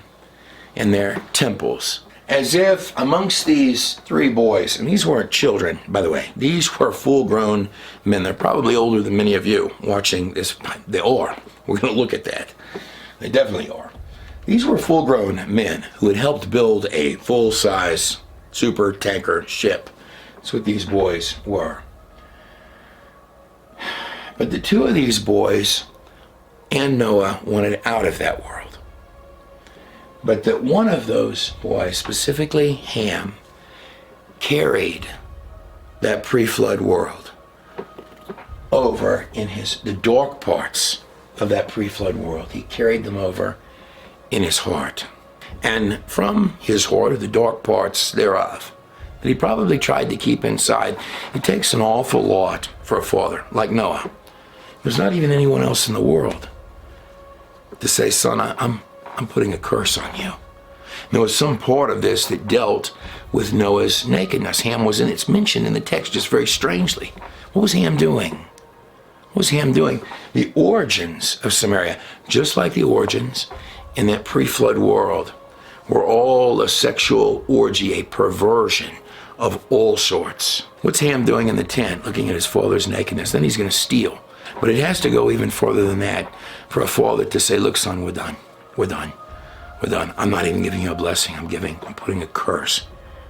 in their temples. As if amongst these 3 boys, and these weren't children, by the way, these were full-grown men. They're probably older than many of you watching this. They are. We're going to look at that. They definitely are. These were full-grown men who had helped build a full-size super tanker ship. That's what these boys were. But the 2 of these boys and Noah wanted out of that world. But that one of those boys, specifically Ham, carried that pre-flood world over in the dark parts of that pre-flood world. He carried them over in his heart. And from his heart, or the dark parts thereof, that he probably tried to keep inside, it takes an awful lot for a father like Noah. There's not even anyone else in the world to say, "Son, I'm putting a curse on you." There was some part of this that dealt with Noah's nakedness. Ham was in, it's mentioned in the text just very strangely. What was Ham doing? What was Ham doing? The origins of Samaria, just like the origins in that pre-flood world, were all a sexual orgy, a perversion of all sorts. What's Ham doing in the tent, looking at his father's nakedness? Then he's going to steal. But it has to go even further than that for a father to say, "Look, son, we're done. We're done. We're done. I'm not even giving you a blessing. I'm putting a curse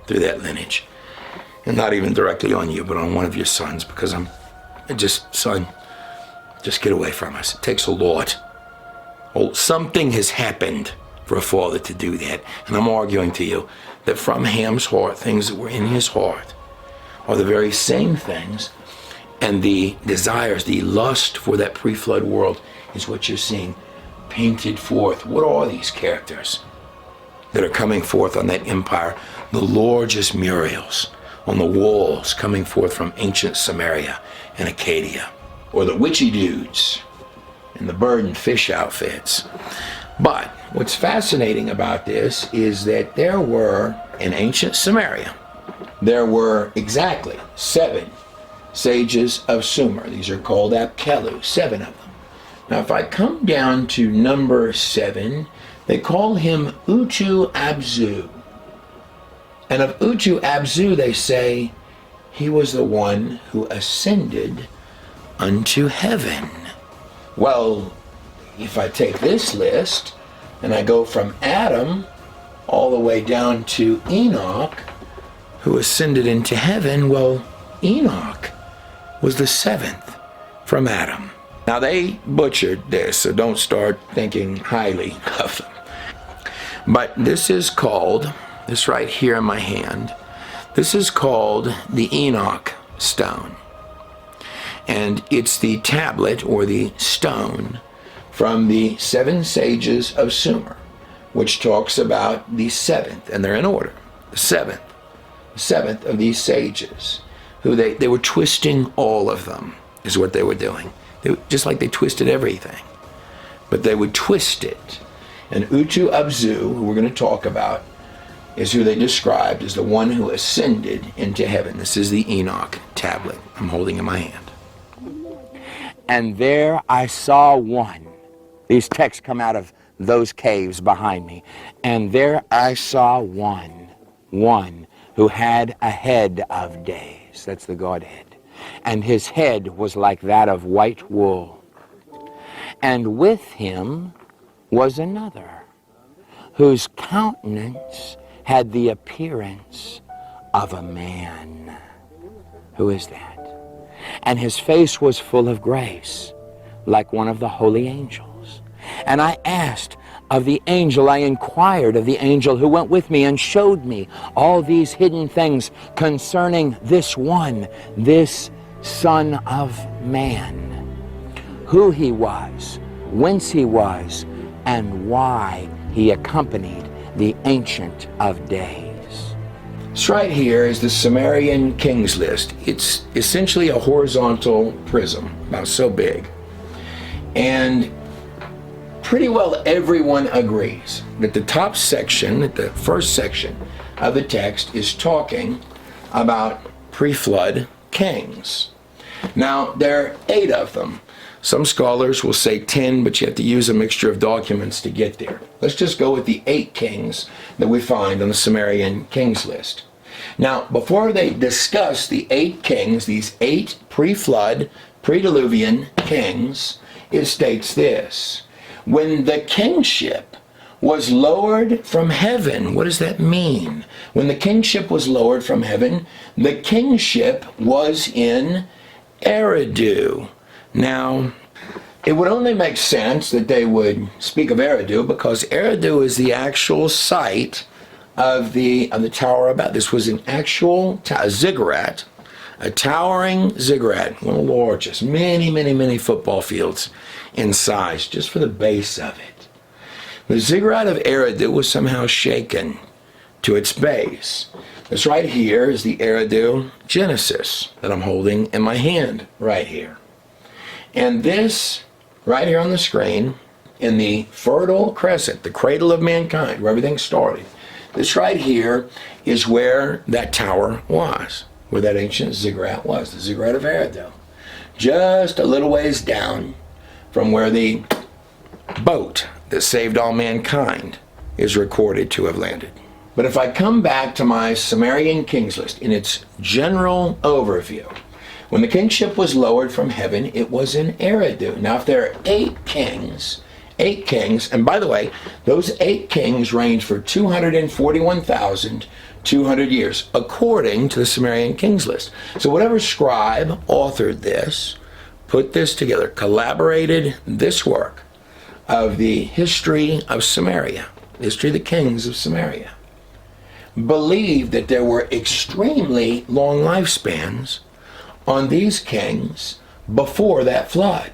through that lineage. And not even directly on you, but on one of your sons, because son, just get away from us." It takes a lot. Something has happened for a father to do that. And I'm arguing to you that from Ham's heart, things that were in his heart are the very same things, and the desires, the lust for that pre-flood world is what you're seeing painted forth. What are these characters? that are coming forth on that empire, the gorgeous murals on the walls coming forth from ancient Samaria and Acadia, or the witchy dudes in the bird and fish outfits. But what's fascinating about this is that there were, in ancient Samaria, there were exactly 7 sages of Sumer. These are called Apkelu, 7 of them. Now if I come down to number 7, they call him Utu Abzu. And of Utu Abzu they say he was the one who ascended unto heaven. Well, if I take this list and I go from Adam all the way down to Enoch, who ascended into heaven, well, Enoch was the 7th from Adam. Now they butchered this, so don't start thinking highly of them. But this is called, this right here in my hand, this is called the Enoch stone. And it's the tablet or the stone from the 7 sages of Sumer, which talks about the 7th, and they're in order. The 7th of these sages, who they were twisting all of them, is what they were doing. Just like they twisted everything, but they would twist it. And Utu Abzu, who we're going to talk about, is who they described as the one who ascended into heaven. This is the Enoch tablet I'm holding in my hand. And there I saw one. These texts come out of those caves behind me. And there I saw one who had a head of days. That's the Godhead. And his head was like that of white wool. And with him was another, whose countenance had the appearance of a man. Who is that? And his face was full of grace, like one of the holy angels. And I asked of the angel, I inquired of the angel who went with me and showed me all these hidden things concerning this one, this Son of Man, who he was, whence he was, and why he accompanied the Ancient of Days. This right here is the Sumerian Kings List. It's essentially a horizontal prism, about so big. And pretty well everyone agrees that the top section, that the first section of the text is talking about pre-flood kings. Now, there are 8 of them. Some scholars will say 10, but you have to use a mixture of documents to get there. Let's just go with the 8 kings that we find on the Sumerian Kings List. Now, before they discuss the 8 kings, these 8 pre-flood, pre-diluvian kings, it states this: when the kingship was lowered from heaven. What does that mean? When the kingship was lowered from heaven, the kingship was in Eridu. Now, it would only make sense that they would speak of Eridu because Eridu is the actual site of the Tower of Babel. This was an actual ziggurat, a towering ziggurat, one of the largest, many football fields in size, just for the base of it. The ziggurat of Eridu was somehow shaken to its base. This right here is the Eridu Genesis that I'm holding in my hand right here. And this right here on the screen, in the Fertile Crescent, the cradle of mankind, where everything started, this right here is where that tower was, where that ancient ziggurat was, the ziggurat of Eridu. Just a little ways down from where the boat that saved all mankind is recorded to have landed. But if I come back to my Sumerian Kings List in its general overview, when the kingship was lowered from heaven, it was in Eridu. Now, if there are 8 kings, and by the way, those 8 kings reigned for 241,200 years, according to the Sumerian Kings List. So whatever scribe authored this, put this together, collaborated this work of the history of Samaria, history of the kings of Samaria, believed that there were extremely long lifespans on these kings before that flood.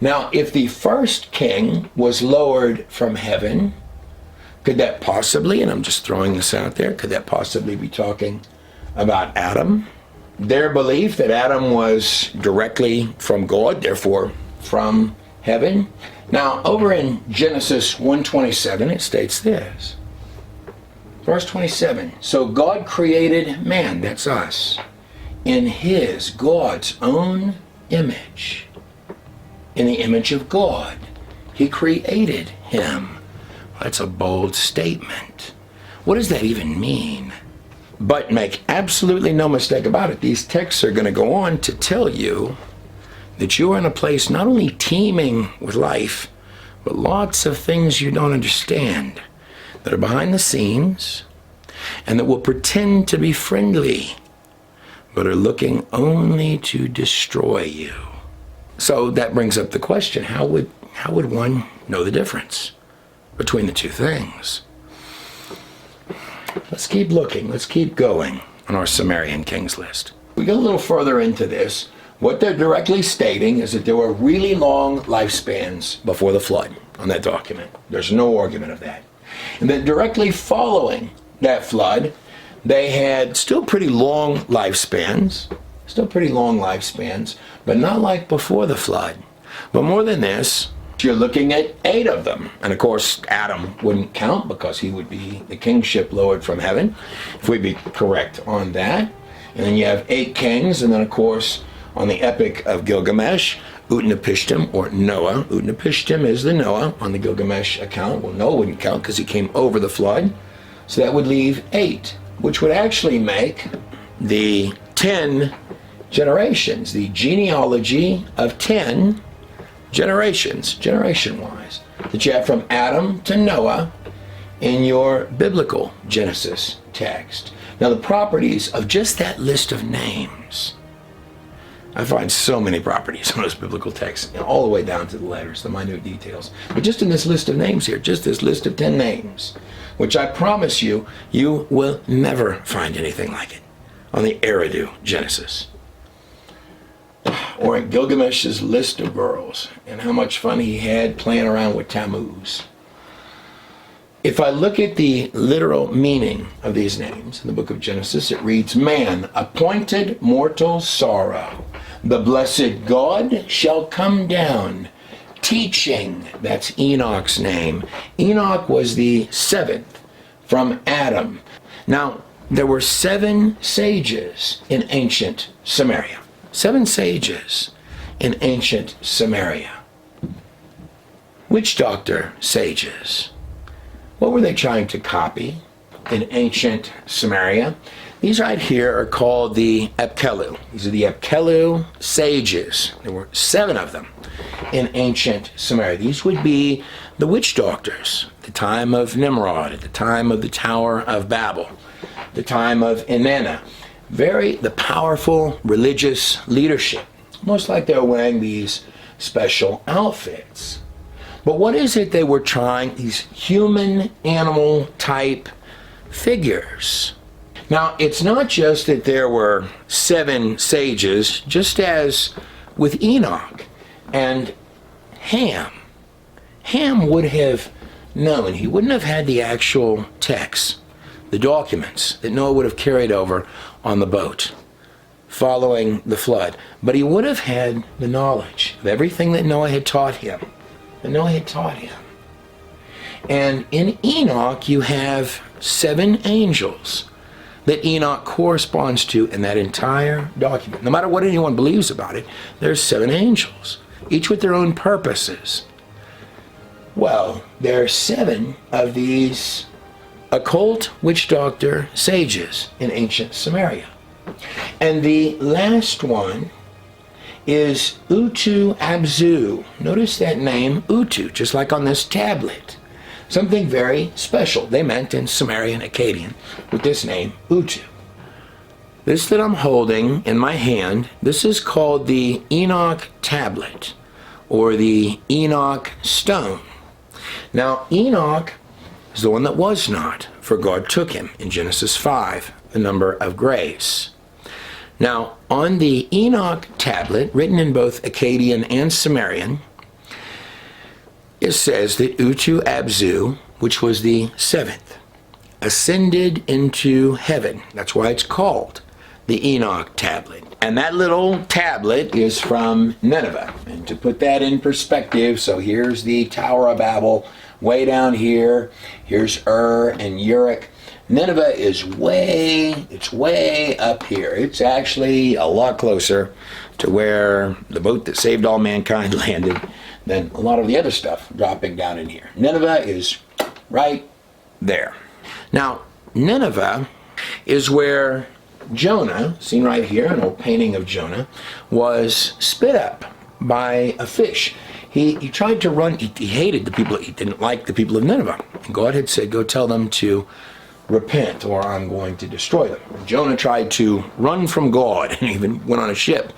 Now, if the first king was lowered from heaven, Could that possibly, and I'm just throwing this out there, could that possibly be talking about Adam? Their belief that Adam was directly from God, therefore from heaven. Now, over in Genesis 1:27, it states this. Verse 27, so God created man, that's us, in his, God's own image. In the image of God, he created him. That's a bold statement. What does that even mean? But make absolutely no mistake about it, these texts are going to go on to tell you that you are in a place not only teeming with life, but lots of things you don't understand that are behind the scenes and that will pretend to be friendly, but are looking only to destroy you. So that brings up the question, how would one know the difference between the two things? Let's keep looking, let's keep going on our Sumerian kings list. We go a little further into this. What they're directly stating is that there were really long lifespans before the flood on that document. There's no argument of that. And that directly following that flood, they had still pretty long lifespans, but not like before the flood. But more than this, you're looking at 8 of them. And of course, Adam wouldn't count because he would be the kingship lowered from heaven, if we'd be correct on that. And then you have 8 kings, and then of course, on the Epic of Gilgamesh, Utnapishtim, or Noah. Utnapishtim is the Noah on the Gilgamesh account. Well, Noah wouldn't count because he came over the flood. So that would leave 8, which would actually make the 10 generations, the genealogy of 10 generations, generation-wise, that you have from Adam to Noah in your biblical Genesis text. Now, the properties of just that list of names, I find so many properties on those biblical texts, all the way down to the letters, the minute details. But just in this list of names here, just this list of 10 names, which I promise you, you will never find anything like it on the Eridu Genesis. Or in Gilgamesh's list of girls, and how much fun he had playing around with Tammuz. If I look at the literal meaning of these names in the book of Genesis, it reads, man, appointed mortal sorrow. The blessed God shall come down, teaching. That's Enoch's name. Enoch was the 7th from Adam. Now, there were 7 sages in ancient Samaria. 7 sages in ancient Samaria. Witch doctor sages. What were they trying to copy in ancient Samaria? These right here are called the Apkelu. These are the Apkelu sages. There were 7 of them in ancient Samaria. These would be the witch doctors at the time of Nimrod, at the time of the Tower of Babel, the time of Inanna. The powerful religious leadership, almost like they're wearing these special outfits. But what is it they were trying, these human animal type figures? Now, it's not just that there were 7 sages, just as with Enoch and Ham. Ham would have known, he wouldn't have had the actual texts, the documents that Noah would have carried over on the boat following the flood. But he would have had the knowledge of everything that Noah had taught him. And in Enoch, you have 7 angels that Enoch corresponds to in that entire document. No matter what anyone believes about it, there's 7 angels, each with their own purposes. Well, there are 7 of these occult witch doctor sages in ancient Samaria. And the last one is Utu Abzu. Notice that name, Utu, just like on this tablet. Something very special they meant in Sumerian Akkadian with this name, Utu. This that I'm holding in my hand, this is called the Enoch tablet, or the Enoch stone. Now, Enoch is the one that was not, for God took him in Genesis 5, the number of grace. Now, on the Enoch tablet, written in both Akkadian and Sumerian, it says that Utu Abzu which was the seventh, ascended into heaven. That's why it's called the Enoch tablet. And that little tablet is from Nineveh. And to put that in perspective, so here's the Tower of Babel way down here. Here's Ur and Uruk. Nineveh is way up here. It's actually a lot closer to where the boat that saved all mankind landed than a lot of the other stuff dropping down in here. Nineveh is right there. Now, Nineveh is where Jonah, seen right here, an old painting of Jonah, was spit up by a fish. He tried to run, he hated the people, he didn't like the people of Nineveh. And God had said, go tell them to repent or I'm going to destroy them. Jonah tried to run from God and even went on a ship.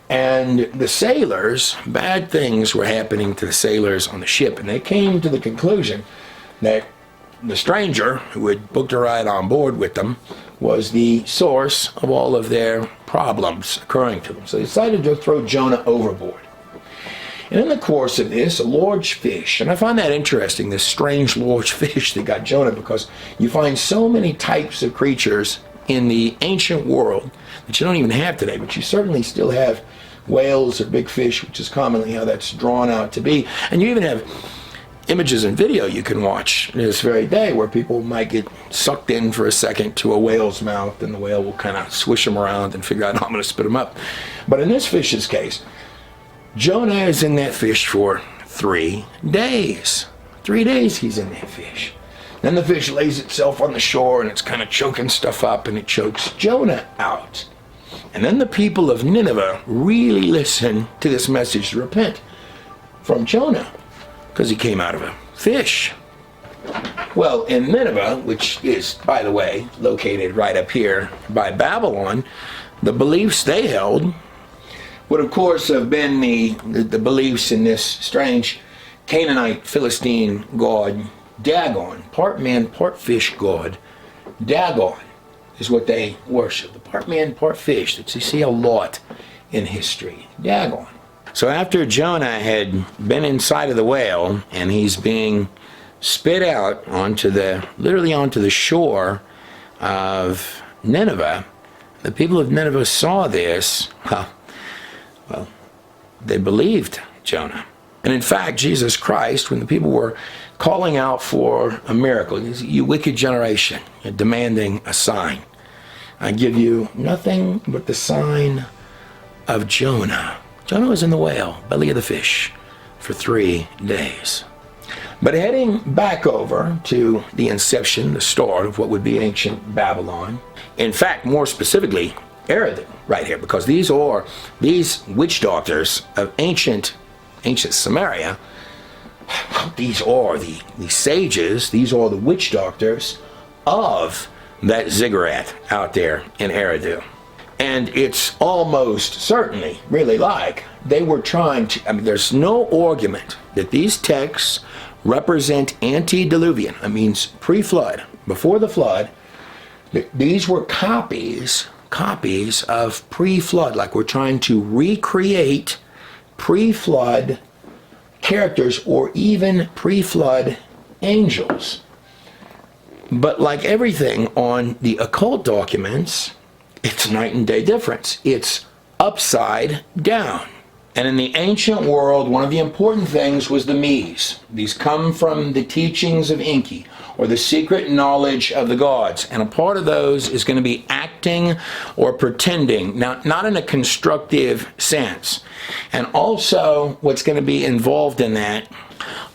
And the sailors, bad things were happening to the sailors on the ship, and they came to the conclusion that the stranger who had booked a ride on board with them was the source of all of their problems occurring to them. So they decided to throw Jonah overboard. And in the course of this, a large fish, and I find that interesting, this strange large fish that got Jonah, because you find so many types of creatures in the ancient world that you don't even have today, but you certainly still have whales or big fish, which is commonly how that's drawn out to be. And you even have images and video you can watch this very day where people might get sucked in for a second to a whale's mouth, and the whale will kind of swish them around and figure out how I'm going to spit them up. But in this fish's case, Jonah is in that fish for 3 days. 3 days he's in that fish. Then the fish lays itself on the shore and it's kind of choking stuff up, and it chokes Jonah out. And then the people of Nineveh really listen to this message to repent from Jonah, because he came out of a fish. Well, in Nineveh, which is, by the way, located right up here by Babylon, the beliefs they held would, of course, have been the beliefs in this strange Canaanite Philistine god, Dagon. Part man, part fish god, Dagon is what they worship. The part man, part fish that you see a lot in history. Dagon. So after Jonah had been inside of the whale and he's being spit out literally onto the shore of Nineveh, the people of Nineveh saw this. Well, they believed Jonah. And in fact, Jesus Christ, when the people were calling out for a miracle, he said, you wicked generation, you're demanding a sign. I give you nothing but the sign of Jonah. Jonah was in the whale, belly of the fish, for 3 days. But heading back over to the inception, the start of what would be ancient Babylon, in fact, more specifically, Eridu, right here, because these witch doctors of ancient Samaria, these are the sages, these are the witch doctors of that ziggurat out there in Eridu. And it's almost certainly really like they were trying to, there's no argument that these texts represent antediluvian, that means pre-flood, before the flood. These were copies of pre-flood, like we're trying to recreate pre-flood characters or even pre-flood angels. But like everything on the occult documents, it's night and day difference. It's upside down. And in the ancient world, one of the important things was the Mies. These come from the teachings of Enki, or the secret knowledge of the gods. And a part of those is going to be acting or pretending, now not in a constructive sense. And also what's going to be involved in that,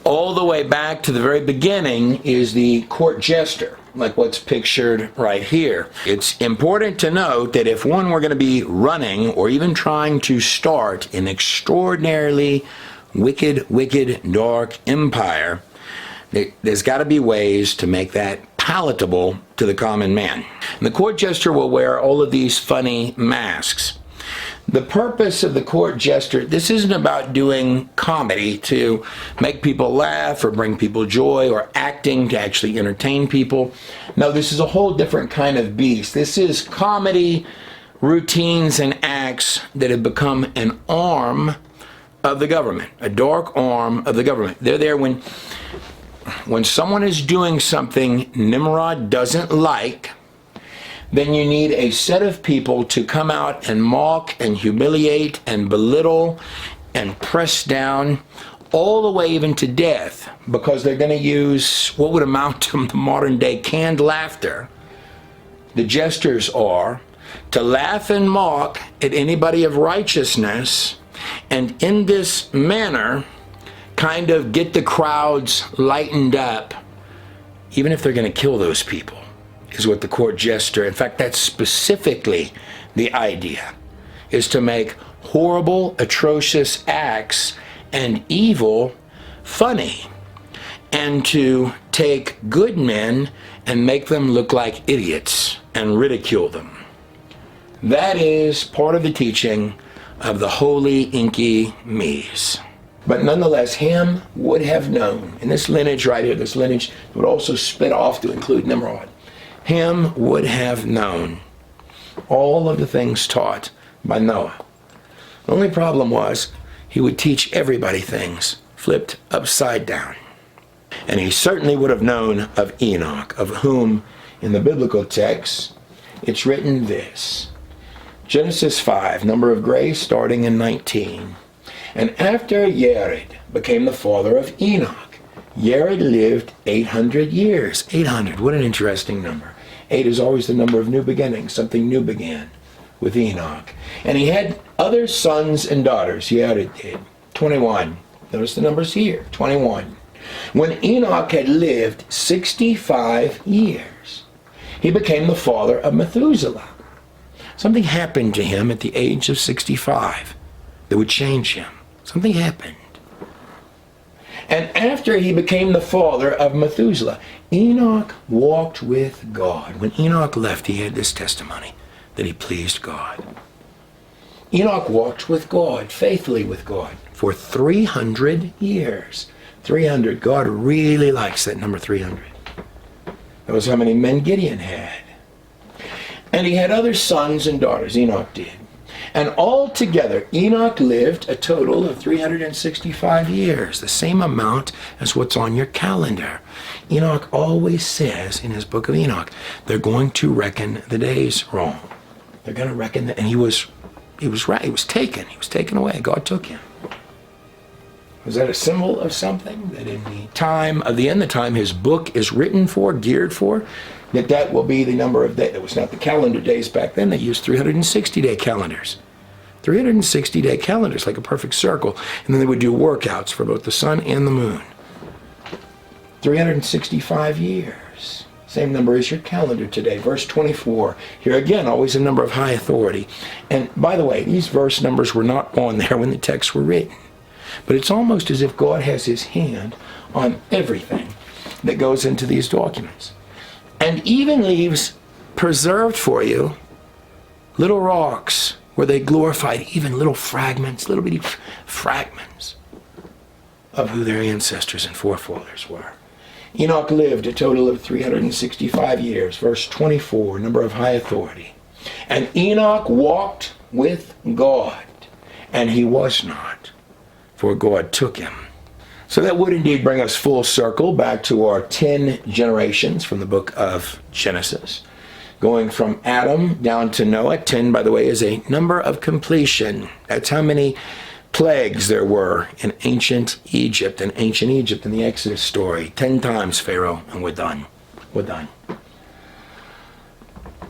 all the way back to the very beginning, is the court jester, like what's pictured right here. It's important to note that if one were going to be running or even trying to start an extraordinarily wicked, dark empire, there's got to be ways to make that palatable to the common man. And the court jester will wear all of these funny masks. The purpose of the court jester, this isn't about doing comedy to make people laugh or bring people joy, or acting to actually entertain people. No, this is a whole different kind of beast. This is comedy, routines, and acts that have become an arm of the government, a dark arm of the government. They're there when when someone is doing something Nimrod doesn't like, then you need a set of people to come out and mock and humiliate and belittle and press down all the way even to death, because they're going to use what would amount to the modern day canned laughter. The jesters are to laugh and mock at anybody of righteousness, and in this manner kind of get the crowds lightened up, even if they're going to kill those people, is what the court jester, in fact, that's specifically the idea, is to make horrible, atrocious acts and evil funny, and to take good men and make them look like idiots and ridicule them. That is part of the teaching of the holy inky me's. But nonetheless, Ham would have known, in this lineage right here, this lineage would also split off to include Nimrod. Ham would have known all of the things taught by Noah. The only problem was he would teach everybody things flipped upside down. And he certainly would have known of Enoch, of whom in the biblical text it's written this. Genesis 5, number of grace starting in 19. And after Yared became the father of Enoch, Yared lived 800 years. 800, what an interesting number. 8 is always the number of new beginnings. Something new began with Enoch. And he had other sons and daughters. Yared did. 21. Notice the numbers here. 21. When Enoch had lived 65 years, he became the father of Methuselah. Something happened to him at the age of 65 that would change him. Something happened. And after he became the father of Methuselah, Enoch walked with God. When Enoch left, he had this testimony that he pleased God. Enoch walked with God, faithfully with God, for 300 years. 300. God really likes that number 300. That was how many men Gideon had. And he had other sons and daughters, Enoch did. And altogether, Enoch lived a total of 365 years, the same amount as what's on your calendar. Enoch always says in his book of Enoch, they're going to reckon the days wrong. They're going to reckon that, and he was right. He was taken away. God took him. Was that a symbol of something? That in the time of the end, the time his book is written for, geared for, that will be the number of days. It was not the calendar days back then. They used 360-day calendars. 360-day calendars, like a perfect circle. And then they would do workouts for both the sun and the moon. 365 years. Same number as your calendar today. Verse 24. Here again, always a number of high authority. And by the way, these verse numbers were not on there when the texts were written. But it's almost as if God has his hand on everything that goes into these documents. And even leaves preserved for you little rocks where they glorified even little fragments, little bitty fragments of who their ancestors and forefathers were. Enoch lived a total of 365 years. Verse 24, number of high authority. And Enoch walked with God, and he was not, for God took him. So that would indeed bring us full circle back to our 10 generations from the book of Genesis. Going from Adam down to Noah. 10, by the way, is a number of completion. That's how many plagues there were in ancient Egypt. In the Exodus story. 10 times Pharaoh, and we're done. We're done.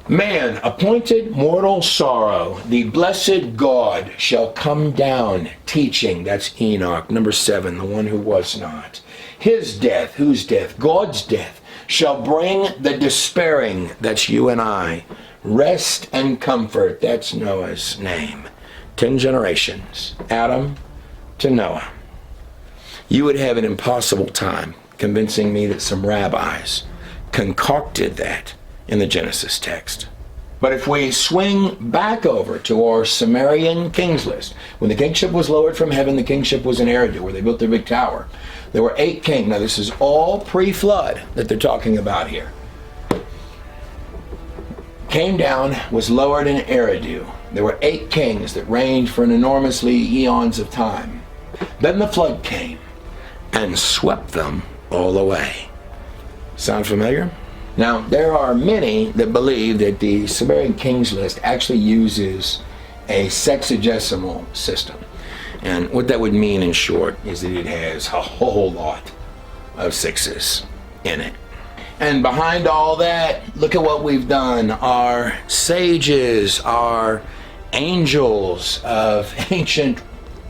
Man, appointed mortal sorrow, the blessed God shall come down, teaching, that's Enoch, number 7, the one who was not. His death, whose death? God's death, shall bring the despairing, that's you and I, rest and comfort, that's Noah's name. 10 generations, Adam to Noah. You would have an impossible time convincing me that some rabbis concocted that in the Genesis text. But if we swing back over to our Sumerian kings list, when the kingship was lowered from heaven, the kingship was in Eridu, where they built their big tower. There were 8 kings. Now this is all pre-flood that they're talking about here. Came down, was lowered in Eridu. There were 8 kings that reigned for an enormously eons of time. Then the flood came and swept them all the way. Sound familiar? Now, there are many that believe that the Sumerian Kings List actually uses a sexagesimal system. And what that would mean in short is that it has a whole lot of sixes in it. And behind all that, look at what we've done. Our sages, our angels of ancient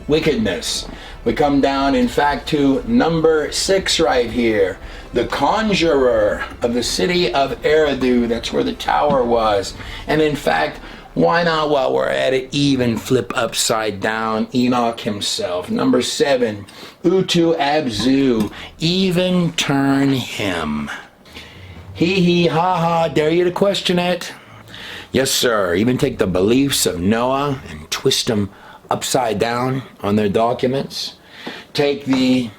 wickedness. We come down, in fact, to number 6 right here. The conjurer of the city of Eridu. That's where the tower was. And in fact, why not, while we're at it, even flip upside down Enoch himself? Number 7, Utu Abzu. Even turn him. Hee ha ha, dare you to question it? Yes, sir. Even take the beliefs of Noah and twist them upside down on their documents. Take the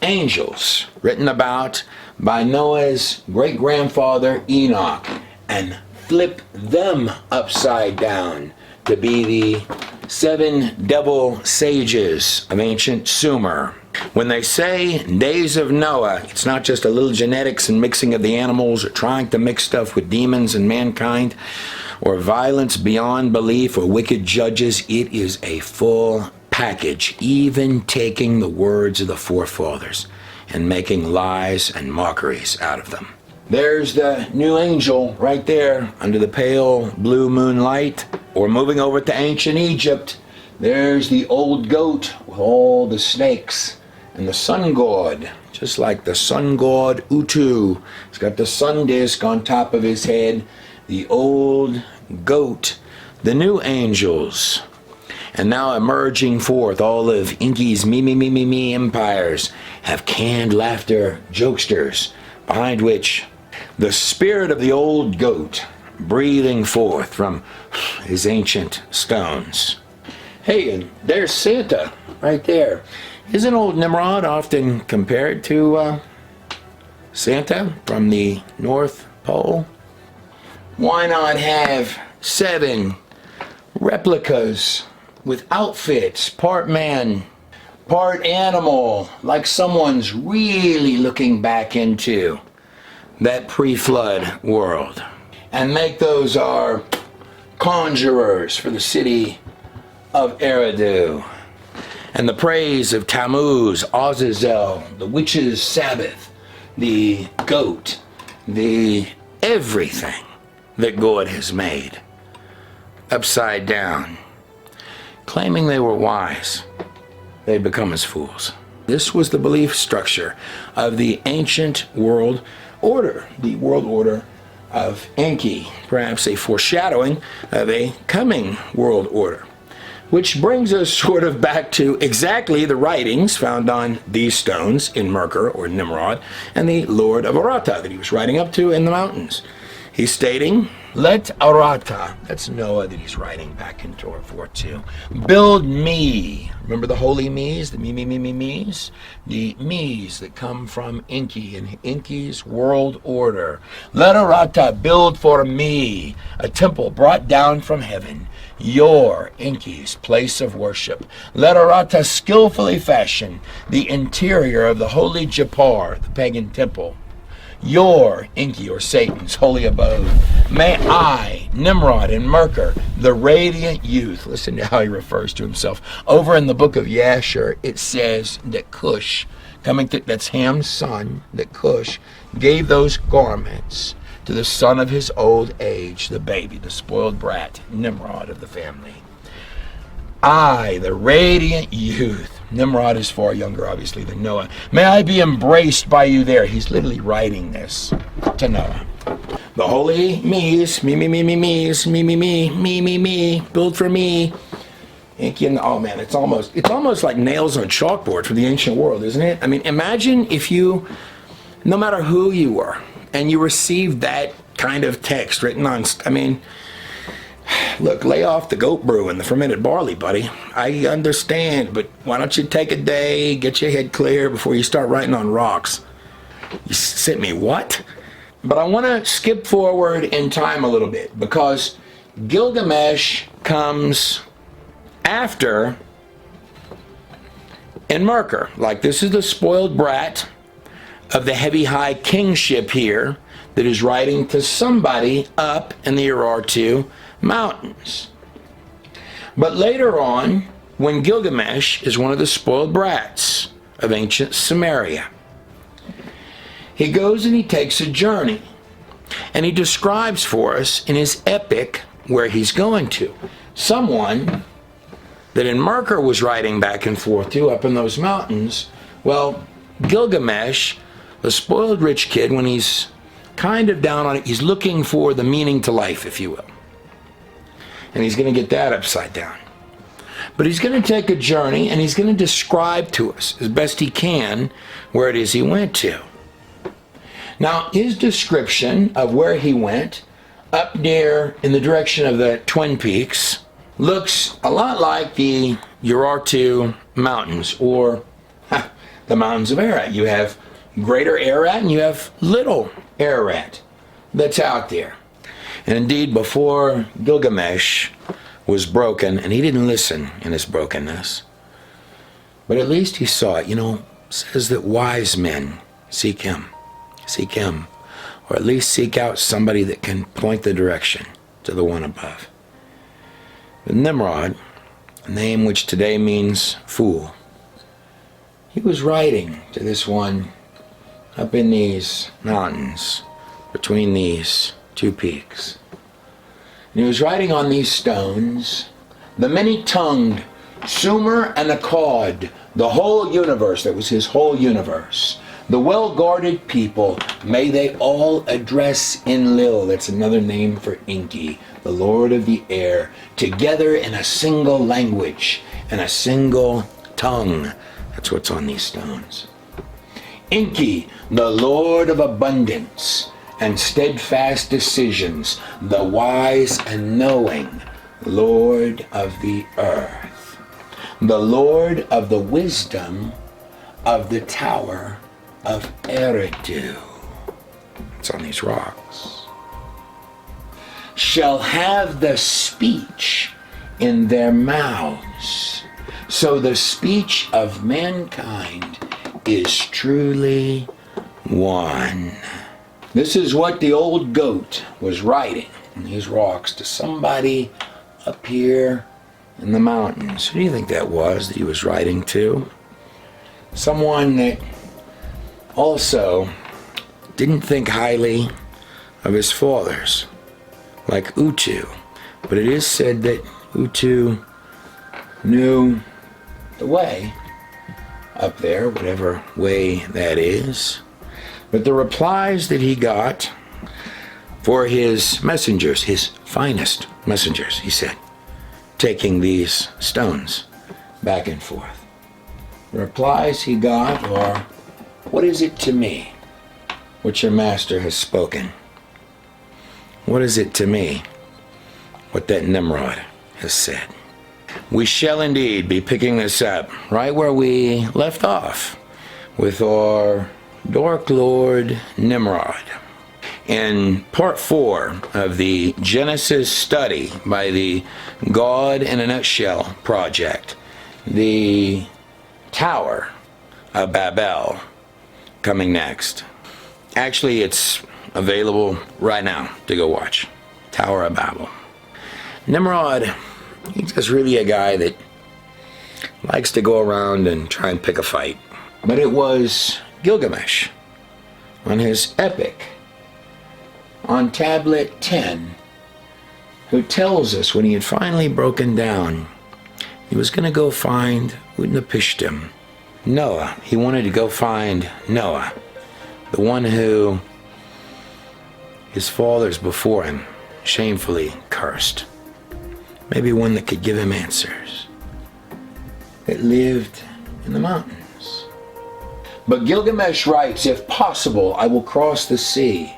angels written about by Noah's great-grandfather Enoch and flip them upside down to be the 7 devil sages of ancient Sumer. When they say days of Noah, it's not just a little genetics and mixing of the animals or trying to mix stuff with demons and mankind or violence beyond belief or wicked judges. It is a full package, even taking the words of the forefathers and making lies and mockeries out of them. There's the new angel right there under the pale blue moonlight. Or moving over to ancient Egypt, there's the old goat with all the snakes and the sun god, just like the sun god Utu. He's got the sun disk on top of his head. The old goat, the new angels. And now emerging forth, all of Inky's me empires have canned laughter jokesters, behind which the spirit of the old goat breathing forth from his ancient stones. Hey, and there's Santa right there. Isn't old Nimrod often compared to Santa from the North Pole? Why not have 7 replicas with outfits, part man, part animal, like someone's really looking back into that pre-flood world, and make those our conjurers for the city of Eridu, and the praise of Tammuz, Azazel, the witch's Sabbath, the goat, the everything that God has made upside down. Claiming they were wise, they become as fools. This was the belief structure of the ancient world order, the world order of Enki, perhaps a foreshadowing of a coming world order. Which brings us sort of back to exactly the writings found on these stones in Merkur or Nimrod and the Lord of Arata that he was writing up to in the mountains. He's stating, let Arata, that's Noah that he's writing back in Torah 4:2, build me. Remember the holy me's, the me's? The me's that come from Enki and Enki's world order. Let Arata build for me a temple brought down from heaven, your Enki's place of worship. Let Arata skillfully fashion the interior of the holy Japar, the pagan temple, your Enki or Satan's holy abode. May I, Nimrod and Merkur, the radiant youth, listen to how he refers to himself. Over in the book of Yasher, it says that Cush, that's Ham's son, that Cush gave those garments to the son of his old age, the baby, the spoiled brat, Nimrod of the family. I, the radiant youth, Nimrod is far younger, obviously, than Noah. May I be embraced by you there. He's literally writing this to Noah. The holy me's, me's, me, build for me. Oh man, it's almost like nails on a chalkboard for the ancient world, isn't it? I mean, imagine if you, no matter who you were, and you received that kind of text written on, look, lay off the goat brew and the fermented barley, buddy. I understand, but why don't you take a day, get your head clear before you start writing on rocks? You sent me what? But I want to skip forward in time a little bit because Gilgamesh comes after in Merkur. Like, this is the spoiled brat of the heavy high kingship here that is writing to somebody up in the Urartu mountains. But later on, when Gilgamesh is one of the spoiled brats of ancient Samaria, he goes and he takes a journey, and he describes for us in his epic where he's going to. Someone that in Merkur was riding back and forth to up in those mountains. Well, Gilgamesh, the spoiled rich kid, when he's kind of down on it, he's looking for the meaning to life, if you will. And he's going to get that upside down. But he's going to take a journey, and he's going to describe to us as best he can where it is he went to. Now, his description of where he went, up near in the direction of the Twin Peaks, looks a lot like the Urartu Mountains, or the mountains of Ararat. You have Greater Ararat and you have Little Ararat that's out there. And indeed, before Gilgamesh was broken, and he didn't listen in his brokenness, but at least he saw it. You know, it says that wise men seek him, or at least seek out somebody that can point the direction to the one above. But Nimrod, a name which today means fool, he was writing to this one up in these mountains between these two peaks. And he was writing on these stones, the many-tongued Sumer and Akkad, the whole universe, that was his whole universe. The well-guarded people, may they all address Enlil, that's another name for Enki, the Lord of the air, together in a single language and a single tongue. That's what's on these stones. Enki, the Lord of abundance and steadfast decisions, the wise and knowing Lord of the earth, the Lord of the wisdom of the tower of Eridu. It's on these rocks. Shall have the speech in their mouths. So the speech of mankind is truly one. This is what the old goat was writing in these rocks to somebody up here in the mountains. Who do you think that was that he was writing to? Someone that also didn't think highly of his fathers, like Utu. But it is said that Utu knew the way up there, whatever way that is. But the replies that he got for his messengers, his finest messengers, he said, taking these stones back and forth. The replies he got are, what is it to me what your master has spoken? What is it to me what that Nimrod has said? We shall indeed be picking this up right where we left off with our Dark Lord Nimrod in part 4 of the Genesis study by the God in a Nutshell project, the Tower of Babel, coming next. Actually, it's available right now to go watch. Tower of Babel. Nimrod, he's just really a guy that likes to go around and try and pick a fight. But it was Gilgamesh on his epic on tablet 10 who tells us when he had finally broken down, he was going to go find Utnapishtim, Noah. He wanted to go find Noah, the one who his fathers before him shamefully cursed. Maybe one that could give him answers, that lived in the mountains. But Gilgamesh writes, if possible, I will cross the sea.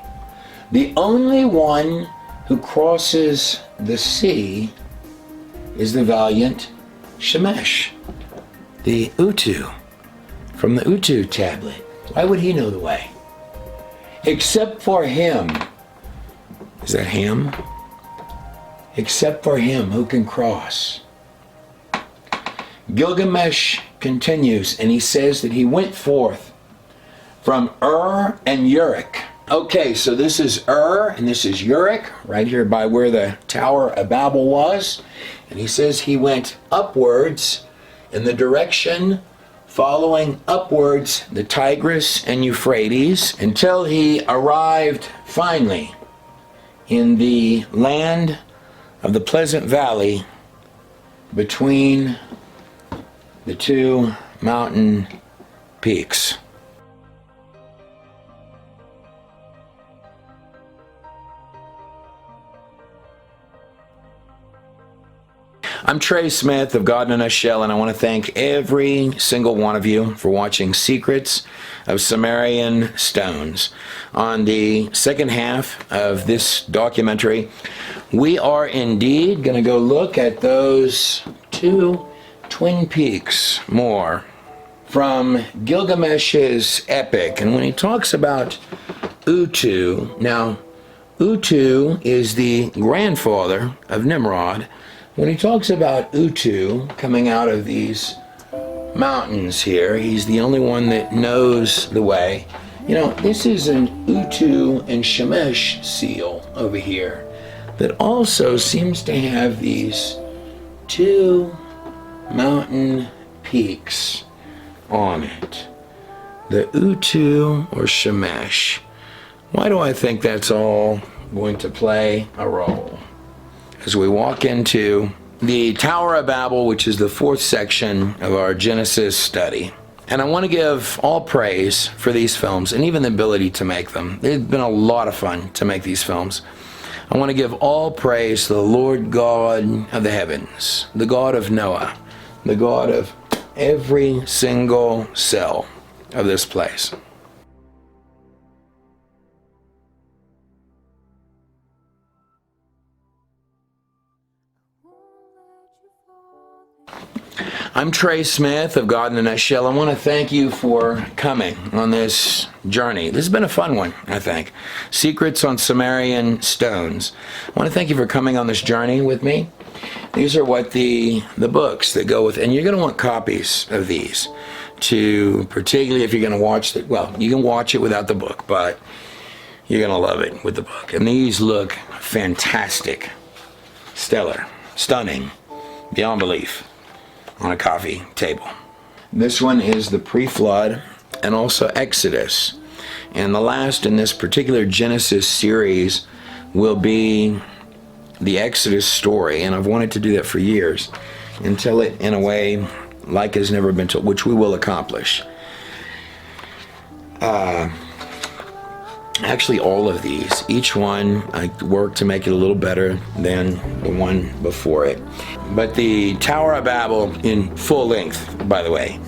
The only one who crosses the sea is the valiant Shemesh, the Utu, from the Utu tablet. Why would he know the way? Except for him. Is that him? Except for him who can cross. Gilgamesh continues, and he says that he went forth from Ur and Uruk. Okay, so this is Ur and this is Uruk, right here by where the Tower of Babel was. And he says he went upwards in the direction following upwards the Tigris and Euphrates until he arrived finally in the land of the Pleasant Valley between the two mountain peaks. I'm Trey Smith of God in a Shell, and I want to thank every single one of you for watching Secrets of Sumerian Stones. On the second half of this documentary, we are indeed going to go look at those two twin peaks more from Gilgamesh's epic. And when he talks about Utu, now Utu is the grandfather of Nimrod. When he talks about Utu coming out of these mountains here, he's the only one that knows the way. You know, this is an Utu and Shemesh seal over here that also seems to have these two mountain peaks on it. The Utu or Shemesh. Why do I think that's all going to play a role? As we walk into the Tower of Babel, which is the fourth section of our Genesis study. And I want to give all praise for these films and even the ability to make them. It's been a lot of fun to make these films. I want to give all praise to the Lord God of the heavens, the God of Noah, the God of every single cell of this place. I'm Trey Smith of God in a Shell. I want to thank you for coming on this journey. This has been a fun one, I think. Secrets on Sumerian Stones. I want to thank you for coming on this journey with me. These are what the books that go with, and you're going to want copies of these to, particularly if you're going to watch it. Well, you can watch it without the book, but you're going to love it with the book. And these look fantastic, stellar, stunning, beyond belief, on a coffee table. This one is the pre-flood and also Exodus. And the last in this particular Genesis series will be the Exodus story. And I've wanted to do that for years and tell it in a way like has never been told, which we will accomplish. Actually, all of these, each one I worked to make it a little better than the one before it. But the Tower of Babel in full length, by the way,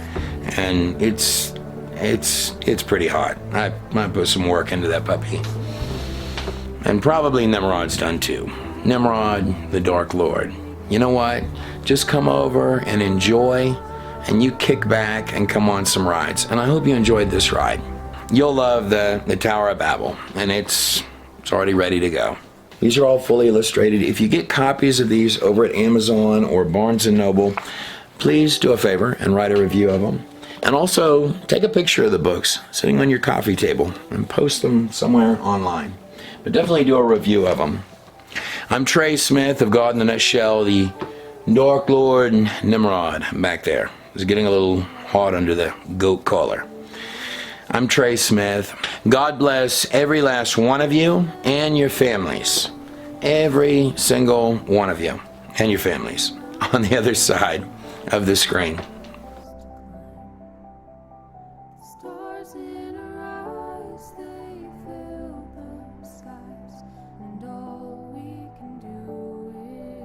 and it's pretty hot. I put some work into that puppy. And probably Nimrod's done too. Nimrod, the Dark Lord. You know what? Just come over and enjoy, and you kick back and come on some rides. And I hope you enjoyed this ride. You'll love the Tower of Babel, and it's already ready to go. These are all fully illustrated. If you get copies of these over at Amazon or Barnes & Noble, please do a favor and write a review of them. And also, take a picture of the books sitting on your coffee table and post them somewhere online. But definitely do a review of them. I'm Trey Smith of God in the Nutshell, the Dark Lord Nimrod back there. It's getting a little hot under the goat collar. I'm Trey Smith. God bless every last one of you and your families. Every single one of you and your families on the other side of the screen. Stars in her eyes, they fill the skies, and all we can do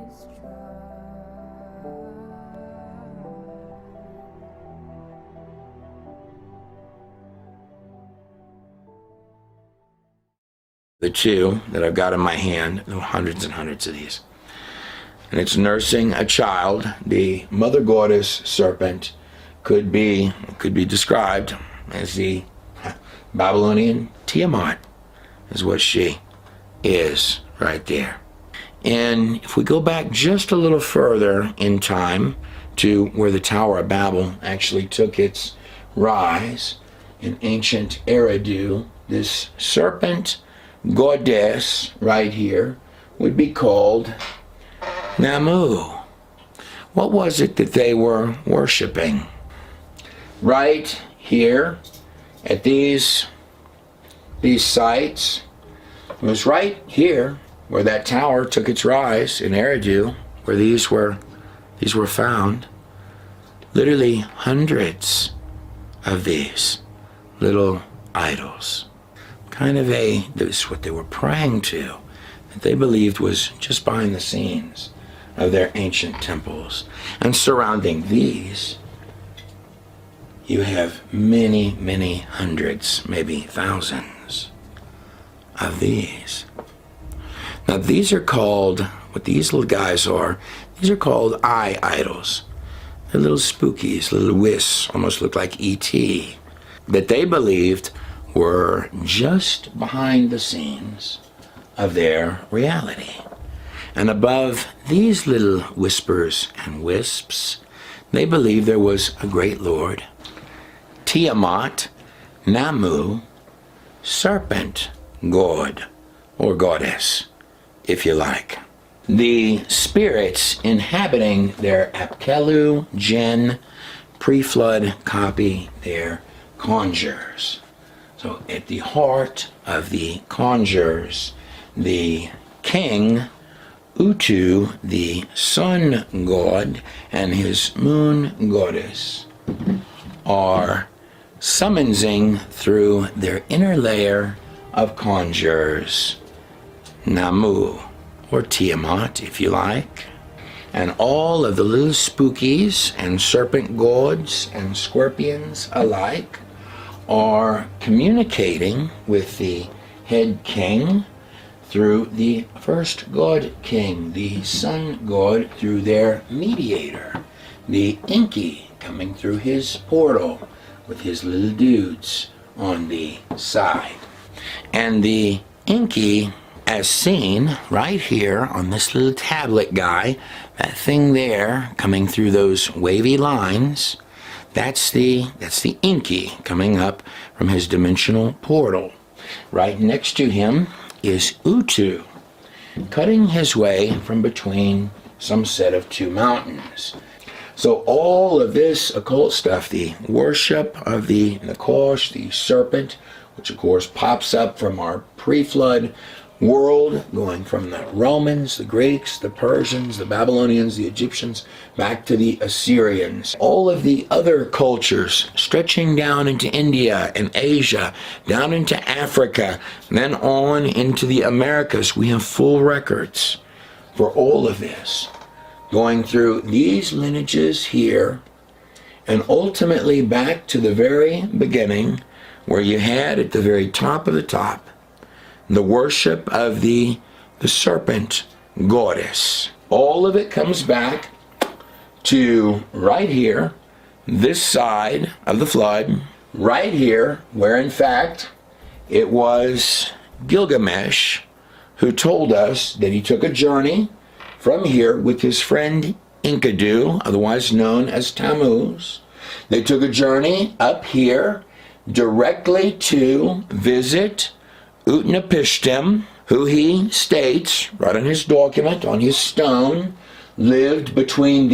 is try. The two that I've got in my hand, hundreds and hundreds of these. And it's nursing a child. The mother goddess serpent could be described as the Babylonian Tiamat, is what she is right there. And if we go back just a little further in time to where the Tower of Babel actually took its rise, in ancient Eridu, this serpent goddess right here would be called Namu. What was it that they were worshiping? Right here at these sites, it was right here where that tower took its rise in Eridu, where these were found. Literally hundreds of these little idols. This is what they were praying to, that they believed was just behind the scenes of their ancient temples. And surrounding these, you have many, many hundreds, maybe thousands of these. Now these are called, what these little guys are, these are called eye idols. They're little spookies, little wisps, almost look like E.T., that they believed were just behind the scenes of their reality. And above these little whispers and wisps, they believed there was a great Lord, Tiamat, Namu, serpent god, or goddess, if you like. The spirits inhabiting their Apkelu, Jinn, pre-flood copy, their conjures. So at the heart of the conjures, the king, Utu, the sun god, and his moon goddess are summoning through their inner layer of conjures, Namu, or Tiamat, if you like, and all of the little spookies and serpent gods and scorpions alike are communicating with the head king through the first god king, the sun god, through their mediator, the Inky, coming through his portal with his little dudes on the side. And the Inky, as seen right here on this little tablet guy, that thing there coming through those wavy lines, that's the Inky coming up from his dimensional portal. Right next to him is Utu, cutting his way from between some set of two mountains. So all of this occult stuff, the worship of the Nakosh, the serpent, which of course pops up from our pre-flood world, going from the Romans, the Greeks, the Persians, the Babylonians, the Egyptians, back to the Assyrians. All of the other cultures stretching down into India and Asia, down into Africa, then on into the Americas. We have full records for all of this, going through these lineages here, and ultimately back to the very beginning, where you had at the very top of the top, the worship of the serpent goddess. All of it comes back to right here, this side of the flood, right here, where in fact it was Gilgamesh who told us that he took a journey from here with his friend Enkidu, otherwise known as Tammuz. They took a journey up here directly to visit Utnapishtim, who he states, right on his document, on his stone, lived between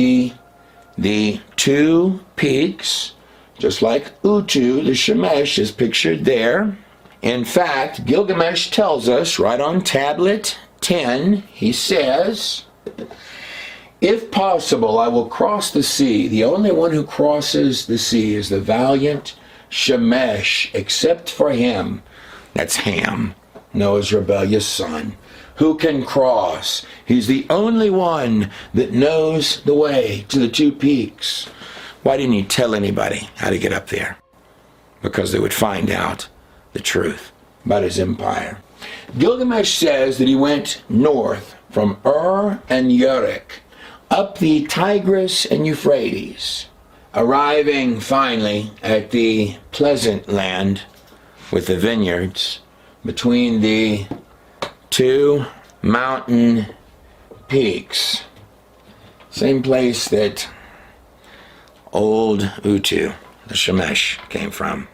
the two peaks, just like Utu, the Shemesh, is pictured there. In fact, Gilgamesh tells us, right on tablet 10, he says, "If possible, I will cross the sea. The only one who crosses the sea is the valiant Shemesh, except for him," that's Ham, Noah's rebellious son, "who can cross. He's the only one that knows the way to the two peaks." Why didn't he tell anybody how to get up there? Because they would find out the truth about his empire. Gilgamesh says that he went north from Ur and Uruk, up the Tigris and Euphrates, arriving finally at the pleasant land with the vineyards between the two mountain peaks. Same place that old Utu, the Shemesh, came from.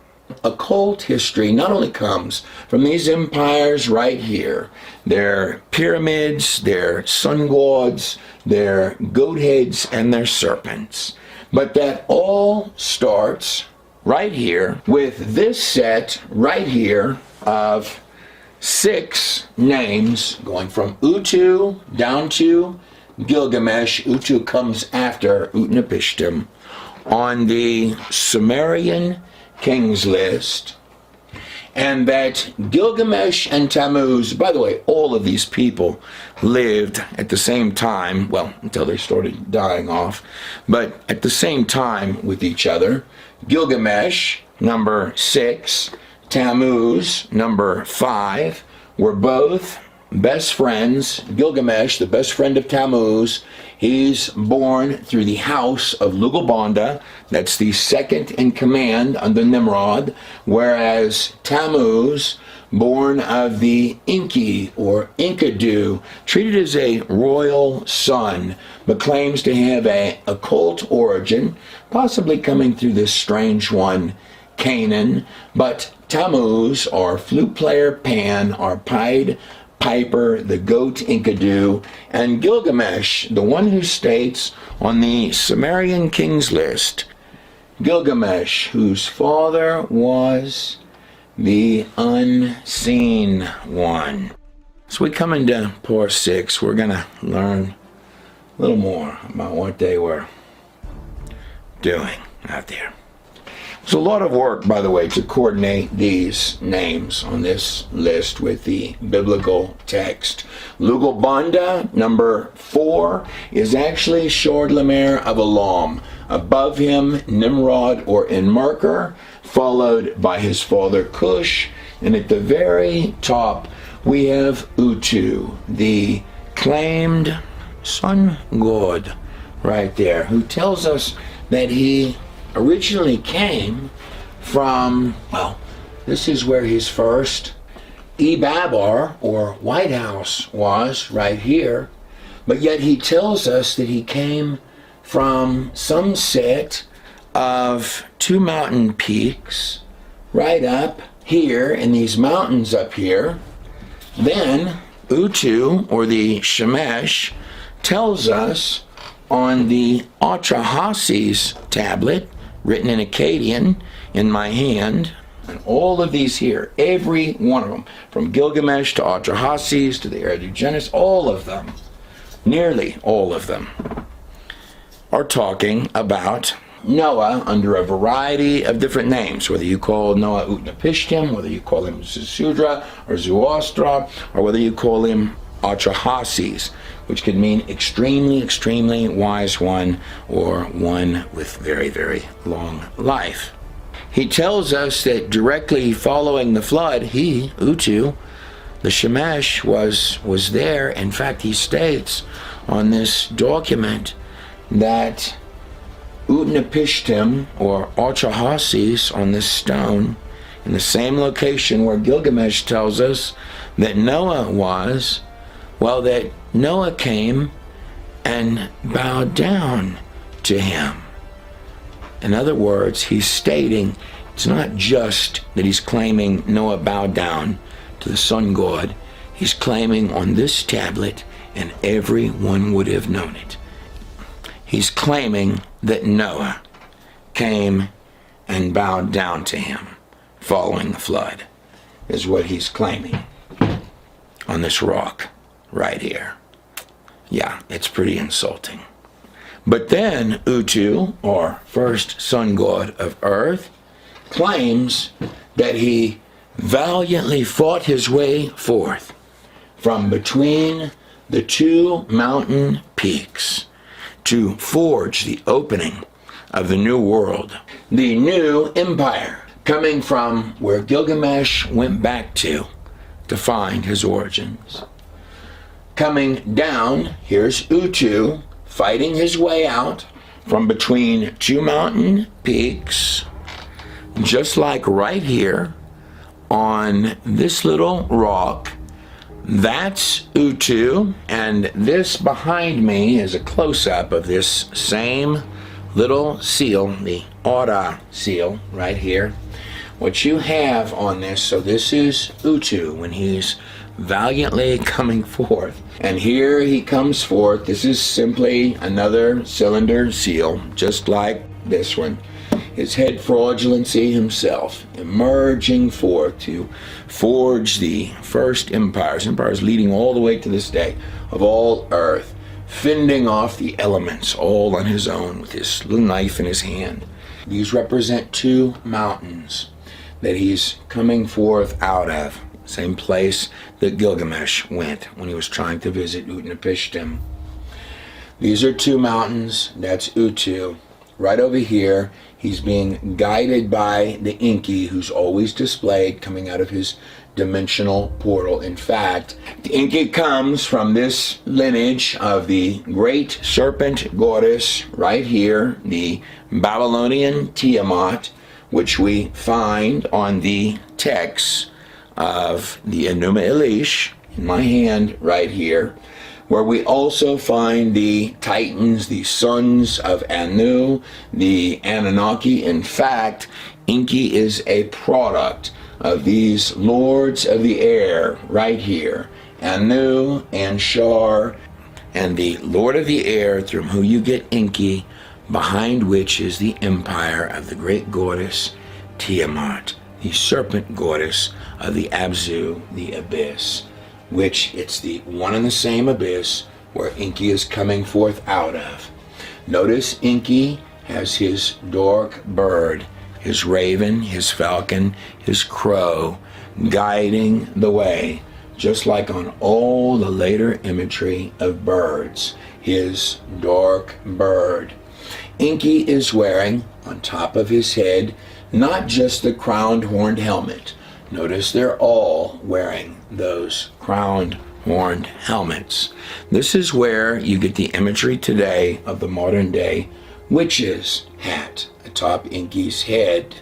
occult history not only comes from these empires right here, their pyramids, their sun gods, their goat heads, and their serpents, but that all starts right here with this set right here of 6 names going from Utu down to Gilgamesh. Utu comes after Utnapishtim on the Sumerian king's list, and that Gilgamesh and Tammuz, by the way, all of these people lived at the same time, well, until they started dying off, but at the same time with each other. Gilgamesh, number 6, Tammuz, number 5, were both best friends. Gilgamesh, the best friend of Tammuz, he's born through the house of Lugalbanda. That's the second in command under Nimrod, whereas Tammuz, born of the Enki or Enkidu, treated as a royal son, but claims to have an occult origin, possibly coming through this strange one, Canaan. But Tammuz, or flute player Pan, or Pied Piper, the goat Enkidu, and Gilgamesh, the one who states on the Sumerian king's list, Gilgamesh, whose father was the unseen one. So we come into Part 6, we're going to learn a little more about what they were doing out there. It's a lot of work, by the way, to coordinate these names on this list with the biblical text. Lugalbanda, number 4, is actually Chardlamer of Elam. Above him, Nimrod or Enmerker, followed by his father Cush. And at the very top, we have Utu, the claimed sun god right there, who tells us that he originally came from, well, this is where his first Ebabar, or White House, was, right here. But yet he tells us that he came from some set of 2 mountain peaks right up here in these mountains up here. Then Utu, or the Shemesh, tells us on the Atrahasis tablet, written in Akkadian in my hand, and all of these here, every one of them, from Gilgamesh to Atrahasis to the Eridugenis, all of them, nearly all of them, are talking about Noah under a variety of different names, whether you call Noah Utnapishtim, whether you call him Zusudra or Zuostra, or whether you call him Atrahasis, which could mean extremely, extremely wise one, or one with very, very long life. He tells us that directly following the flood, he, Utu, the Shemesh, was there. In fact, he states on this document that Utnapishtim, or Atrahasis, on this stone, in the same location where Gilgamesh tells us that Noah was, well, that Noah came and bowed down to him. In other words, he's stating it's not just that he's claiming Noah bowed down to the sun god. He's claiming on this tablet, and everyone would have known it, he's claiming that Noah came and bowed down to him following the flood, is what he's claiming on this rock right here. Yeah, it's pretty insulting. But then Utu, or first sun god of earth, claims that he valiantly fought his way forth from between the 2 mountain peaks to forge the opening of the new world, the new empire, coming from where Gilgamesh went back to find his origins. Coming down, here's Utu fighting his way out from between 2 mountain peaks, just like right here on this little rock. That's Utu, and this behind me is a close-up of this same little seal, the Aura seal right here. what you have on this, so this is Utu when he's valiantly coming forth. And here he comes forth. This is simply another cylinder seal, just like this one. His head fraudulency himself, emerging forth to forge the first empires leading all the way to this day of all earth, fending off the elements all on his own with his little knife in his hand. These represent two mountains that he's coming forth out of. Same place that Gilgamesh went when he was trying to visit Utnapishtim. These are two mountains. That's Utu. Right over here, he's being guided by the Enki, who's always displayed coming out of his dimensional portal. In fact, the Enki comes from this lineage of the great serpent goddess right here, the Babylonian Tiamat, which we find on the texts of the Enuma Elish in my hand right here, where we also find the Titans, the sons of Anu, the Anunnaki. In fact, Enki is a product of these lords of the air right here, Anu and Shar, and the Lord of the air through whom you get Enki, behind which is the empire of the great goddess Tiamat, the serpent goddess of the Abzu, the abyss, which it's the one and the same abyss where Enki is coming forth out of. Notice Enki has his dark bird, his raven, his falcon, his crow, guiding the way, just like on all the later imagery of birds, his dark bird. Enki is wearing, on top of his head, not just the crowned horned helmet. Notice they're all wearing those crowned horned helmets. This is where you get the imagery today of the modern day witch's hat atop Enki's head.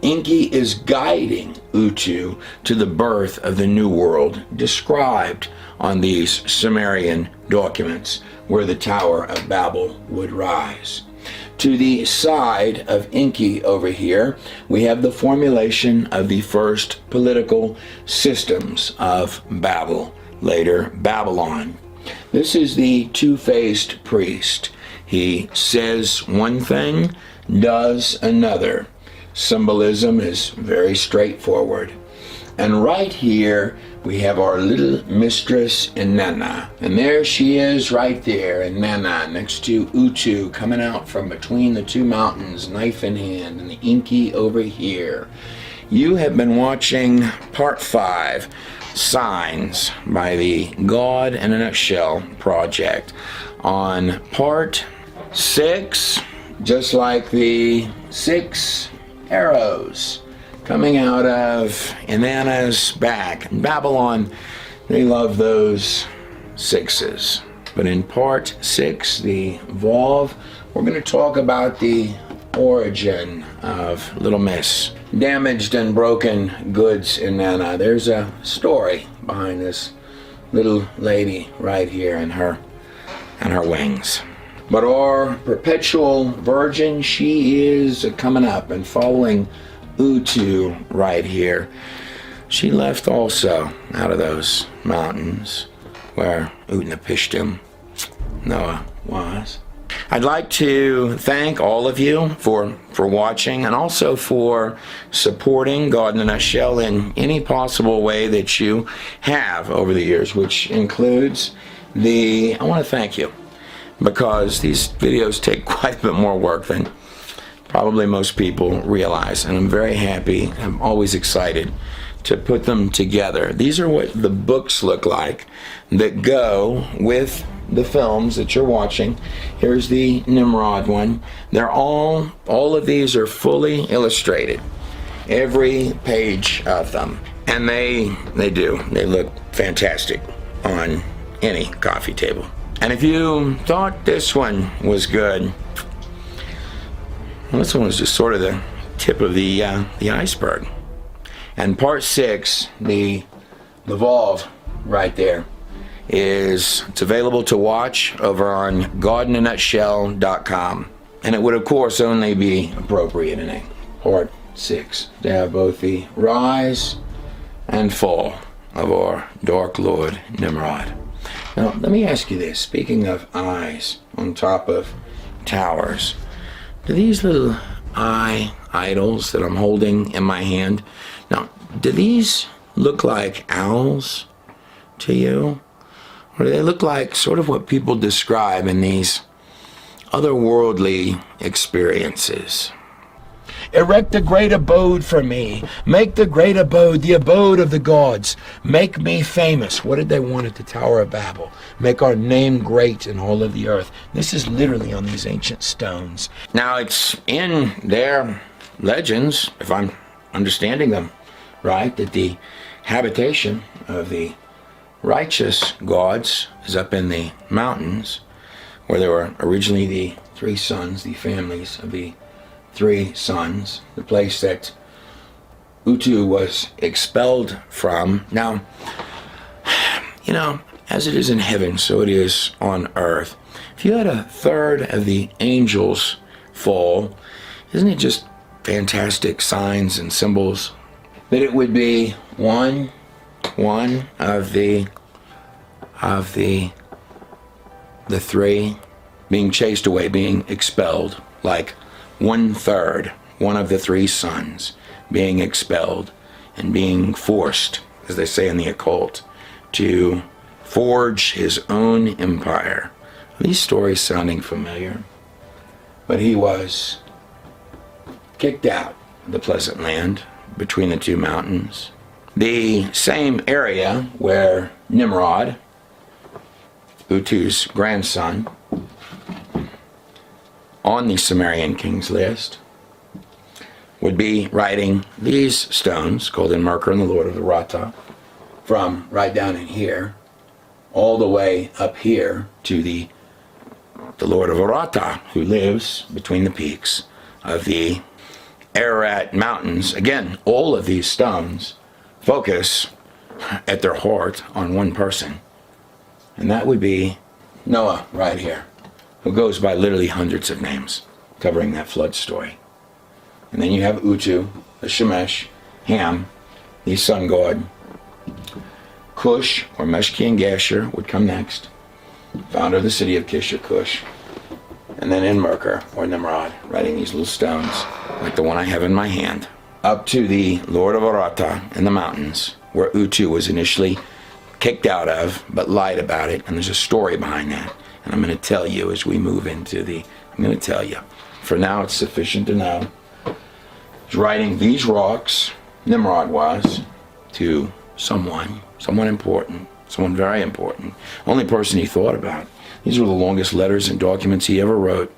Enki is guiding Utu to the birth of the new world described on these Sumerian documents where the Tower of Babel would rise. To the side of Enki over here, we have the formulation of the first political systems of Babel, later Babylon. This is the two-faced priest. He says one thing, does another. Symbolism is very straightforward. And right here, we have our little mistress Inanna. And there she is right there, Inanna, next to Utu, coming out from between the two mountains, knife in hand, and the Enki over here. You have been watching Part 5, Signs, by the God in a Nutshell project. On Part 6, just like the 6 arrows coming out of Inanna's back. In Babylon, they love those 6s. But in Part 6, the Evolve, we're going to talk about the origin of Little Miss. Damaged and broken goods Inanna. There's a story behind this little lady right here and her wings. But our perpetual virgin, she is coming up and following Utu right here. She left also out of those mountains where Utnapishtim, Noah, was. I'd like to thank all of you for watching and also for supporting God in a Nutshell in any possible way that you have over the years, which includes I want to thank you because these videos take quite a bit more work than probably most people realize, and I'm very happy. I'm always excited to put them together. These are what the books look like that go with the films that you're watching. Here's the Nimrod one. They're all of these are fully illustrated, every page of them, and they look fantastic on any coffee table. And if you thought this one was good, well, this one was just sort of the tip of the iceberg. And Part 6, the Evolve right there, it's available to watch over on godinanutshell.com. And it would, of course, only be appropriate in a Part 6. They have both the rise and fall of our dark lord Nimrod. Now, let me ask you this. Speaking of eyes on top of towers, do these little eye idols that I'm holding in my hand, now, do these look like owls to you? Or do they look like sort of what people describe in these otherworldly experiences? Erect a great abode for me. Make the great abode the abode of the gods. Make me famous. What did they want at the Tower of Babel? Make our name great in all of the earth. This is literally on these ancient stones. Now, it's in their legends, if I'm understanding them right, that the habitation of the righteous gods is up in the mountains, where there were originally the 3 sons, the families of the 3 sons, the place that Utu was expelled from. Now, you know, as it is in heaven, so it is on earth. If you had a third of the angels fall, isn't it just fantastic signs and symbols that it would be one of the 3 being chased away, being expelled, like 1/3, one of the 3 sons being expelled and being forced, as they say in the occult, to forge his own empire. Are these stories sounding familiar? But he was kicked out of the pleasant land between the 2 mountains, the same area where Nimrod, Utu's grandson, on the Sumerian king's list, would be writing these stones, Golden Merkur and the Lord of the Rata, from right down in here, all the way up here to the Lord of Arata, who lives between the peaks of the Ararat Mountains. Again, all of these stones focus at their heart on one person, and that would be Noah right here, who goes by literally hundreds of names covering that flood story. And then you have Utu, the Shemesh, Ham, the sun god. Cush, or Meshki and Gasher, would come next, founder of the city of Kish or Cush. And then in Merkur, or Nimrod, writing these little stones, like the one I have in my hand, up to the Lord of Arata in the mountains, where Utu was initially kicked out of, but lied about it, and there's a story behind that. And I'm going to tell you as we move into I'm going to tell you. For now, it's sufficient to know. He's writing these rocks, Nimrod was, to someone important, someone very important, only person he thought about. These were the longest letters and documents he ever wrote.